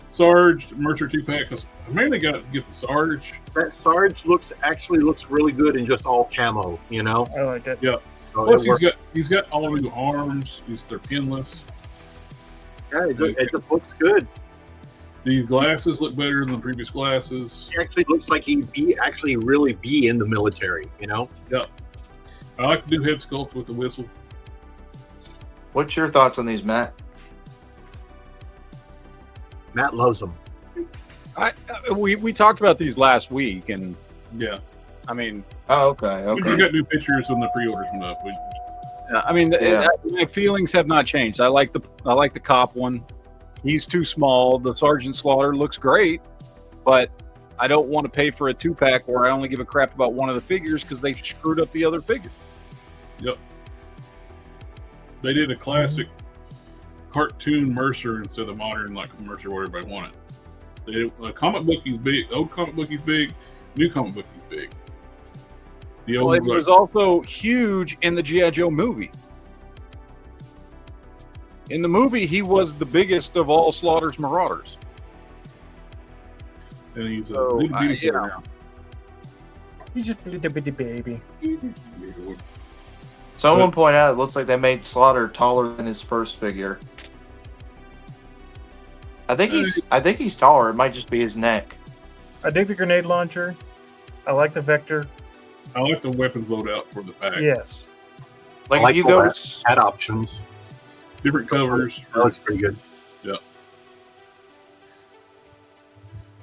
[SPEAKER 1] Sarge Mercer 2-pack. I mainly got to get the Sarge.
[SPEAKER 4] That Sarge actually looks really good in just all camo, you know?
[SPEAKER 2] I like it.
[SPEAKER 1] Yeah.
[SPEAKER 4] So
[SPEAKER 1] plus, he's got all new arms. They're pinless.
[SPEAKER 4] Yeah, it just looks good.
[SPEAKER 1] These glasses look better than the previous glasses.
[SPEAKER 4] He actually looks like he'd really be in the military, you know?
[SPEAKER 1] Yeah. I like to do head sculpt with the whistle.
[SPEAKER 5] What's your thoughts on these, Matt?
[SPEAKER 4] Matt loves them.
[SPEAKER 3] We talked about these last week, and
[SPEAKER 1] yeah,
[SPEAKER 3] I mean,
[SPEAKER 5] okay.
[SPEAKER 1] We got new pictures when the pre-orders went up.
[SPEAKER 3] My feelings have not changed. I like the cop one. He's too small. The Sergeant Slaughter looks great, but I don't want to pay for a 2-pack where I only give a crap about one of the figures because they screwed up the other figure.
[SPEAKER 1] Yep. They did a classic cartoon Mercer instead of modern like Mercer where everybody wanted. Comic book is big. Old comic book is big. New comic book is big. It
[SPEAKER 3] was also huge in the G.I. Joe movie. In the movie, he was the biggest of all Slaughter's Marauders.
[SPEAKER 1] And he's now.
[SPEAKER 2] He's just a little bitty baby.
[SPEAKER 5] Someone point out it looks like they made Slaughter taller than his first figure. I think he's taller. It might just be his neck.
[SPEAKER 2] I dig the grenade launcher. I like the Vector.
[SPEAKER 1] I like the weapons loadout for the pack.
[SPEAKER 2] Yes.
[SPEAKER 5] Like if you go to
[SPEAKER 4] add options,
[SPEAKER 1] different covers.
[SPEAKER 4] That looks pretty good.
[SPEAKER 1] Yeah.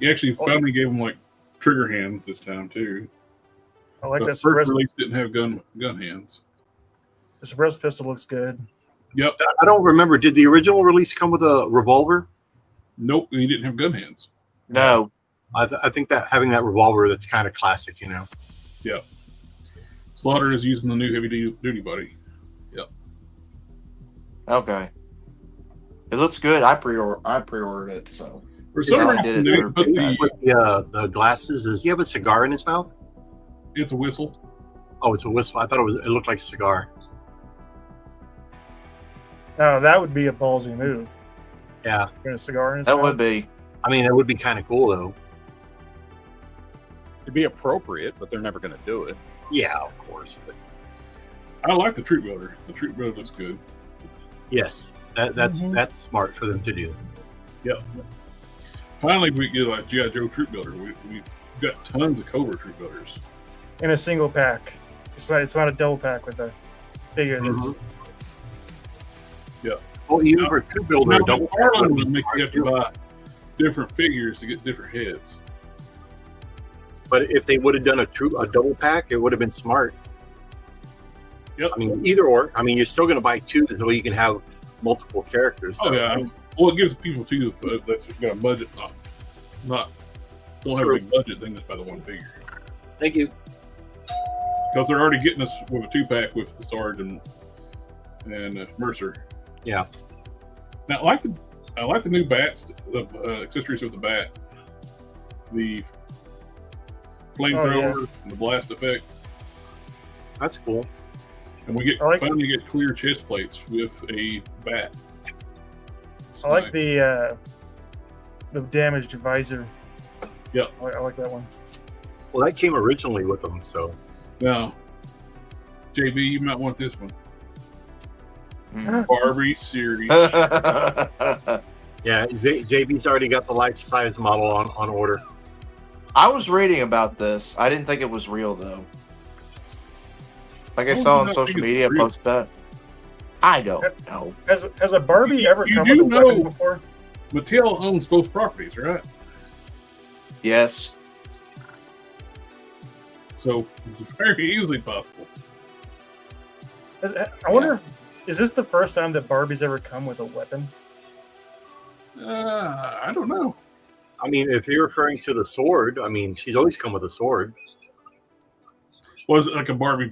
[SPEAKER 1] He actually finally gave him like trigger hands this time too.
[SPEAKER 2] I like that.
[SPEAKER 1] The first release didn't have gun hands.
[SPEAKER 2] The suppressed pistol looks good.
[SPEAKER 1] Yep.
[SPEAKER 4] I don't remember. Did the original release come with a revolver?
[SPEAKER 1] Nope, he didn't have gun hands.
[SPEAKER 5] No.
[SPEAKER 4] I think that having that revolver, that's kind of classic, you know.
[SPEAKER 1] Yeah. Slaughter is using the new heavy duty body. Yep.
[SPEAKER 5] Okay. It looks good. I pre-ordered it, so.
[SPEAKER 1] For some reason,
[SPEAKER 4] the glasses. Does he have a cigar in his mouth?
[SPEAKER 1] It's a whistle.
[SPEAKER 4] Oh, it's a whistle. I thought it looked like a cigar.
[SPEAKER 2] Oh, that would be a ballsy move.
[SPEAKER 4] Yeah.
[SPEAKER 2] Put a cigar in his
[SPEAKER 5] mouth?
[SPEAKER 2] mouth?
[SPEAKER 5] Would be.
[SPEAKER 4] I mean, that would be kind of cool, though.
[SPEAKER 3] It'd be appropriate, but they're never going to do it.
[SPEAKER 4] Yeah, of course. But
[SPEAKER 1] I like the Troop Builder. The Troop Builder looks good.
[SPEAKER 4] Yes, that's smart for them to do.
[SPEAKER 1] Yep. Finally, we get a G.I. Joe Troop Builder. We've got tons of Cobra Troop Builders.
[SPEAKER 2] In a single pack. It's not a double pack with a figure that's.
[SPEAKER 1] Yeah.
[SPEAKER 4] Well, even for a two builder,
[SPEAKER 1] Now,
[SPEAKER 4] double
[SPEAKER 1] Harlan would make you have to buy different figures to get different heads.
[SPEAKER 4] But if they would have done a double pack, it would have been smart.
[SPEAKER 1] Yep.
[SPEAKER 4] I mean, either or. I mean, you're still going to buy two so you can have multiple characters.
[SPEAKER 1] Oh yeah. Well, it gives people too that's got a budget, not don't have a big budget. Then just buy the one figure.
[SPEAKER 4] Thank you.
[SPEAKER 1] Because they're already getting us with a 2-pack with the Sarge and Mercer.
[SPEAKER 4] Yeah.
[SPEAKER 1] Now I like the new bats, the accessories with the bat, the flamethrower, and the blast effect.
[SPEAKER 4] That's cool.
[SPEAKER 1] And we finally get clear chest plates with a bat.
[SPEAKER 2] I like the damaged visor.
[SPEAKER 1] Yep.
[SPEAKER 2] I like that one.
[SPEAKER 4] Well, that came originally with them, so.
[SPEAKER 1] Now, JB, you might want this one.
[SPEAKER 2] Mm.
[SPEAKER 1] Barbie series.
[SPEAKER 4] Yeah, JB's already got the life-size model on order.
[SPEAKER 5] I was reading about this. I didn't think it was real, though. Like I saw on social media post that. I don't know.
[SPEAKER 2] Has a Barbie ever come with a weapon before?
[SPEAKER 1] Mattel owns both properties, right?
[SPEAKER 5] Yes.
[SPEAKER 1] So it's very easily possible.
[SPEAKER 2] I wonder is this the first time that Barbie's ever come with a weapon?
[SPEAKER 1] I don't know.
[SPEAKER 4] I mean, if you're referring to the sword, I mean, she's always come with a sword.
[SPEAKER 1] Was it like a Barbie,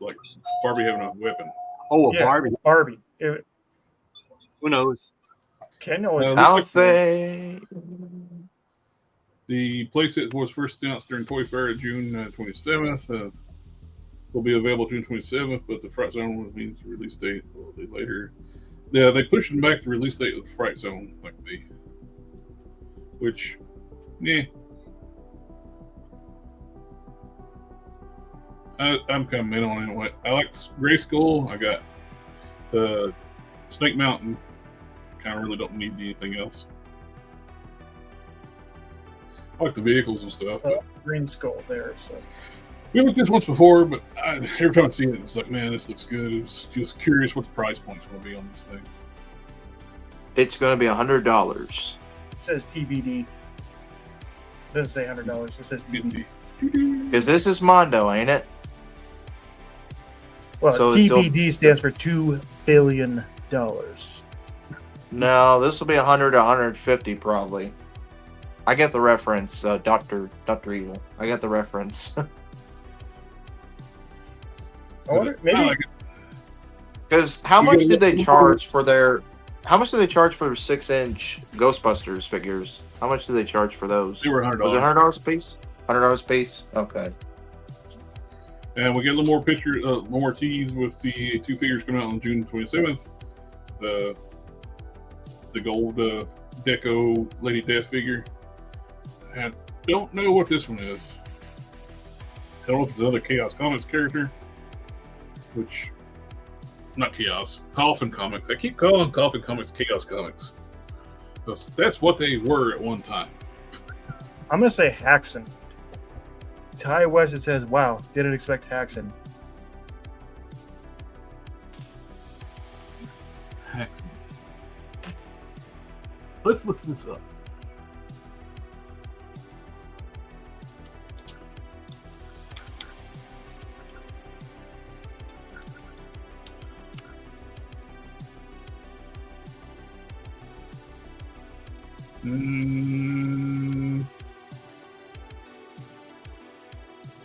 [SPEAKER 1] like Barbie having a weapon?
[SPEAKER 4] Oh, Barbie.
[SPEAKER 2] Barbie.
[SPEAKER 4] Who knows?
[SPEAKER 2] Ken always.
[SPEAKER 5] I'll say.
[SPEAKER 1] The playset was first announced during Toy Fair June 27th. Will be available June 27th, but the Fright Zone means the release date a little bit later. Yeah, they pushed back the release date of the Fright Zone, which, yeah. I'm kind of mid on it anyway. I like Grayskull. I got Snake Mountain. Kind of really don't need anything else. I like the vehicles and stuff.
[SPEAKER 2] Green Skull there. So
[SPEAKER 1] we looked at this once before, but every time I see it, it's like, man, this looks good. It was just curious what the price point's going to be on this thing.
[SPEAKER 5] It's going to be $100.
[SPEAKER 2] It says TBD. It doesn't say $100. It says TBD.
[SPEAKER 5] Because this is Mondo, ain't it?
[SPEAKER 2] Well,
[SPEAKER 5] so
[SPEAKER 2] TBD stands for $2 billion.
[SPEAKER 5] No, this will be 100 to 150 probably. I get the reference, Dr. Evil. I get the reference.
[SPEAKER 2] I wonder, maybe
[SPEAKER 5] because how much did they charge for their 6-inch Ghostbusters figures? How much did they charge for those?
[SPEAKER 1] They were $100.
[SPEAKER 5] Was it $100 a piece? $100 a piece? Okay.
[SPEAKER 1] And we get a little more picture, more teas with the two figures coming out on June 27th. The gold Deco Lady Death figure. I don't know what this one is. I don't know if it's another Chaos Comics character, which, not Chaos, Coffin Comics. I keep calling Coffin Comics Chaos Comics. That's what they were at one time.
[SPEAKER 2] I'm going to say Haxon. Ty West, it says, wow, didn't expect Haxon.
[SPEAKER 1] Haxon. Let's look this up.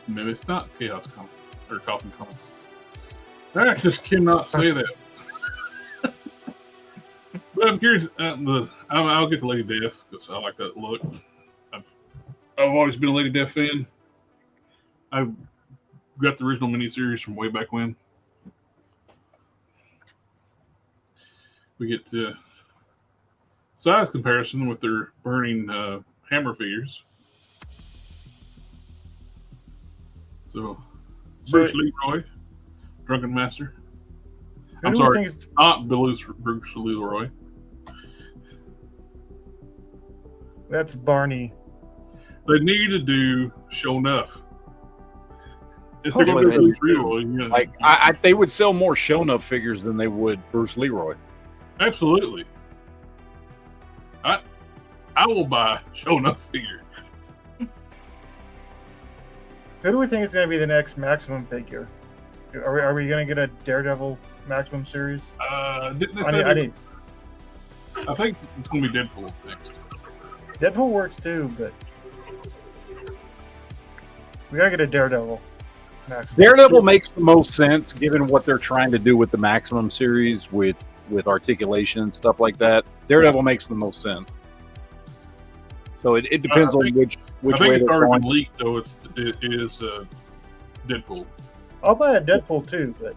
[SPEAKER 1] Maybe it's not Chaos Comics or Coffin Comics. I just cannot say that. But I'm curious. I'll get the Lady Death because I like that look. I've always been a Lady Death fan. I've got the original miniseries from way back when. We get to size comparison with their burning hammer figures. So, Bruce Leroy, Drunken Master. I'm sorry, not Bruce Leroy.
[SPEAKER 2] That's Barney.
[SPEAKER 1] They need to do Show Enough. If they're going to do Leroy, yeah.
[SPEAKER 3] Like they would sell more Shonuff figures than they would Bruce Leroy.
[SPEAKER 1] Absolutely. I will buy a Shonuff figure.
[SPEAKER 2] Who do we think is going to be the next Maximum figure? Are we going to get a Daredevil Maximum series?
[SPEAKER 1] Didn't they
[SPEAKER 2] I
[SPEAKER 1] say
[SPEAKER 2] need.
[SPEAKER 1] I think it's going to be Deadpool next.
[SPEAKER 2] Deadpool works too, but we gotta get a Daredevil Maximum.
[SPEAKER 3] Daredevil makes the most sense given what they're trying to do with the Maximum series with articulation and stuff like that. Daredevil makes the most sense. So it depends on which
[SPEAKER 1] I think
[SPEAKER 3] way
[SPEAKER 1] it's
[SPEAKER 3] they're
[SPEAKER 1] already
[SPEAKER 3] going.
[SPEAKER 1] been leaked, though. It is Deadpool.
[SPEAKER 2] I'll buy a Deadpool too, but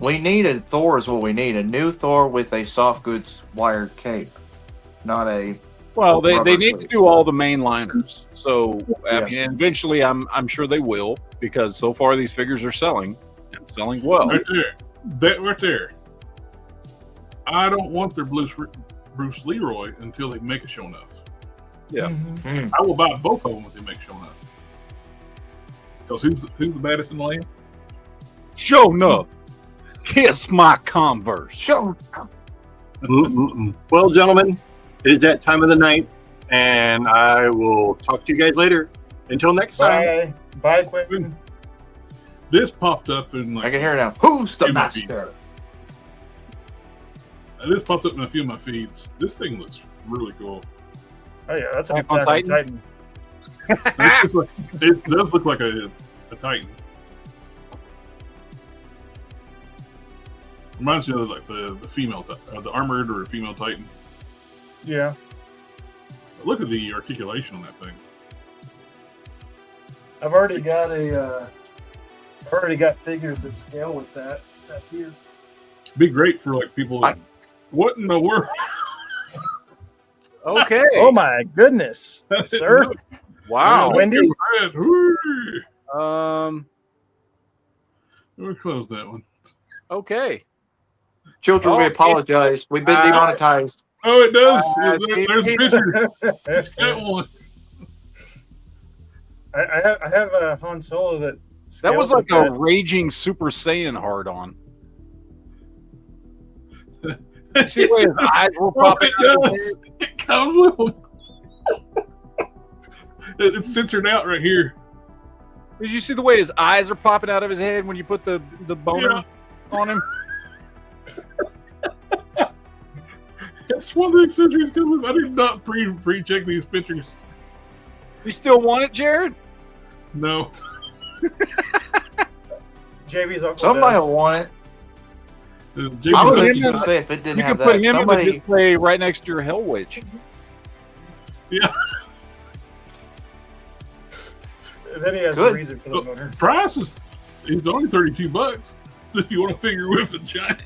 [SPEAKER 5] We need a Thor is what we need. A new Thor with a soft goods wired cape. Not a
[SPEAKER 3] Well, they
[SPEAKER 5] rubber
[SPEAKER 3] need to
[SPEAKER 5] cape.
[SPEAKER 3] do all the main liners. So I
[SPEAKER 5] Yeah.
[SPEAKER 3] mean, and eventually, I'm sure they will, because so far these figures are selling and selling well.
[SPEAKER 1] Right there. That right there. I don't want their Bruce Leroy until they make a Shonuff.
[SPEAKER 3] Yeah.
[SPEAKER 5] Mm.
[SPEAKER 1] I will buy both of them if they make Shonuff. Because who's the baddest in the land?
[SPEAKER 3] Shonuff, kiss my Converse.
[SPEAKER 5] Sure.
[SPEAKER 4] Well, gentlemen, it is that time of the night, and I will talk to you guys later. Until next time.
[SPEAKER 2] bye, Quinn.
[SPEAKER 1] This popped up in
[SPEAKER 5] I
[SPEAKER 1] like
[SPEAKER 5] can hear it now. Who's the
[SPEAKER 1] It might be.
[SPEAKER 5] master?
[SPEAKER 1] this popped up in a few of my feeds. This thing looks really cool.
[SPEAKER 2] Oh yeah, that's an
[SPEAKER 3] Attack on
[SPEAKER 2] Attack on Titan.
[SPEAKER 1] It does look like a Titan. Reminds me of like the female, the armored or female Titan.
[SPEAKER 2] Yeah.
[SPEAKER 1] Look at the articulation on that thing.
[SPEAKER 2] I've already got figures that scale with that here.
[SPEAKER 1] Be great for like people. What in the world?
[SPEAKER 3] Okay.
[SPEAKER 2] Oh my goodness, sir!
[SPEAKER 3] Wow.
[SPEAKER 2] Wendy's.
[SPEAKER 1] We'll close that one.
[SPEAKER 3] Okay.
[SPEAKER 5] Children, we
[SPEAKER 3] Oh,
[SPEAKER 5] apologize. We've been demonetized.
[SPEAKER 1] Oh, it does. There's
[SPEAKER 3] see.
[SPEAKER 1] a picture. It's got one.
[SPEAKER 2] I have a Han Solo that.
[SPEAKER 3] That was
[SPEAKER 2] scales
[SPEAKER 3] like
[SPEAKER 2] with
[SPEAKER 3] a raging Super Saiyan hard on. See the way his eyes were popping out of his head?
[SPEAKER 1] It comes with them. It's censored out right here.
[SPEAKER 3] Did you see the way his eyes are popping out of his head when you put the boner on him?
[SPEAKER 1] It's one of the accessories coming. I did not pre-check these pictures.
[SPEAKER 3] You still want it, Jared?
[SPEAKER 1] No.
[SPEAKER 2] JB's Uncle
[SPEAKER 5] Somebody
[SPEAKER 2] Des.
[SPEAKER 5] will want it. I would
[SPEAKER 3] put
[SPEAKER 5] let
[SPEAKER 3] him
[SPEAKER 5] you
[SPEAKER 3] in-
[SPEAKER 5] say if it didn't
[SPEAKER 3] You
[SPEAKER 5] have
[SPEAKER 3] can put
[SPEAKER 5] that.
[SPEAKER 3] him in the
[SPEAKER 5] Somebody,
[SPEAKER 3] display right next to your Hell Witch.
[SPEAKER 1] Yeah.
[SPEAKER 2] And then he has
[SPEAKER 5] Good.
[SPEAKER 2] a reason for the motor.
[SPEAKER 1] Price is only $32. So if you want to figure with a giant.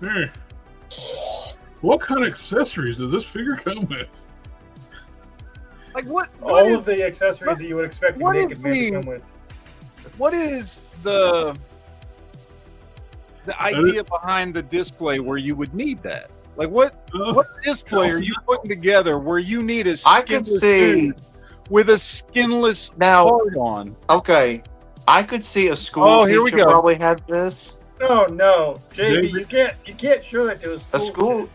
[SPEAKER 1] Hey. What kind of accessories does this figure come with?
[SPEAKER 3] Like what?
[SPEAKER 2] All of the accessories that you would expect a
[SPEAKER 3] what
[SPEAKER 2] naked
[SPEAKER 3] is
[SPEAKER 2] man to
[SPEAKER 3] the-
[SPEAKER 2] come with.
[SPEAKER 3] What is the idea behind the display where you would need that? Like what display are you putting together where you need a
[SPEAKER 5] I could
[SPEAKER 3] skinless
[SPEAKER 5] see
[SPEAKER 3] dude with a skinless
[SPEAKER 5] now.
[SPEAKER 3] hard on?
[SPEAKER 5] Okay, I could see a school
[SPEAKER 3] Oh, here we
[SPEAKER 5] teacher
[SPEAKER 3] go.
[SPEAKER 5] probably had this.
[SPEAKER 2] No, JB,
[SPEAKER 1] JB.
[SPEAKER 2] you can't show that to a school.
[SPEAKER 5] A school.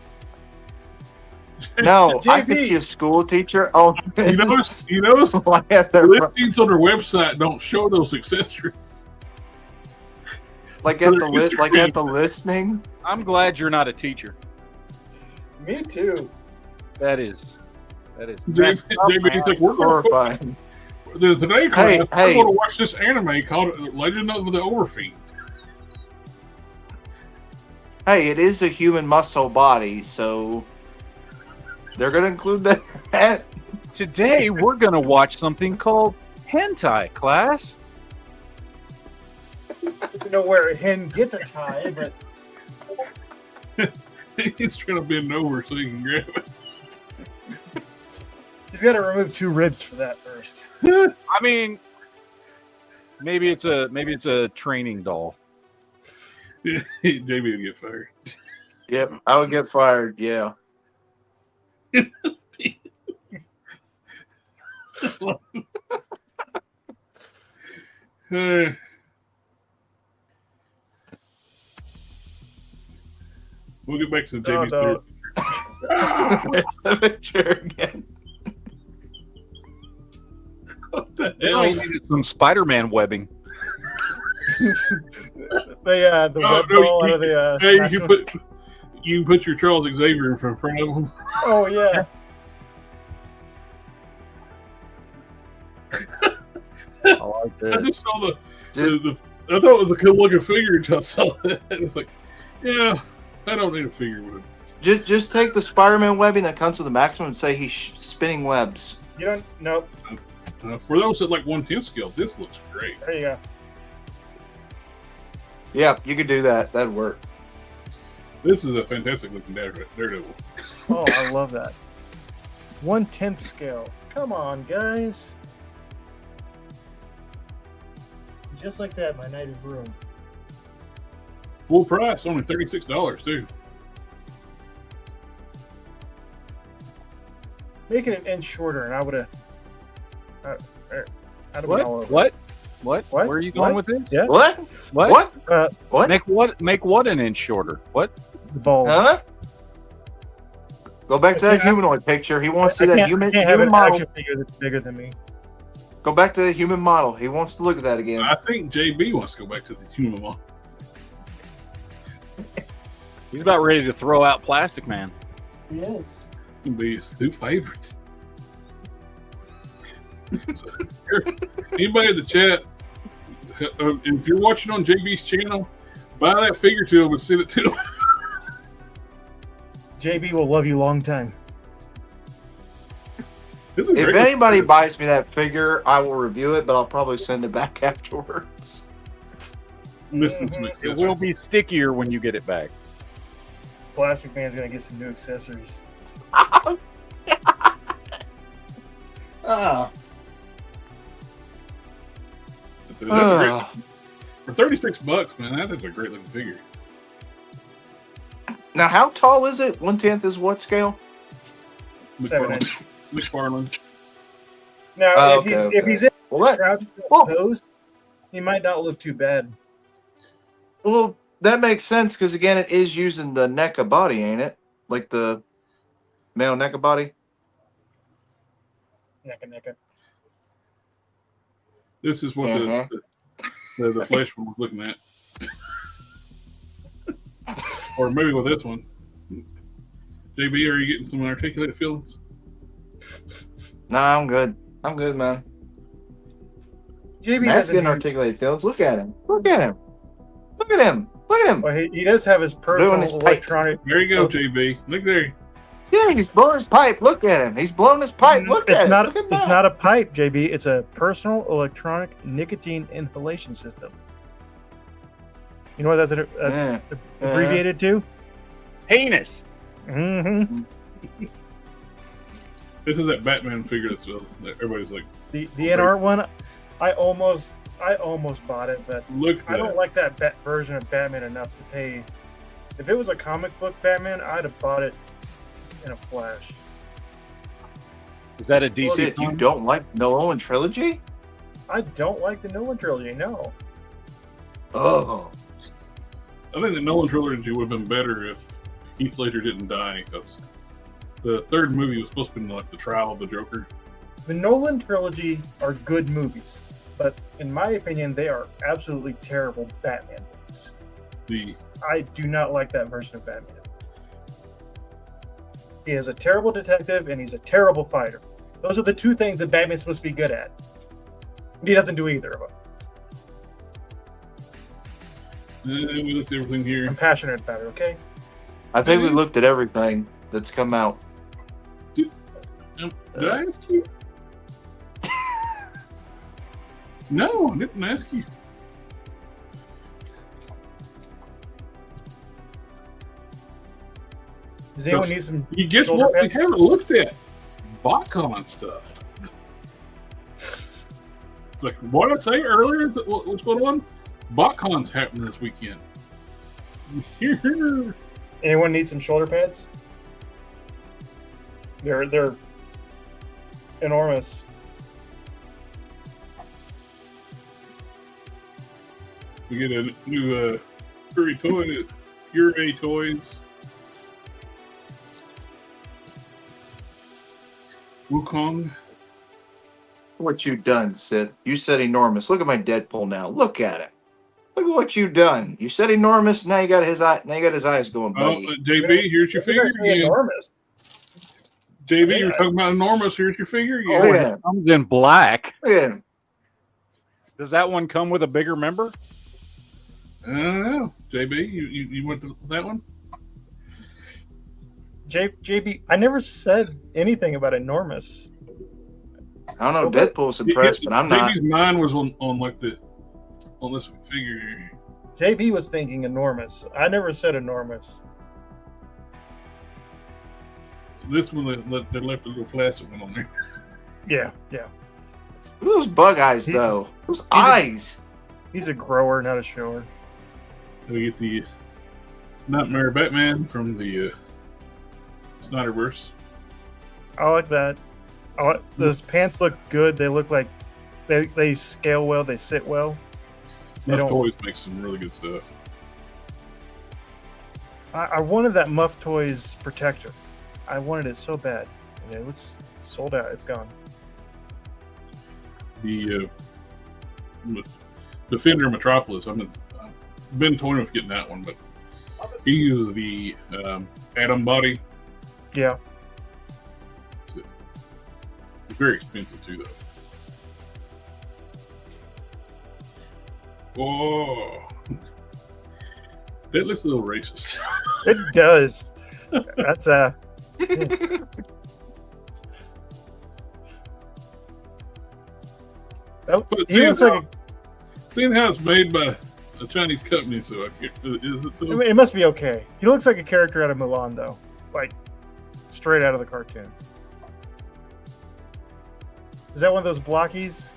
[SPEAKER 5] No, I could
[SPEAKER 2] JB.
[SPEAKER 5] see a school teacher. Oh,
[SPEAKER 1] You notice
[SPEAKER 5] like at
[SPEAKER 1] the
[SPEAKER 5] their,
[SPEAKER 1] listings on their website don't show those accessories.
[SPEAKER 5] like at the list, like at the listening.
[SPEAKER 3] I'm glad you're not a teacher.
[SPEAKER 2] Me too.
[SPEAKER 3] That is.
[SPEAKER 1] JB's like, we're going to
[SPEAKER 5] Horrifying.
[SPEAKER 1] today class,
[SPEAKER 5] Hey.
[SPEAKER 1] we're going to watch this anime called Legend of the Overfiend.
[SPEAKER 5] Hey, it is a human muscle body, so they're gonna include that.
[SPEAKER 3] Today we're gonna watch something called hentai, class.
[SPEAKER 2] I don't know where a hen gets a tie, but
[SPEAKER 1] He's trying to bend over so he can grab it.
[SPEAKER 2] he's got to remove 2 ribs for that first.
[SPEAKER 3] I mean, maybe it's a training doll.
[SPEAKER 1] JB would get fired.
[SPEAKER 5] Yep, I would get fired. Yeah.
[SPEAKER 1] We'll get back to the JB's
[SPEAKER 2] no.
[SPEAKER 5] There's the picture again.
[SPEAKER 1] What the
[SPEAKER 3] They
[SPEAKER 1] hell?
[SPEAKER 3] needed some Spider-Man webbing.
[SPEAKER 2] The web ball out of the.
[SPEAKER 1] Hey,
[SPEAKER 2] maximum-
[SPEAKER 1] you can put your Charles Xavier in front of him.
[SPEAKER 2] Oh yeah.
[SPEAKER 3] I like
[SPEAKER 1] I
[SPEAKER 3] that.
[SPEAKER 1] just saw the I thought it was a good looking figure until I saw it. It's like, yeah, I don't need a figure with it.
[SPEAKER 5] Just take the Spider-Man webbing that comes with the maximum and say he's spinning webs.
[SPEAKER 2] You don't. Nope.
[SPEAKER 1] For those at like 1/10 scale, this looks great.
[SPEAKER 2] There you go.
[SPEAKER 5] Yeah, you could do that. That'd work.
[SPEAKER 1] This is a fantastic looking Daredevil.
[SPEAKER 2] Oh, I love that. 1/10 scale. Come on, guys. Just like that, my night is ruined.
[SPEAKER 1] Full price, only $36 too.
[SPEAKER 2] Make it an inch shorter, and I would have. I'd have been all over.
[SPEAKER 3] What?
[SPEAKER 2] What?
[SPEAKER 3] Where are you going
[SPEAKER 2] What?
[SPEAKER 3] with this?
[SPEAKER 2] Yeah.
[SPEAKER 5] What?
[SPEAKER 3] What?
[SPEAKER 5] What?
[SPEAKER 3] Make what an inch shorter? What?
[SPEAKER 2] The balls.
[SPEAKER 5] Huh? Go back to
[SPEAKER 2] I
[SPEAKER 5] that
[SPEAKER 2] can't-
[SPEAKER 5] humanoid picture. He wants to
[SPEAKER 2] I
[SPEAKER 5] see that
[SPEAKER 2] can't
[SPEAKER 5] human
[SPEAKER 2] have an
[SPEAKER 5] model.
[SPEAKER 2] action figure that's bigger than me.
[SPEAKER 5] Go back to the human model. He wants to look at that again.
[SPEAKER 1] I think JB wants to go back to the human model.
[SPEAKER 3] He's about ready to throw out Plastic Man.
[SPEAKER 2] Yes.
[SPEAKER 1] Can be his two favorites. So, anybody in the chat, if you're watching on JB's channel, buy that figure to him and send it to him.
[SPEAKER 2] JB will love you long time.
[SPEAKER 1] This is
[SPEAKER 5] If
[SPEAKER 1] great.
[SPEAKER 5] anybody buys me that figure, I will review it, but I'll probably send it back afterwards.
[SPEAKER 1] Listen to me.
[SPEAKER 3] It will be stickier when you get it back.
[SPEAKER 2] Plastic Man's gonna get some new accessories.
[SPEAKER 5] Ah.
[SPEAKER 1] That's great. For $36, man, that is a great looking figure.
[SPEAKER 5] Now, how tall is it? 1/10 is what scale?
[SPEAKER 2] 7 inch.
[SPEAKER 1] McFarlane.
[SPEAKER 2] Now,
[SPEAKER 5] Oh,
[SPEAKER 2] if he's in
[SPEAKER 5] Well, that,
[SPEAKER 2] crouch
[SPEAKER 5] Whoa.
[SPEAKER 2] pose, he might not look too bad.
[SPEAKER 5] well, that makes sense because again, it is using the NECA body, ain't it? Like the male NECA body.
[SPEAKER 2] Necka.
[SPEAKER 1] This is what the Flash one was looking at. Or maybe with this one. JB, are you getting some articulated feelings?
[SPEAKER 5] Nah, I'm good. I'm good, man.
[SPEAKER 2] JB
[SPEAKER 5] Matt's
[SPEAKER 2] has
[SPEAKER 5] getting articulated feelings. Look at him. Look at him. Look at him. Look at him.
[SPEAKER 2] Well, he does have his personal
[SPEAKER 5] his pipe.
[SPEAKER 2] electronic.
[SPEAKER 1] There you go, JB. Look there.
[SPEAKER 5] Yeah, he's blowing his pipe. Look at him. He's blowing his pipe. Look
[SPEAKER 2] It's
[SPEAKER 5] at
[SPEAKER 2] not.
[SPEAKER 5] him. Look at
[SPEAKER 2] It's
[SPEAKER 5] Matt.
[SPEAKER 2] not a pipe, JB. It's a personal electronic nicotine inhalation system. You know what that's abbreviated to?
[SPEAKER 3] Penis.
[SPEAKER 2] Mm-hmm.
[SPEAKER 1] This is that Batman figure that everybody's like,
[SPEAKER 2] The NR one, I almost bought it, but
[SPEAKER 1] look at
[SPEAKER 2] I don't
[SPEAKER 1] that.
[SPEAKER 2] like that version of Batman enough to pay. If it was a comic book Batman, I'd have bought it in a flash.
[SPEAKER 3] Is that a DC?
[SPEAKER 5] Shit, you don't like Nolan trilogy?
[SPEAKER 2] I don't like the Nolan trilogy. No.
[SPEAKER 5] Oh.
[SPEAKER 1] I think the Nolan trilogy would have been better if Heath Ledger didn't die, because the third movie was supposed to be like the trial of the Joker.
[SPEAKER 2] The Nolan trilogy are good movies, but in my opinion, they are absolutely terrible Batman movies. I do not like that version of Batman. He is a terrible detective and he's a terrible fighter. Those are the two things that Batman's supposed to be good at. And he doesn't do either of them.
[SPEAKER 1] We looked at everything here.
[SPEAKER 2] I'm passionate about it, okay?
[SPEAKER 5] I think we looked at everything that's come out.
[SPEAKER 1] Did I ask you? No, I didn't ask you.
[SPEAKER 2] Does anyone need some
[SPEAKER 1] You guess
[SPEAKER 2] shoulder
[SPEAKER 1] what? We
[SPEAKER 2] pads?
[SPEAKER 1] haven't looked at BotCon stuff. It's like what did I say earlier? What's going on? BotCon's happening this weekend.
[SPEAKER 2] Anyone need some shoulder pads? They're enormous.
[SPEAKER 1] We get a new furry toy, Pure A Toys. Wukong.
[SPEAKER 5] What you done, Sith? You said enormous. Look at my Deadpool now. Look at it. Look at what you done. You said enormous. Now you got his eye. Now you got his eyes going buggy.
[SPEAKER 1] Oh, JB, here's your figure again.
[SPEAKER 2] Enormous.
[SPEAKER 1] JB, you're talking about enormous. Here's your figure again.
[SPEAKER 3] Oh, yeah. It comes in black.
[SPEAKER 5] Yeah.
[SPEAKER 3] Does that one come with a bigger member?
[SPEAKER 1] I don't know. JB, you went to that one?
[SPEAKER 2] JB, I never said anything about enormous.
[SPEAKER 5] I don't know. Deadpool's impressed, but I'm not.
[SPEAKER 1] JB's mind was on like the on this figure.
[SPEAKER 2] JB was thinking enormous. I never said enormous.
[SPEAKER 1] This one they left a little flaccid one on there.
[SPEAKER 2] Yeah.
[SPEAKER 5] Look at those bug eyes, though. Those eyes.
[SPEAKER 2] He's a grower, not a shower.
[SPEAKER 1] We get the Nightmare Batman from the Snyderverse.
[SPEAKER 2] I like that. Those pants look good. They look like they scale well. They sit well.
[SPEAKER 1] Muff Toys makes some really good stuff.
[SPEAKER 2] I wanted that Muff Toys protector. I wanted it so bad. And it was sold out. It's gone.
[SPEAKER 1] The Defender Metropolis. I've been toying with getting that one, but he uses the Atom Body.
[SPEAKER 2] Yeah.
[SPEAKER 1] It's very expensive too, though. Oh, that looks a little racist.
[SPEAKER 2] It does. That's he looks like
[SPEAKER 1] seeing how it's made by a Chinese company, so
[SPEAKER 2] it must be okay. He looks like a character out of Mulan, though, like straight out of the cartoon. Is that one of those blockies?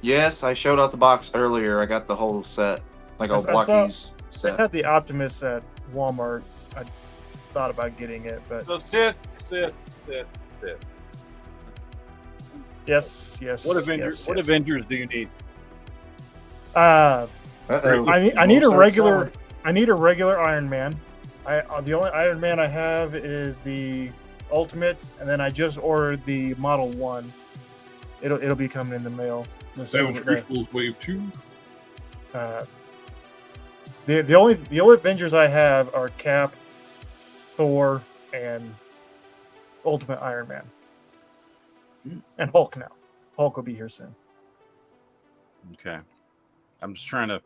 [SPEAKER 5] Yes, I showed out the box earlier. I got the whole set, like a blockies set.
[SPEAKER 2] I had the Optimus at Walmart. I thought about getting it, but
[SPEAKER 3] So Sith.
[SPEAKER 2] Yes.
[SPEAKER 3] What Avengers do you need?
[SPEAKER 2] I need a regular. I need a regular Iron Man. The only Iron Man I have is the Ultimate, and then I just ordered the Model 1. It'll be coming in the mail.
[SPEAKER 1] That was Wave 2.
[SPEAKER 2] The only Avengers I have are Cap, Thor, and Ultimate Iron Man, and Hulk now. Hulk will be here soon.
[SPEAKER 3] Okay, I'm just trying to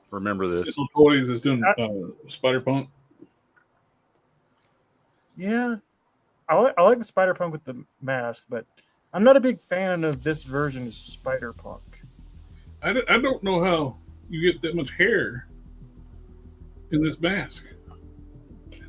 [SPEAKER 3] remember this.
[SPEAKER 1] Sizzle Toys is doing Spider-Punk.
[SPEAKER 2] Yeah, I like the Spider-Punk with the mask, but I'm not a big fan of this version of Spider-Punk.
[SPEAKER 1] I don't know how you get that much hair in this mask.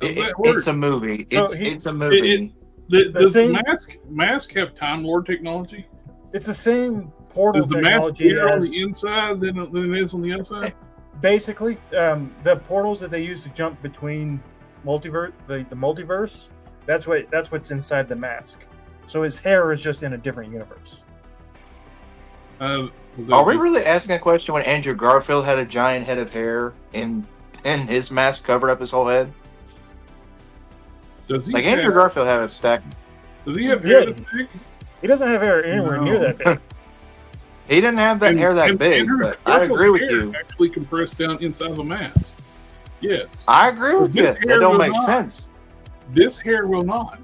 [SPEAKER 5] It's a movie.
[SPEAKER 2] So
[SPEAKER 5] it's a movie.
[SPEAKER 1] Does the mask have Time Lord technology?
[SPEAKER 2] It's the same portal
[SPEAKER 1] Is the
[SPEAKER 2] technology
[SPEAKER 1] mask bigger on the inside than it is on the outside?
[SPEAKER 2] Basically, the portals that they use to jump between multiverse, the multiverse, that's what's inside the mask. So his hair is just in a different universe.
[SPEAKER 5] Are we really asking a question when Andrew Garfield had a giant head of hair and his mask covered up his whole head? Andrew Garfield had a stack.
[SPEAKER 1] Does he have hair that big?
[SPEAKER 2] He doesn't have hair anywhere near that big.
[SPEAKER 5] He didn't have that hair that big, but I agree with you.
[SPEAKER 1] Actually compressed down inside of a mask. Yes.
[SPEAKER 5] I agree with you. That don't make sense.
[SPEAKER 1] This hair will not.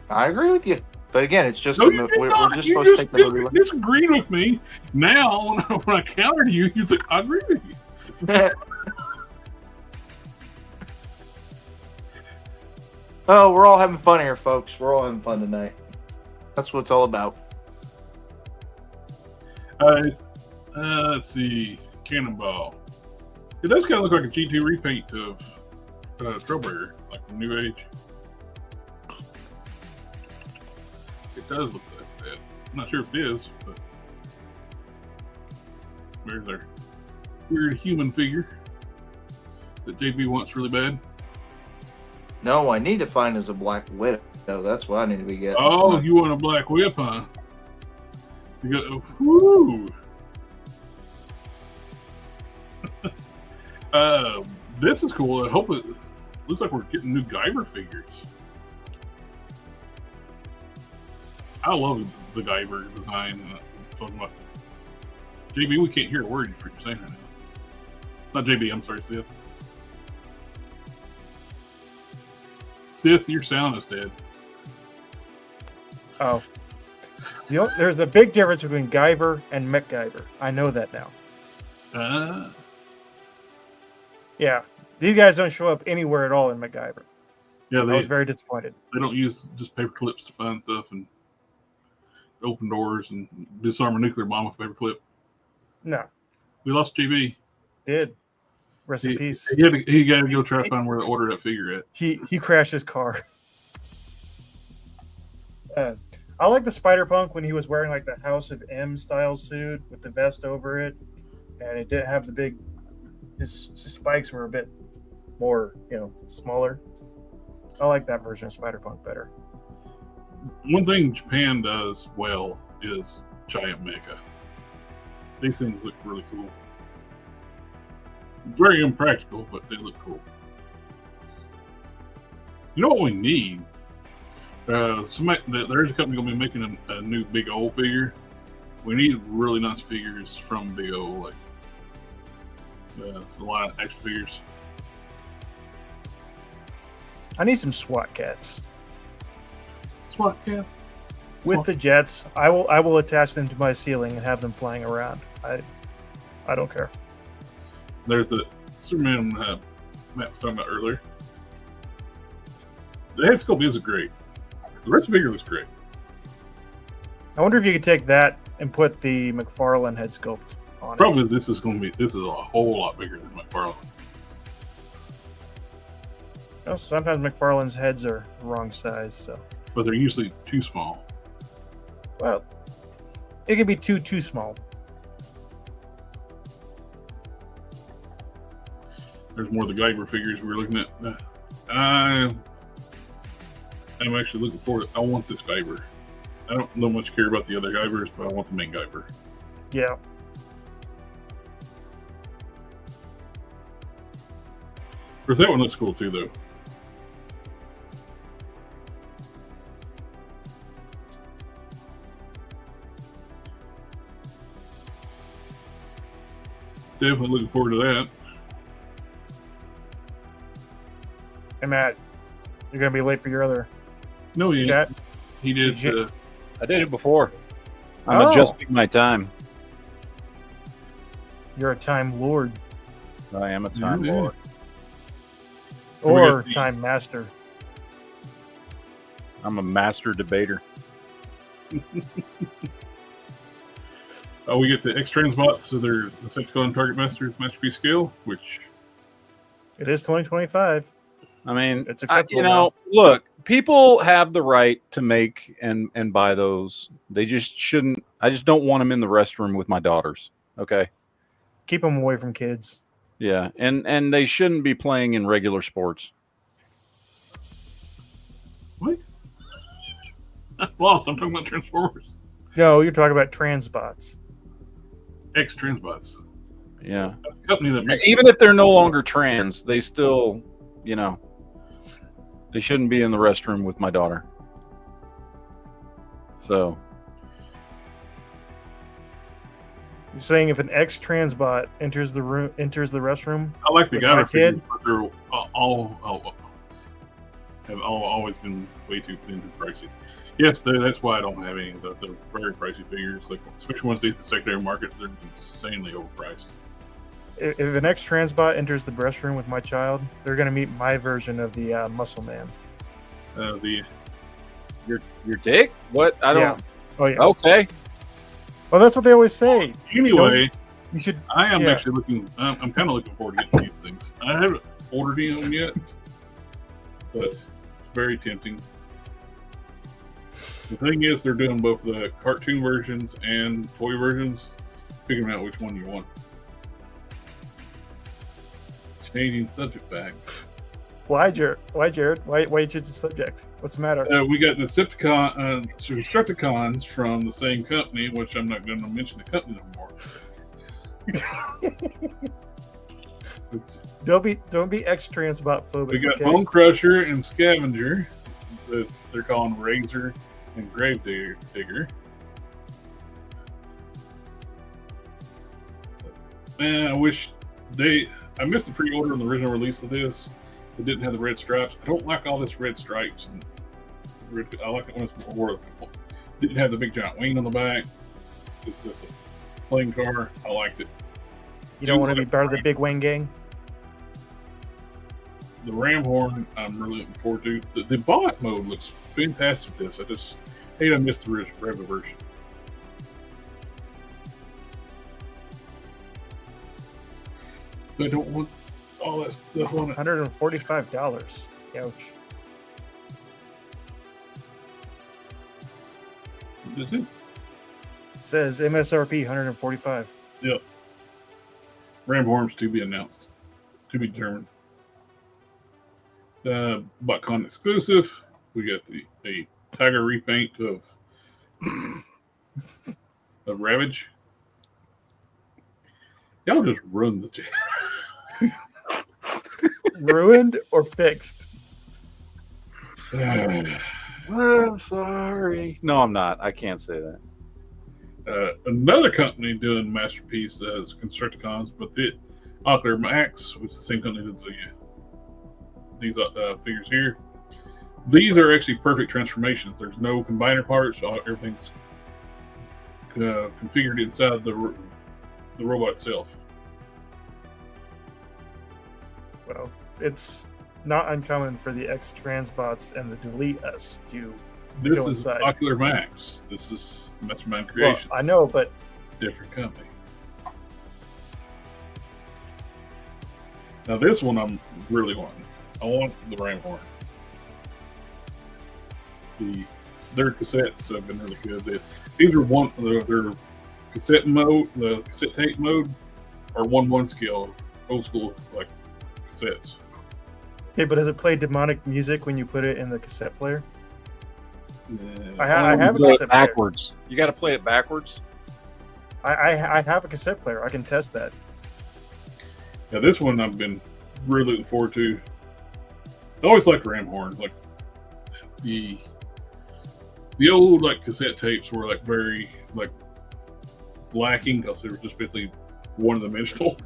[SPEAKER 5] I agree with you. But again, it's just
[SPEAKER 1] we're
[SPEAKER 5] just supposed to take the movie.
[SPEAKER 1] You disagreed with me. Now, when I countered you, you said, I agree with you.
[SPEAKER 5] Oh, we're all having fun here, folks. We're all having fun tonight. That's what it's all about.
[SPEAKER 1] Let's see. Cannonball. It does kind of look like a G2 repaint of Trailbreaker, like from New Age. It does look like that. I'm not sure if it is, but there's our weird human figure that JB wants really bad.
[SPEAKER 5] No, I need to find is a Black Widow. That's what I need to be getting.
[SPEAKER 1] Oh, you want a Black Whip, huh? You go, whoo! This is cool. I hope it looks like we're getting new Guyver figures. I love the Guyver design. Talking about JB, we can't hear a word you're saying right now. Not JB, I'm sorry, Sith. Sith, your sound is dead.
[SPEAKER 2] Oh. You know, there's a big difference between Guyver and MacGyver. I know that now. Yeah. These guys don't show up anywhere at all in MacGyver.
[SPEAKER 1] Yeah,
[SPEAKER 2] I was very disappointed.
[SPEAKER 1] They don't use just paper clips to find stuff and open doors and disarm a nuclear bomb with a paper clip.
[SPEAKER 2] No.
[SPEAKER 1] We lost JB.
[SPEAKER 2] Did. Rest in peace.
[SPEAKER 1] He got to go try to find where to order that figure at.
[SPEAKER 2] He crashed his car. I like the Spider-Punk when he was wearing like the House of M style suit with the vest over it, and it didn't have the big. His spikes were a bit more, smaller. I like that version of Spider-Punk better.
[SPEAKER 1] One thing Japan does well is giant mecha. These things look really cool. Very impractical, but they look cool. You know what we need? There's a company going to be making a new Big O figure. We need really nice figures from Big O, like a lot of action figures.
[SPEAKER 2] I need some SWAT cats.
[SPEAKER 1] SWAT cats?
[SPEAKER 2] With the jets, I will attach them to my ceiling and have them flying around. I don't care.
[SPEAKER 1] There's the Superman Matt was talking about earlier. The head sculpt is great. The rest of the figure looks great.
[SPEAKER 2] I wonder if you could take that and put the McFarlane head sculpt on
[SPEAKER 1] Problem
[SPEAKER 2] it.
[SPEAKER 1] is, this is a whole lot bigger than McFarlane.
[SPEAKER 2] Sometimes McFarlane's heads are the wrong size, so.
[SPEAKER 1] But they're usually too small.
[SPEAKER 2] Well, it could be too small.
[SPEAKER 1] There's more of the Guyver figures we were looking at. I'm actually looking forward. I want this Guyver. I don't know much care about the other Guyvers, but I want the main Guyver.
[SPEAKER 2] Yeah.
[SPEAKER 1] Of course, that one looks cool too, though. Definitely looking forward to that.
[SPEAKER 2] Hey, Matt, you're going to be late for your other
[SPEAKER 1] No, he
[SPEAKER 2] chat?
[SPEAKER 1] He did.
[SPEAKER 3] I did it before. I'm adjusting my time.
[SPEAKER 2] You're a time lord.
[SPEAKER 3] I am a time lord.
[SPEAKER 2] Or time master.
[SPEAKER 3] I'm a master debater.
[SPEAKER 1] We get the X-Transbots, so they're the Decepticon Target Masters Masterpiece scale, which...
[SPEAKER 2] It is 2025.
[SPEAKER 3] I mean,
[SPEAKER 2] it's acceptable.
[SPEAKER 3] Look, people have the right to make and buy those. They just shouldn't. I just don't want them in the restroom with my daughters. Okay.
[SPEAKER 2] Keep them away from kids.
[SPEAKER 3] Yeah, and they shouldn't be playing in regular sports.
[SPEAKER 1] What? Lost. I'm talking about Transformers.
[SPEAKER 2] No, you're talking about Transbots.
[SPEAKER 1] X-Transbots.
[SPEAKER 3] Yeah.
[SPEAKER 1] That's the company that makes
[SPEAKER 3] Even if they're no longer trans, they still, they shouldn't be in the restroom with my daughter. So.
[SPEAKER 2] You're saying if an X-Transbot enters the restroom?
[SPEAKER 1] I like the Guyver
[SPEAKER 2] kid,
[SPEAKER 1] figures, but they're have always been way too pricey. Yes, that's why I don't have any of the very pricey figures. Like, especially once they hit the secondary market, they're insanely overpriced.
[SPEAKER 2] If an X-Transbot enters the restroom with my child, they're going to meet my version of the Muscle Man.
[SPEAKER 3] Your dick? What? I don't.
[SPEAKER 2] Yeah. Oh yeah.
[SPEAKER 3] Okay.
[SPEAKER 2] Well, that's what they always say.
[SPEAKER 1] Anyway,
[SPEAKER 2] you should.
[SPEAKER 1] I am actually looking. I'm kind of looking forward to getting these things. I haven't ordered any of them yet, but it's very tempting. The thing is, they're doing both the cartoon versions and toy versions. Figuring out which one you want. Changing subject back.
[SPEAKER 2] Why, Jared? Why you change the subject? What's the matter?
[SPEAKER 1] We got the Decepticons from the same company, which I'm not going to mention the company anymore.
[SPEAKER 2] Don't be ex-transbot phobic.
[SPEAKER 1] We got Bone Crusher and Scavenger. They're calling Razor and Gravedigger. Man, I wish I missed the pre-order on the original release of this. It didn't have the red stripes. I don't like all this red stripes. I like it when it's more. Didn't have the big giant wing on the back. It's just a plain car. I liked it.
[SPEAKER 2] You don't want to be part of the big wing gang?
[SPEAKER 1] The ram horn, I'm really looking forward to. The bot mode looks fantastic with this. I just hate I missed the regular version. So I don't want all that stuff on it.
[SPEAKER 2] $145. Ouch.
[SPEAKER 1] Does it?
[SPEAKER 2] Says MSRP $145.
[SPEAKER 1] Yep. Ram horns to be announced. To be determined. BotCon exclusive. We got the Tiger repaint of Ravage. Y'all just run the chat.
[SPEAKER 2] Ruined or fixed?
[SPEAKER 3] I'm sorry. No, I'm not. I can't say that.
[SPEAKER 1] Another company doing Masterpiece as Constructicons, but the Ocular Max, which is the same company that these figures here. These are actually perfect transformations. There's no combiner parts. Everything's configured inside the robot itself.
[SPEAKER 2] Well, it's not uncommon for the ex-transbots and the Delete Us to
[SPEAKER 1] This
[SPEAKER 2] go
[SPEAKER 1] is
[SPEAKER 2] inside.
[SPEAKER 1] Ocular Max. This is Mastermind Creations.
[SPEAKER 2] Well, I know, but
[SPEAKER 1] different company. Now this one I'm really wanting. I want the ram horn. Their cassettes have been really good. These are their cassette mode, the cassette tape mode, are 1/1 scale, old school like cassettes.
[SPEAKER 2] hey, but does it play demonic music when you put it in the cassette player?
[SPEAKER 1] Yeah.
[SPEAKER 2] I have a
[SPEAKER 3] Play it
[SPEAKER 2] cassette player.
[SPEAKER 3] backwards. You got to play it backwards.
[SPEAKER 2] I have a cassette player. I can test that.
[SPEAKER 1] Now this one I've been really looking forward to. I always liked ram horn. Like the old like cassette tapes were like very like lacking because they were just basically one dimensional.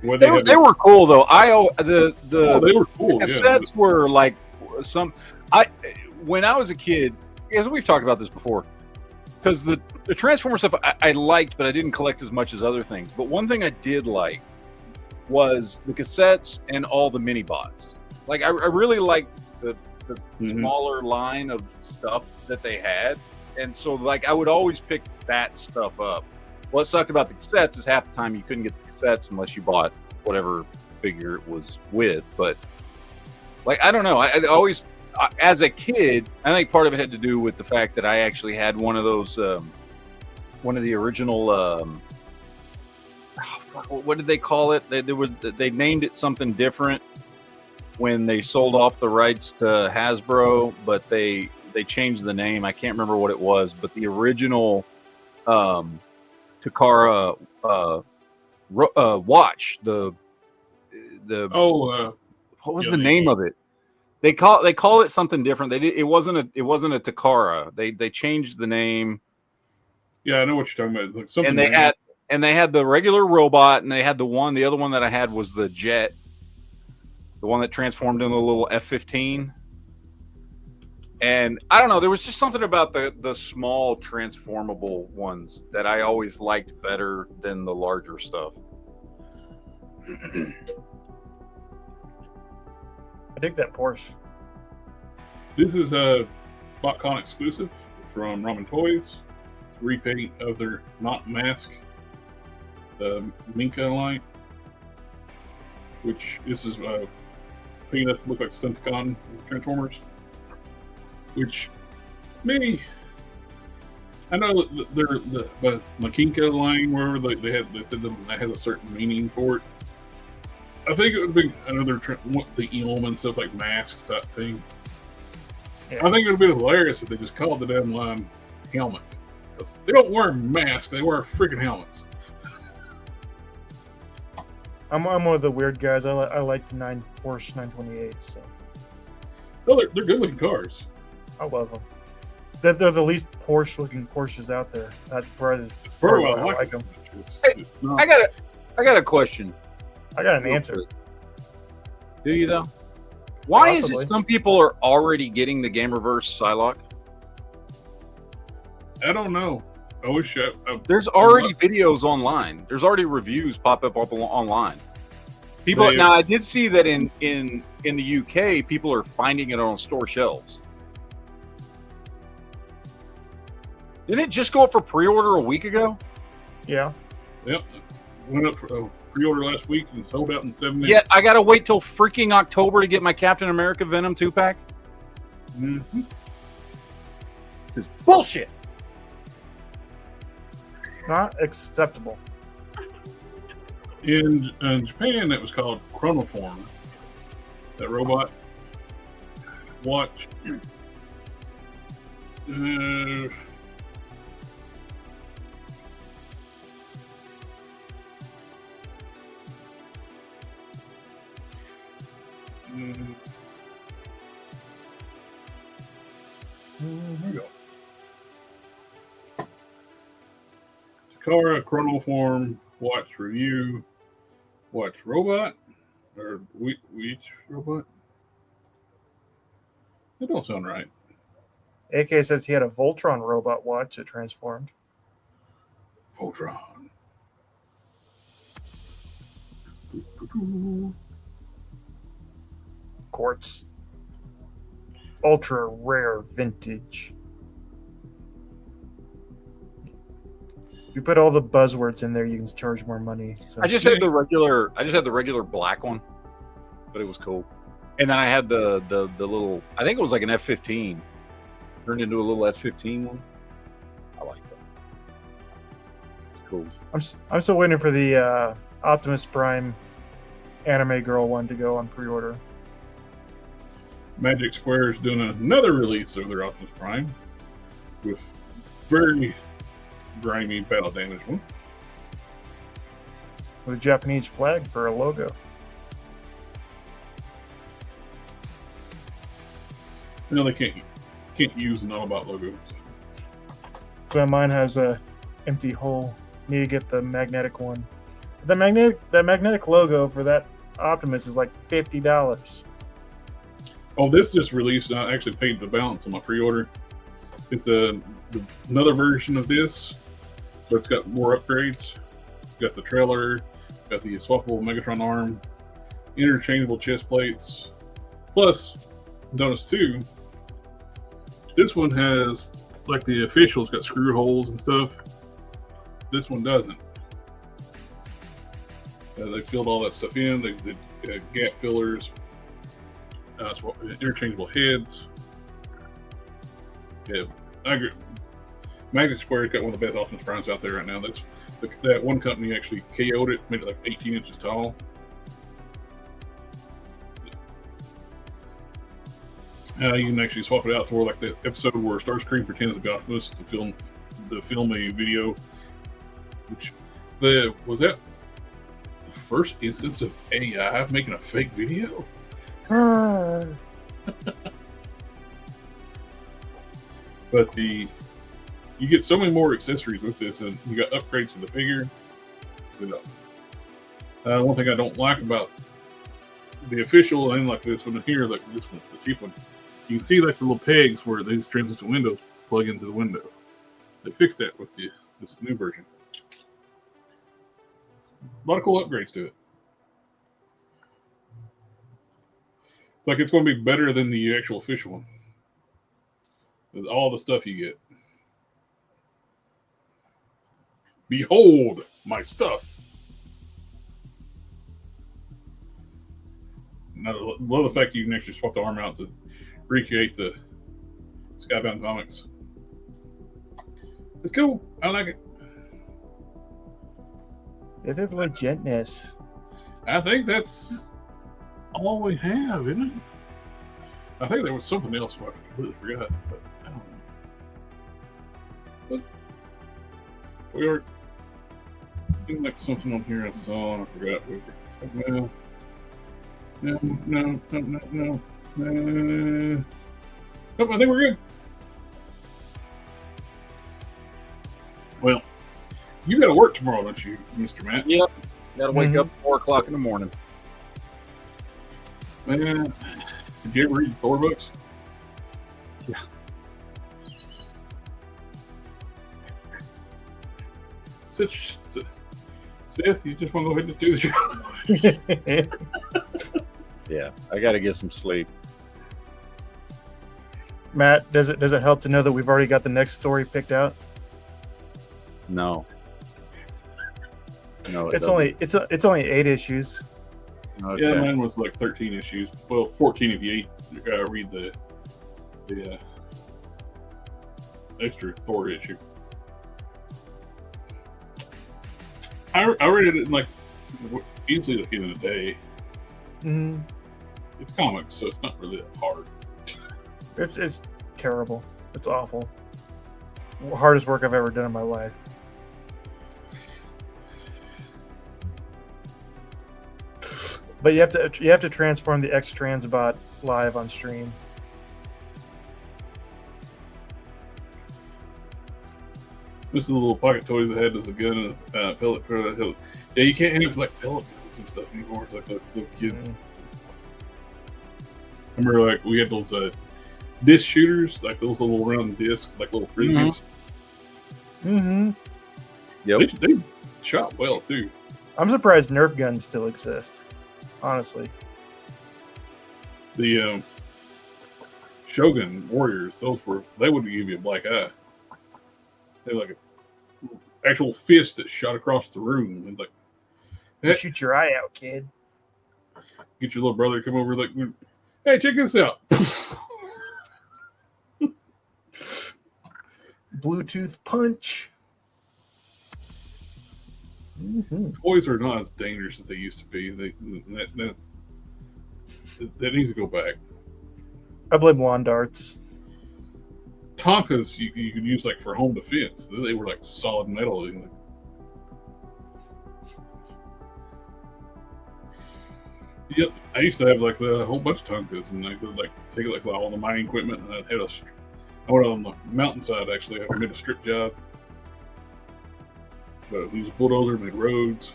[SPEAKER 3] They were cool though. They
[SPEAKER 1] were cool.
[SPEAKER 3] cassettes were like when I was a kid, because we've talked about this before, because the Transformer stuff I liked, but I didn't collect as much as other things. But one thing I did like was the cassettes and all the mini bots. Like I really liked the smaller line of stuff that they had, and so like I would always pick that stuff up. What sucked about the cassettes is half the time you couldn't get the cassettes unless you bought whatever figure it was with. But like I don't know, I always as a kid, I think part of it had to do with the fact that I actually had one of those one of the original what did they call it? They named it something different when they sold off the rights to Hasbro, but they changed the name. I can't remember what it was, but the original Takara watch, what was the name of it? They call it something different. It wasn't a Takara. They changed the name.
[SPEAKER 1] Yeah, I know what you're talking about. Like something
[SPEAKER 3] and they had the regular robot, and they had the other one that I had was the jet, the one that transformed into a little F-15. And I don't know, there was just something about the small transformable ones that I always liked better than the larger stuff.
[SPEAKER 2] I dig that Porsche.
[SPEAKER 1] This is a BotCon exclusive from Ramen Toys. It's a repaint of their Not Mask, the Minka line, which this is painted up to look like Stunticon Transformers. Which, maybe, I know they're the Makinka line, wherever they said that has a certain meaning for it. I think it would be another the Elm and stuff like masks, that thing.
[SPEAKER 2] Yeah.
[SPEAKER 1] I think it would be hilarious if they just called the damn line helmet. They don't wear masks; they wear freaking helmets.
[SPEAKER 2] I'm one of the weird guys. I like the Porsche 928. So.
[SPEAKER 1] Oh, they're good looking cars.
[SPEAKER 2] I love them. They're the least Porsche looking Porsches out there. That's part of
[SPEAKER 1] why I like them.
[SPEAKER 3] I got a question.
[SPEAKER 2] I got an answer.
[SPEAKER 3] Do you though? Why
[SPEAKER 2] Possibly.
[SPEAKER 3] is it some people are already getting the Game Reverse Psylocke?
[SPEAKER 1] I don't know. I wish
[SPEAKER 3] There's already videos online. There's already reviews pop up online. People now I did see that in the UK, people are finding it on store shelves. Didn't it just go up for pre-order a week ago?
[SPEAKER 2] Yeah.
[SPEAKER 1] Yep. Went up for pre-order last week and sold out in 7 minutes.
[SPEAKER 3] Yeah, I gotta wait till freaking October to get my Captain America Venom 2-pack.
[SPEAKER 1] Mm-hmm.
[SPEAKER 3] This is bullshit.
[SPEAKER 2] It's not acceptable.
[SPEAKER 1] In Japan, it was called Chronoform. That robot watch. Here we go. Takara Chronoform watch review. Watch robot or which robot? That don't sound right.
[SPEAKER 2] AK says he had a Voltron robot watch that transformed.
[SPEAKER 1] Voltron.
[SPEAKER 2] Quartz. Ultra rare vintage. If you put all the buzzwords in there, you can charge more money. So.
[SPEAKER 3] I just had the regular black one, but it was cool. And then I had the little, I think it was like an F-15 turned into a little F-15 one. I like that. Cool.
[SPEAKER 2] I'm still waiting for the Optimus Prime anime girl one to go on pre-order.
[SPEAKER 1] Magic Square is doing another release of their Optimus Prime with very grimy battle damage one.
[SPEAKER 2] With a Japanese flag for a logo.
[SPEAKER 1] No, they can't use an all-about logo.
[SPEAKER 2] So mine has a empty hole. Need to get the magnetic one. The magnetic logo for that Optimus is like $50.
[SPEAKER 1] Oh, this just released. I actually paid the balance on my pre-order. It's another version of this, but it's got more upgrades. It's got the trailer, got the swappable Megatron arm, interchangeable chest plates. Plus, notice too, this one has, like the officials, got screw holes and stuff. This one doesn't. They filled all that stuff in. They gap fillers. Interchangeable heads. Yeah, I agree. Magic Square's got one of the best Optimus Primes out there right now. That one company actually KO'd it, made it like 18 inches tall. You can actually swap it out for like the episode where Starscream pretends to be Optimus to film a video. Which was that the first instance of AI making a fake video? But you get so many more accessories with this, and you got upgrades to the figure. One thing I don't like about the official and like this one here, like this one, the cheap one, you can see like the little pegs where these transition windows plug into the window. They fixed that with this new version. A lot of cool upgrades to it. It's like it's going to be better than the actual official one. With all the stuff you get. Behold my stuff. Now, love the fact you can actually swap the arm out to recreate the Skybound Comics. It's cool. I like it.
[SPEAKER 2] It's legitness.
[SPEAKER 1] I think that's all we have, isn't it? I think there was something else I completely forgot, but I don't know. But we were. Seemed like something on here I saw and I forgot. No. Nope, I think we're good. Well, you got to work tomorrow, don't you, Mr. Matt?
[SPEAKER 3] Yep. Got to wake up at 4 o'clock in the morning.
[SPEAKER 1] Man, did you ever read Thor books?
[SPEAKER 3] Yeah.
[SPEAKER 1] Seth, you just want to go ahead and do the show?
[SPEAKER 3] Yeah, I got to get some sleep.
[SPEAKER 2] Matt, does it help to know that we've already got the next story picked out?
[SPEAKER 3] No. No,
[SPEAKER 2] It's only 8 issues.
[SPEAKER 3] Okay.
[SPEAKER 1] Yeah, mine was like 13 issues. Well, 14 if you read the extra Thor issue. I read it in like easily like in a day.
[SPEAKER 2] Mm.
[SPEAKER 1] It's comics, so it's not really that hard.
[SPEAKER 2] It's terrible. It's awful. Hardest work I've ever done in my life. But you have to transform the X-Trans bot live on stream.
[SPEAKER 1] This is a little pocket toy that had as a gun and a pellet. Yeah, you can't have like pellet guns and stuff anymore. It's like the kids.
[SPEAKER 2] Mm.
[SPEAKER 1] I remember like we had those disc shooters, like those little round discs, like little frisbees.
[SPEAKER 2] Mm-hmm.
[SPEAKER 3] Yep.
[SPEAKER 1] They shot well too.
[SPEAKER 2] I'm surprised Nerf guns still exist. Honestly.
[SPEAKER 1] The Shogun Warriors, they would give you a black eye. They were like an actual fist that shot across the room. And like,
[SPEAKER 2] You shoot your eye out, kid.
[SPEAKER 1] get your little brother to come over, like, hey, check this out.
[SPEAKER 2] Bluetooth punch. Mm-hmm.
[SPEAKER 1] Toys are not as dangerous as they used to be. That needs to go back.
[SPEAKER 2] I blame lawn darts.
[SPEAKER 1] Tonkas you could use like for home defense. They were like solid metal. Yep, I used to have like a whole bunch of Tonkas, and I could like take like all the mining equipment, and I went on the mountainside actually. I made a strip job. But we used a bulldozer, made roads.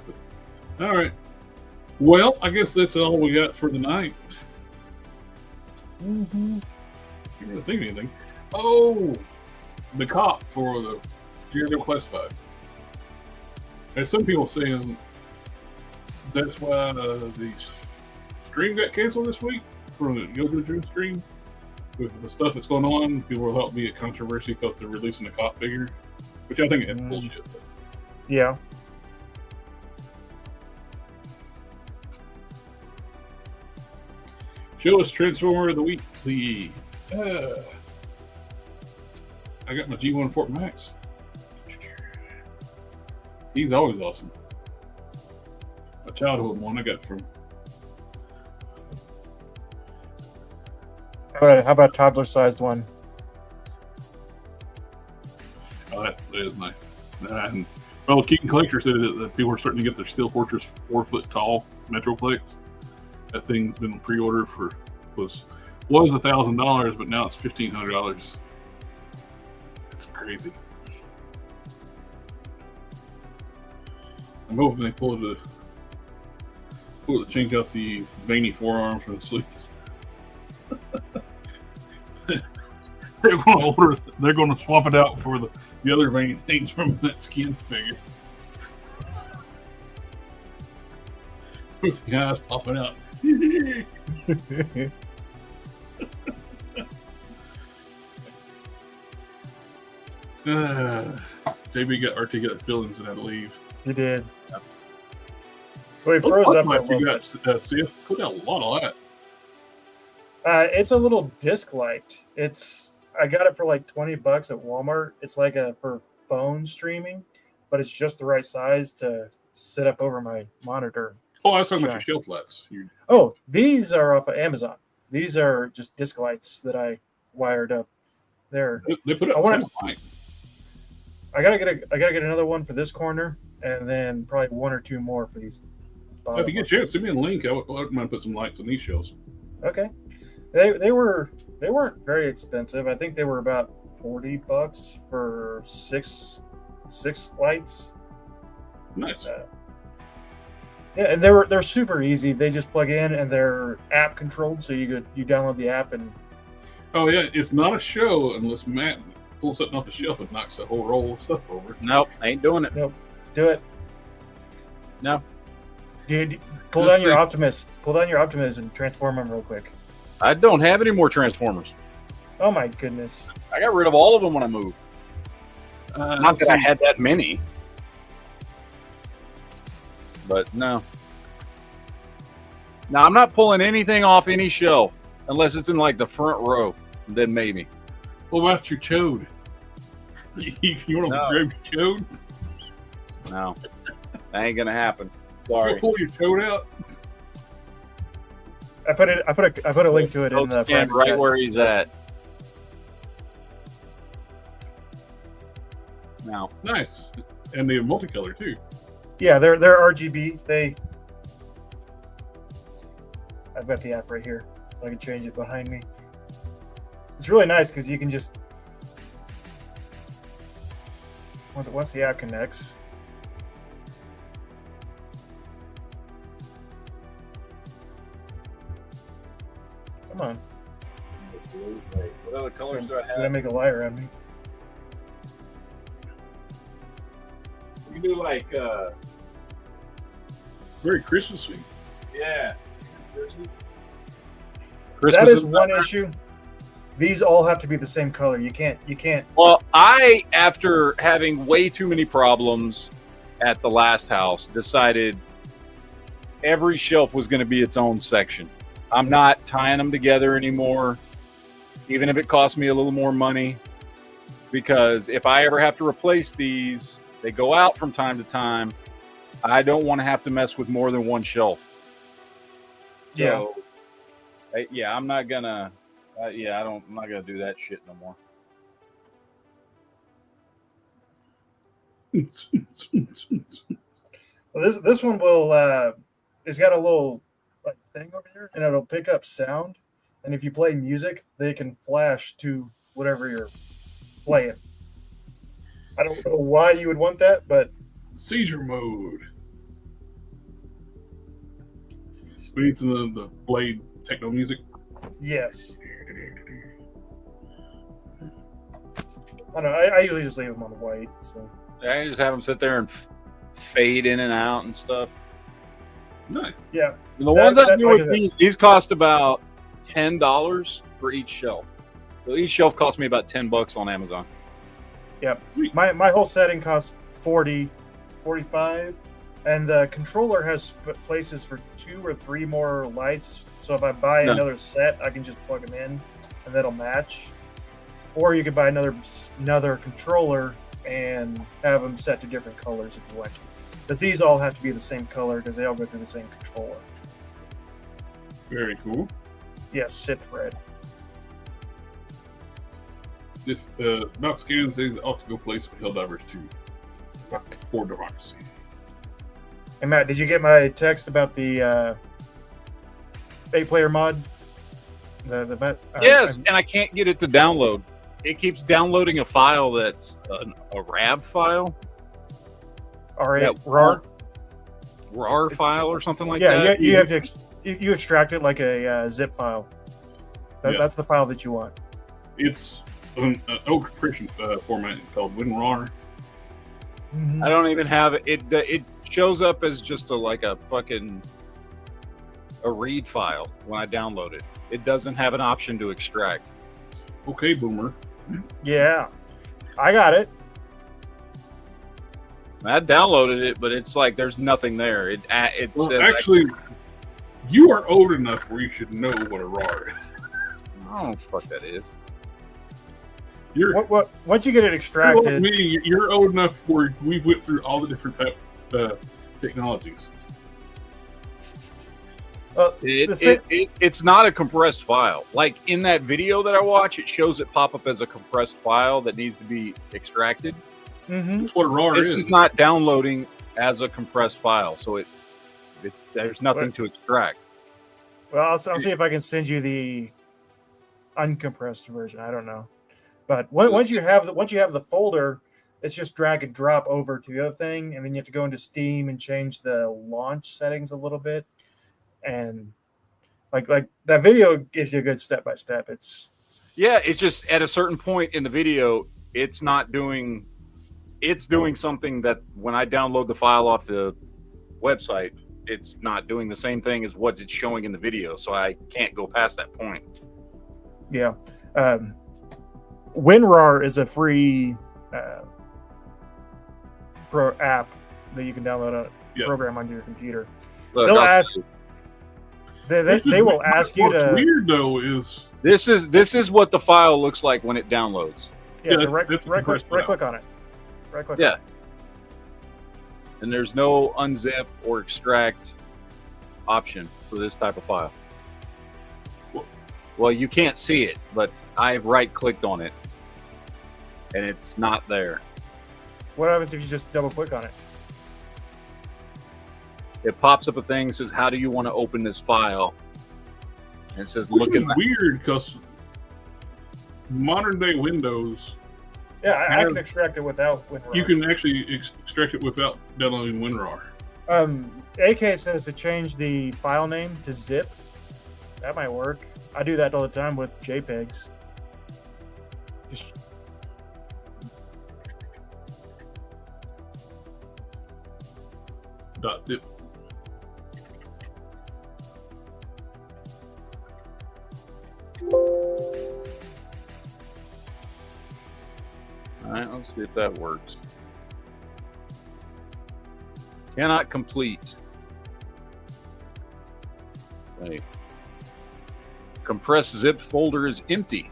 [SPEAKER 1] But, all right. Well, I guess that's all we got for the night.
[SPEAKER 2] Mm-hmm.
[SPEAKER 1] Can't really think of anything. Oh, the cop for the G.I. Classified. There's some people saying that's why the stream got canceled this week for the Yoga Dream stream. With the stuff that's going on, people will help me at controversy because they're releasing a cop figure, which I think that's bullshit.
[SPEAKER 2] Yeah.
[SPEAKER 1] Show us Transformer of the Week, please. I got my G1 Fort Max. He's always awesome. A childhood one I got from.
[SPEAKER 2] How about toddler-sized one?
[SPEAKER 1] Oh, that is nice. And, well, Keaton Collector said that people are starting to get their Steel Fortress 4-foot tall Metroplex. That thing's been pre-ordered for was $1,000, but now it's $1,500. That's crazy. I'm hoping they pull to change out the veiny forearms from the sleeves. They're going to swap it out for the other veiny things from that skin figure. With the eyes popping out. JB got RT got feelings and had to leave.
[SPEAKER 2] You did. Well, he froze up.
[SPEAKER 1] You got Seth put out a lot of that.
[SPEAKER 2] It's a little disc-like. I got it for like $20 at Walmart. It's like for phone streaming, but it's just the right size to set up over my monitor.
[SPEAKER 1] Oh, I was talking about your shelf lights.
[SPEAKER 2] Oh, these are off of Amazon. These are just disc lights that I wired up.
[SPEAKER 1] They put up light.
[SPEAKER 2] I gotta get another one for this corner, and then probably one or two more for these.
[SPEAKER 1] If you get a chance, send me a link. I wouldn't mind put some lights on these shelves.
[SPEAKER 2] Okay, they weren't very expensive. I think they were about $40 for six lights.
[SPEAKER 1] Nice.
[SPEAKER 2] Yeah, and they're super easy. They just plug in, and they're app controlled. So you download the app and.
[SPEAKER 1] Oh yeah, it's not a show unless Matt pulls something off the shelf and knocks a whole roll of stuff over.
[SPEAKER 3] Nope, ain't doing it.
[SPEAKER 2] Nope, do it.
[SPEAKER 3] No.
[SPEAKER 2] Dude, pull down your Optimus and transform them real quick.
[SPEAKER 3] I don't have any more Transformers.
[SPEAKER 2] Oh my goodness!
[SPEAKER 3] I got rid of all of them when I moved. Not that I had that many. But no. Now, I'm not pulling anything off any shelf unless it's in like the front row. Then maybe.
[SPEAKER 1] What about your chode? You want to grab your chode?
[SPEAKER 3] No. That ain't going to happen. Sorry.
[SPEAKER 1] You'll pull your chode out?
[SPEAKER 2] I put a link to it in the
[SPEAKER 3] stand right chat. Where he's at. Now.
[SPEAKER 1] Nice. And the multicolor too.
[SPEAKER 2] Yeah, they're RGB. I've got the app right here, so I can change it behind me. It's really nice because you can just once the app connects. Come on.
[SPEAKER 3] What other colors do I have?
[SPEAKER 2] Did I make a liar out of me?
[SPEAKER 3] You do like
[SPEAKER 1] very Christmassy.
[SPEAKER 3] Yeah.
[SPEAKER 2] Christmas that is one issue. These all have to be the same color. You can't.
[SPEAKER 3] Well, after having way too many problems at the last house, decided every shelf was going to be its own section. I'm not tying them together anymore, even if it costs me a little more money, because if I ever have to replace these, they go out from time to time. I don't want to have to mess with more than one shelf.
[SPEAKER 2] Yeah.
[SPEAKER 3] So, I'm not gonna. I'm not gonna do that shit no more.
[SPEAKER 2] Well, this one will. It's got a little thing over here, and it'll pick up sound. And if you play music, they can flash to whatever you're playing. I don't know why you would want that, but
[SPEAKER 1] seizure mode. We need some of the Blade techno music.
[SPEAKER 2] Yes. I don't know. I usually just leave them on white. So
[SPEAKER 3] I just have them sit there and fade in and out and stuff.
[SPEAKER 1] Nice.
[SPEAKER 2] Yeah.
[SPEAKER 3] And the ones I do with these cost about $10 for each shelf. So each shelf cost me about $10 on Amazon.
[SPEAKER 2] Yeah. My whole setting costs $40, $45. And the controller has places for 2 or 3 more lights. So if I buy another set, I can just plug them in, and that'll match. Or you could buy another controller and have them set to different colors if you want to. But these all have to be the same color because they all go through the same controller.
[SPEAKER 1] Very cool.
[SPEAKER 2] Yes, Sith red.
[SPEAKER 1] Sith, Knox Cannon says ought to go play some Helldivers 2 for democracy.
[SPEAKER 2] Hey Matt, did you get my text about the 8-player mod?
[SPEAKER 3] Yes, and I can't get it to download. It keeps downloading a file that's a RAV file.
[SPEAKER 2] RAR
[SPEAKER 3] file or something like that.
[SPEAKER 2] Yeah, you have to you extract it like a zip file. That's the file that you want.
[SPEAKER 1] It's an old compression format called WinRAR.
[SPEAKER 3] I don't even have it. It shows up as just a read file when I download it. It doesn't have an option to extract.
[SPEAKER 1] Okay, boomer.
[SPEAKER 2] Yeah, I got it.
[SPEAKER 3] I downloaded it, but it's like there's nothing there. It
[SPEAKER 1] well,
[SPEAKER 3] says
[SPEAKER 1] actually, you are old enough where you should know what a RAR is.
[SPEAKER 3] I don't know what the fuck that is.
[SPEAKER 2] Once you get it extracted,
[SPEAKER 1] you're old enough where we went through all the different technologies.
[SPEAKER 3] It's not a compressed file. Like in that video that I watch, it shows it pop up as a compressed file that needs to be extracted.
[SPEAKER 2] Mm-hmm.
[SPEAKER 1] That's what RAR is.
[SPEAKER 3] This is not downloading as a compressed file, so there's nothing to extract.
[SPEAKER 2] Well, I'll see if I can send you the uncompressed version. I don't know, but once you have the folder, it's just drag and drop over to the other thing, and then you have to go into Steam and change the launch settings a little bit. And like that video gives you a good step by step. It's
[SPEAKER 3] just at a certain point in the video, it's doing something that when I download the file off the website, it's not doing the same thing as what it's showing in the video, so I can't go past that point.
[SPEAKER 2] Yeah. WinRAR is a free pro app that you can download a program onto your computer.
[SPEAKER 3] Look,
[SPEAKER 2] they'll ask they will ask you to.
[SPEAKER 1] What's weird though is
[SPEAKER 3] this is what the file looks like when it downloads.
[SPEAKER 2] Yeah, so right click on it. Right click.
[SPEAKER 3] Yeah. And there's no unzip or extract option for this type of file. Well, you can't see it, but I've right-clicked on it, and it's not there.
[SPEAKER 2] What happens if you just double-click on it?
[SPEAKER 3] It pops up a thing that says, "How do you want to open this file?" And it says,
[SPEAKER 1] "Look at."
[SPEAKER 3] Which
[SPEAKER 1] is weird because modern-day Windows.
[SPEAKER 2] Yeah, I can extract it without WinRAR.
[SPEAKER 1] You can actually extract it without downloading WinRAR.
[SPEAKER 2] AK says to change the file name to zip. That might work. I do that all the time with JPEGs. Just
[SPEAKER 1] .zip.
[SPEAKER 3] All right, let's see if that works. Cannot complete. Wait. Compressed zip folder is empty.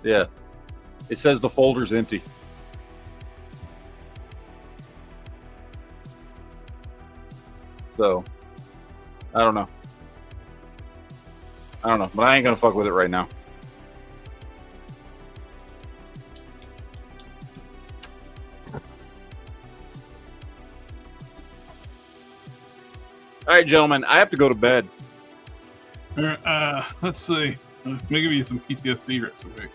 [SPEAKER 3] Yeah. It says the folder's empty. So, I don't know. But I ain't gonna fuck with it right now. All right, gentlemen, I have to go to bed.
[SPEAKER 1] Let's see. Let me give you some PTSD right away.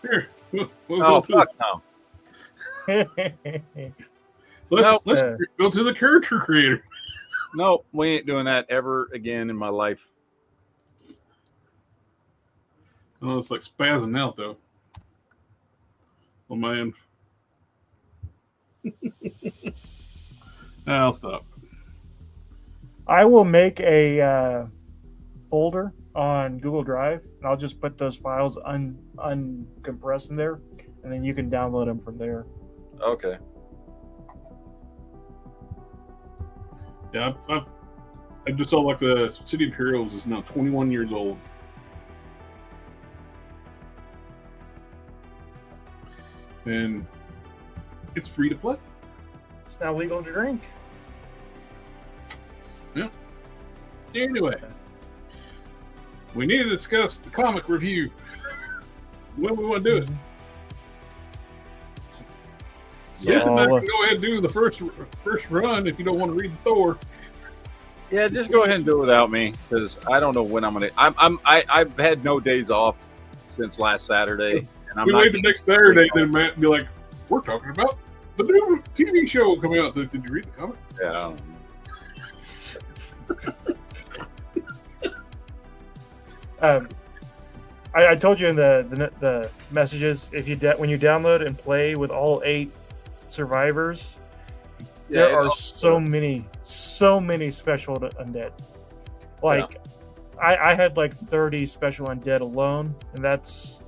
[SPEAKER 1] Here. We'll
[SPEAKER 3] fuck no.
[SPEAKER 1] Let's go to the character creator.
[SPEAKER 3] No, we ain't doing that ever again in my life.
[SPEAKER 1] Oh, it's like spazzing out though. Oh man. I'll stop.
[SPEAKER 2] I will make a folder on Google Drive, and I'll just put those files uncompressed in there, and then you can download them from there.
[SPEAKER 3] Okay.
[SPEAKER 1] Yeah, I just saw like the City of Heroes is now 21 years old. And it's free to play.
[SPEAKER 2] It's now legal to drink.
[SPEAKER 1] Yeah. Anyway, we need to discuss the comic review. When we want to do it. Seth and I can go ahead and do the first run if you don't want to read the Thor.
[SPEAKER 3] Yeah, just go ahead and do it without me, because I don't know when I'm gonna. I've had no days off since last Saturday, and
[SPEAKER 1] we wait the next Saturday, then Matt and be like, "We're talking about the new TV show coming out." Did you read the comic?
[SPEAKER 3] Yeah. I don't know.
[SPEAKER 2] I told you in the messages, if you when you download and play with all 8 survivors, there are so many special undead. Like, I had like 30 special undead alone, and that's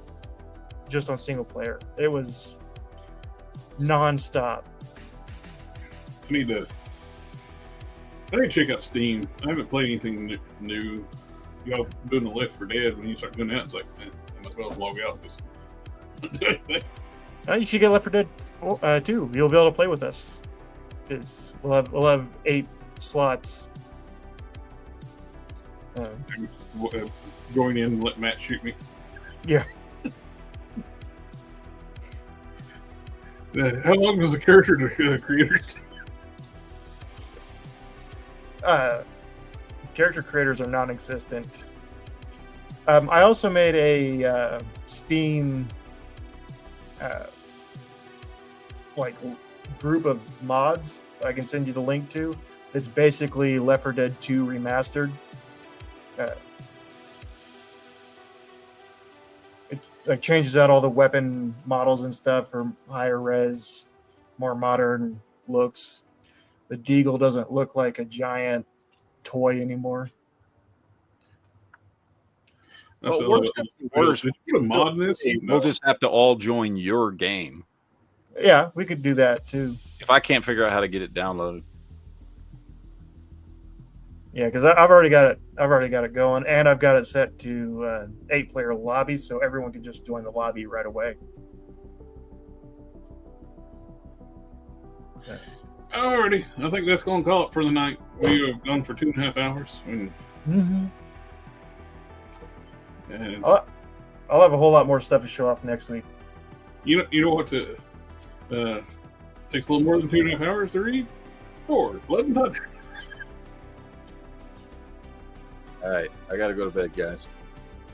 [SPEAKER 2] just on single player. It was non-stop.
[SPEAKER 1] I need to check out Steam. I haven't played anything new. Y'all doing the Left 4 Dead. When you start doing that, it's like, man, I might as well log out.
[SPEAKER 2] You should get Left 4 Dead 2. You'll be able to play with us. Because we'll have 8 slots.
[SPEAKER 1] Going in and let Matt shoot me.
[SPEAKER 2] Yeah.
[SPEAKER 1] How long does the character creators?
[SPEAKER 2] Character creators are non-existent. I also made a Steam group of mods I can send you the link to. It's basically Left 4 Dead 2 remastered. It changes out all the weapon models and stuff for higher res, more modern looks. The Deagle doesn't look like a giant toy anymore.
[SPEAKER 3] We'll just have to all join your game.
[SPEAKER 2] Yeah, we could do that too.
[SPEAKER 3] If I can't figure out how to get it downloaded.
[SPEAKER 2] Yeah, because I've already got it. I've already got it going, and I've got it set to 8-player lobby, so everyone can just join the lobby right away. Okay.
[SPEAKER 1] Alrighty, I think that's going to call it for the night. We have gone for 2.5 hours. And
[SPEAKER 2] I'll have a whole lot more stuff to show off next week.
[SPEAKER 1] You know what? Takes a little more than 2.5 hours to read. Blood and Thunder.
[SPEAKER 3] All right, I gotta go to bed, guys.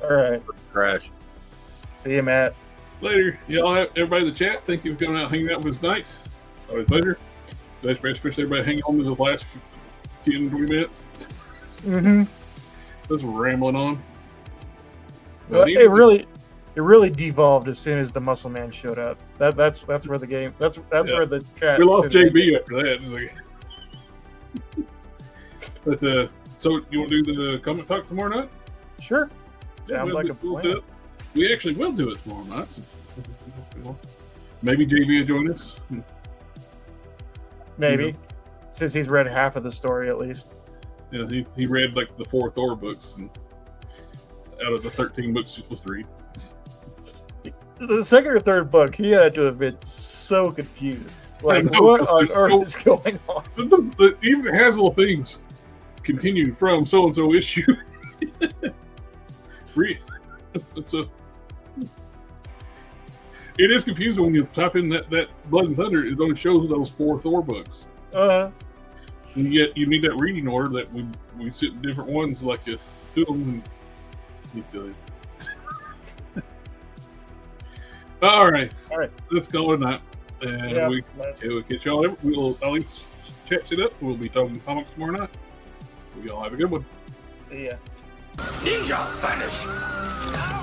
[SPEAKER 2] All right,
[SPEAKER 3] crash.
[SPEAKER 2] See you, Matt.
[SPEAKER 1] Later. Y'all have everybody in the chat. Thank you for coming out and hanging out with us tonight. Always a pleasure. Especially everybody hanging on to the last 10, 20 minutes. Just rambling on.
[SPEAKER 2] Well, it really devolved as soon as the Muscle Man showed up. That's where the game. That's where the chat.
[SPEAKER 1] We lost JB after that. But so you want to do the comment talk tomorrow night?
[SPEAKER 2] Sure.
[SPEAKER 1] Yeah,
[SPEAKER 2] Sounds like a plan.
[SPEAKER 1] We actually will do it tomorrow night. Maybe JB will join us.
[SPEAKER 2] Maybe, since he's read half of the story at least.
[SPEAKER 1] Yeah, he read like the 4 Thor books, and out of the 13 books you're supposed to read.
[SPEAKER 2] The second or third book, he had to have been so confused. Like, what on earth is going on?
[SPEAKER 1] Even it has little things continued from so and so issue. It is confusing when you type in that Blood and Thunder. It only shows those 4 Thor books. And yet you need that reading order that we sit in different ones like a film, and you still. All right. Let's call it a night. And we'll catch y'all. I'll chat it up. We'll be talking comics tomorrow night. We all have a good one.
[SPEAKER 2] See ya.
[SPEAKER 6] Ninja vanish.